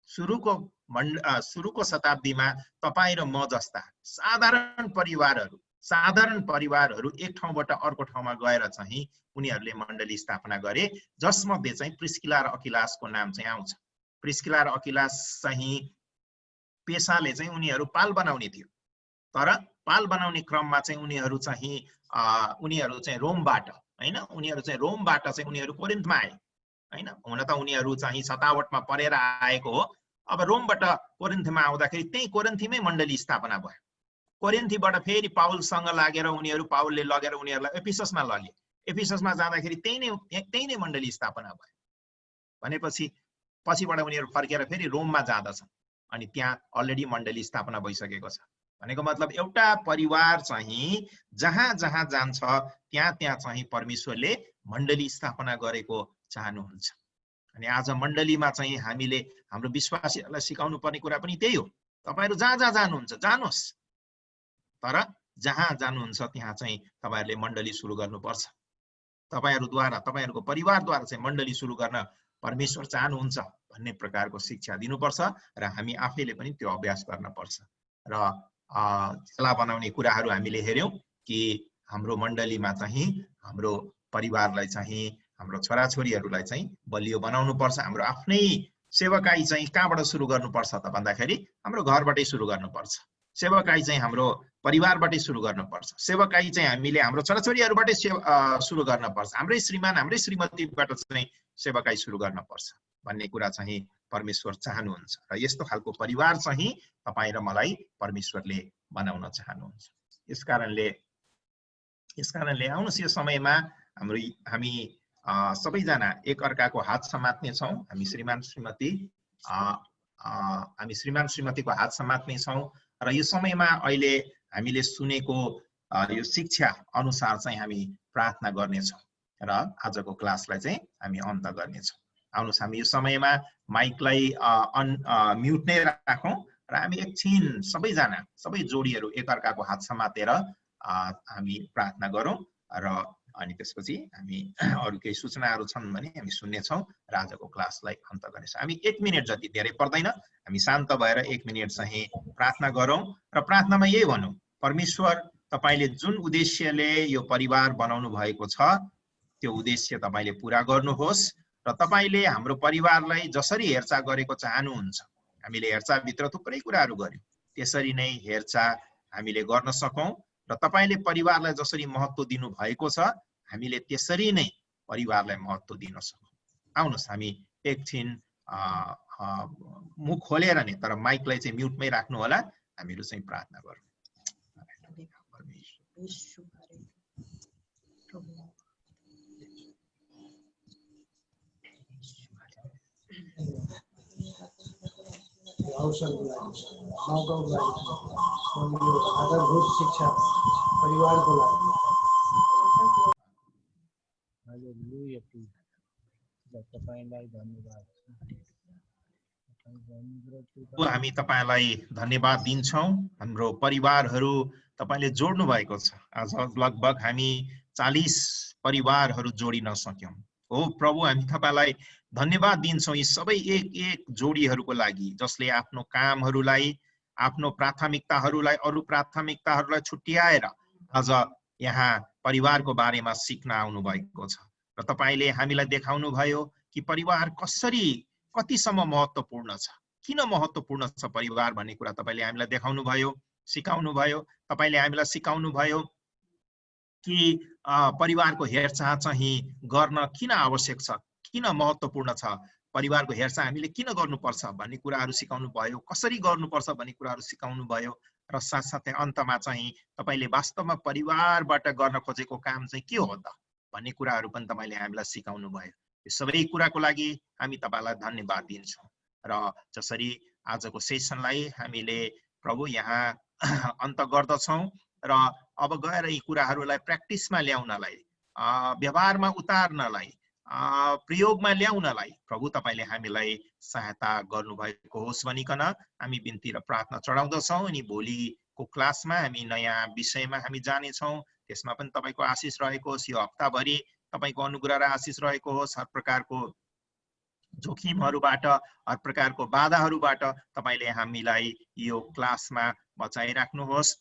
सुरुको शताब्दीमा तपाईँ र म जस्ता साधारण परिवारहरू साधारण परिवारहरू एक ठाउँबाट अर्को ठाउँमा गएर चाहिँ उनीहरूले मण्डली स्थापना गरे, जसमध्ये चाहिँ प्रिस्किला र अकिलासको नाम चाहिँ आउँछ। प्रिस्किला र अकिलास चाहिँ पेसाले चाहिँ उनीहरू पाल बनाउने थियो, तर पाल बनाउने क्रममा चाहिँ उनीहरू चाहिँ रोमबाट हैन, उनीहरू चाहिँ रोमबाट चाहिँ उनीहरू कोरिन्थमा आए हैन। हुन त उनीहरू चाहिँ सतावटमा परेर आएको हो। अब रोमबाट कोरिन्थमा आउँदाखेरि त्यही कोरिन्थीमै मण्डली स्थापना भयो। कोरिन्थीबाट फेरि पाउलसँग लागेर उनीहरू पाउलले लगेर उनीहरूलाई एफिससमा लगे। एफिससमा जाँदाखेरि त्यही नै मण्डली स्थापना भयो। भनेपछि पछिबाट उनीहरू फर्केर फेरि रोममा जाँदछन् अनि त्यहाँ अलरेडी मण्डली स्थापना भइसकेको छ। भनेको मतलब एउटा परिवार चाहिँ जहाँ जहाँ जान्छ त्यहाँ त्यहाँ चाहिँ परमेश्वरले मण्डली स्थापना गरेको चाहनुहुन्छ। अनि आज मण्डलीमा चाहिँ हामीले हाम्रो विश्वासीहरूलाई सिकाउनु पर्ने कुरा पनि त्यही हो। तपाईहरु जहाँ जहाँ जानुहुन्छ जानुहोस्, तर जहाँ जानुहुन्छ त्यहाँ चाहिँ तपाईहरुले मण्डली सुरु गर्नुपर्छ। तपाईहरुद्वारा तपाईहरुको परिवारद्वारा चाहिँ मण्डली सुरु गर्न परमेश्वर चाहनुहुन्छ भन्ने प्रकारको शिक्षा दिनुपर्छ र हामी आफैले पनि त्यो अभ्यास गर्न पर्छ। र चेला बनाउने कुराहरू हामीले हेर्यौं कि हाम्रो मण्डलीमा चाहिँ हाम्रो परिवारलाई चाहिँ हाम्रो छोराछोरीहरूलाई चाहिँ बलियो बनाउनु पर्छ। हाम्रो आफ्नै सेवाकाई चाहिँ कहाँबाट सुरु गर्नुपर्छ त भन्दाखेरि हाम्रो घरबाटै सुरु गर्नुपर्छ। सेवाकाई चाहिँ हाम्रो परिवारबाटै सुरु गर्नुपर्छ। सेवाकाई चाहिँ हामीले हाम्रो छोराछोरीहरूबाटै सुरु गर्नुपर्छ। हाम्रै श्रीमान हाम्रै श्रीमतीबाट चाहिँ सेवाकाई सुरु गर्नुपर्छ भन्ने कुरा चाहिँ परमेश्वर चाहनुहुन्छ र यस्तो खालको परिवार चाहिँ तपाईं र मलाई परमेश्वरले बनाउन चाहनुहुन्छ। यसकारणले आउनुहोस् यो समयमा हामी सबैजना एक अर्काको हात समात्ने छौं। हामी श्रीमान श्रीमतीको हात समात्ने छौं र यो समयमा अहिले हामीले सुनेको यो शिक्षा अनुसार चाहिँ हामी प्रार्थना गर्नेछौं र आजको क्लासलाई चाहिँ हामी अन्त गर्नेछौं। आउनुहोस् हामी यो समयमा माइकलाई म्युट नै राखौं र हामी एकछिन सबैजना सबै जोडीहरू एक अर्काको हात समातेर हामी प्रार्थना गरौं र अनि त्यसपछि हामी अरु केही सूचनाहरू छन् भने हामी सुन्नेछौं र आजको क्लासलाई अन्त गर्नेछौं। हामी 1 मिनेट जति धेरै पर्दैन, हामी शान्त भएर 1 मिनेट चाहिँ प्रार्थना गरौं र प्रार्थनामा यही भनौं, परमेश्वर तपाईले जुन उद्देश्यले यो परिवार बनाउनु भएको छ त्यो उद्देश्य तपाईले पूरा गर्नुहोस् र तपाईले हाम्रो परिवारलाई जसरी हेरचाह गरेको चाहनुहुन्छ, हामीले हेरचाह भित्र थुप्रै कुराहरू गर्यौं, त्यसरी नै हेरचाह हामीले गर्न सकौं र तपाईले परिवारलाई जसरी महत्त्व दिनु भएको छ हामीले त्यसरी नै परिवारलाई महत्त्व दिन सकौं। आउनुहोस् हामी एकछिन मुख खोलेर नै तर माइकलाई चाहिँ म्युटमै राख्नु होला, हामीहरु चाहिँ प्रार्थना गरौँ। आधारभूत शिक्षा परिवारको लागि तपाईलाई धन्यवाद। हामी तपाईलाई धन्यवाद दिन्छौं। हाम्रो परिवारहरू तपाईले जोड्नु भएको छ। आज लगभग हामी 40 परिवारहरू जोडिन सक्यौं। हो प्रभु, हामी तपाईलाई धन्यवाद दिन्छौं यी सबै एक एक जोडीहरूको लागि जसले आफ्नो कामहरूलाई, आफ्नो प्राथमिकताहरूलाई अरु प्राथमिकताहरूलाई छुट्याएर आज यहाँ परिवारको बारेमा सिक्न आउनु भएको छ र तपाईले हामीलाई देखाउनु भयो कि परिवार कतिसम्म महत्त्वपूर्ण छ, किन महत्त्वपूर्ण छ परिवार भन्ने कुरा तपाईले हामीलाई देखाउनु भयो, सिकाउनु भयो। तपाईले हामीलाई सिकाउनु भयो कि परिवारको हेरचाह चाहिँ गर्न किन आवश्यक छ, किन महत्त्वपूर्ण छ, परिवारको हेरचाह हामीले किन गर्नुपर्छ भन्ने कुराहरू सिकाउनु भयो, कसरी गर्नुपर्छ भन्ने कुराहरू सिकाउनु भयो र साथसाथै अन्तमा चाहिँ तपाईले वास्तवमा परिवारबाट गर्न खोजेको काम चाहिँ के हो त भन्ने कुराहरू पनि तपाईले हामीलाई सिकाउनु भयो। यो सबै कुराको लागि हामी तपाईलाई धन्यवाद दिन्छौं र जसरी आजको सेसनलाई हामीले प्रभु यहाँ अन्त गर्दछौं र अब गएर यी कुराहरूलाई प्र्याक्टिसमा ल्याउनलाई, व्यवहारमा उतार्नलाई, प्रयोगमा ल्याउनलाई प्रभु तपाईले हामीलाई सहायता गर्नुभएको होस् भनिकन हामी बिन्ती र प्रार्थना चढाउँदछौं। अनि भोलिको क्लासमा हामी नयाँ विषयमा हामी जानेछौं, त्यसमा पनि तपाईको आशिष रहेको होस्। यो हप्ताभरि तपाईको अनुग्रह र आशिष रहेको होस्। हर प्रकारको जोखिमहरूबाट, हर प्रकारको बाधाहरूबाट तपाईले हामीलाई यो क्लासमा बचाइराख्नुहोस्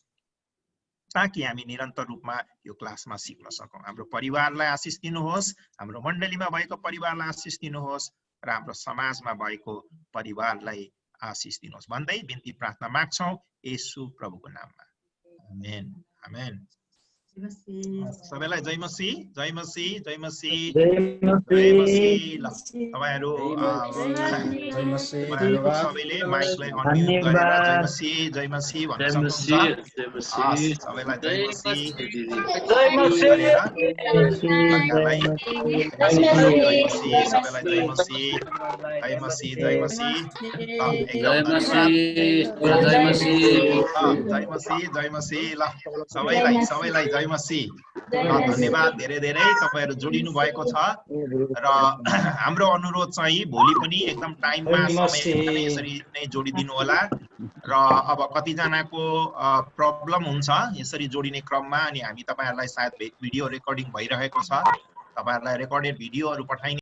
ताकि हामी निरन्तर रूपमा यो क्लासमा सिक्न सकौँ। हाम्रो परिवारलाई आशिष दिनुहोस्, हाम्रो मण्डलीमा भएको परिवारलाई आशिष दिनुहोस् र हाम्रो समाजमा भएको परिवारलाई आशिष दिनुहोस् भन्दै बिन्ती प्रार्थना माग्छौँ येशू प्रभुको नाममा। आमेन आमेन। सबैलाई जय मसीह, जय मसीह, जय मसीह, जय मसीह। तपाईहरु सबैले माइकलाई अनम्युट गरेर जय मसीह, जय मसीह भन्न सक्नुहुन्छ। सबैलाई जय मसीह, जय मसीह, सबैलाई जय मसीह, जय मसीह, जय मसीह, जय मसीह, जय मसीह। ल सबैलाई जय मसीह। धन्यवाद धेरै धेरै तपाईहरु जोडिनु भएको छ र हाम्रो अनुरोध चाहिँ भोलि पनि एकदम टाइममा समयमा यसरी नै जोडिदिनु होला र अब कति जनाको प्रब्लम हुन्छ यसरी जोडिने क्रममा अनि हामी तपाईहरुलाई सायद भिडियो रेकर्डिङ भइरहेको छ, तपाईहरुलाई रेकर्डेड भिडियोहरु पठाइने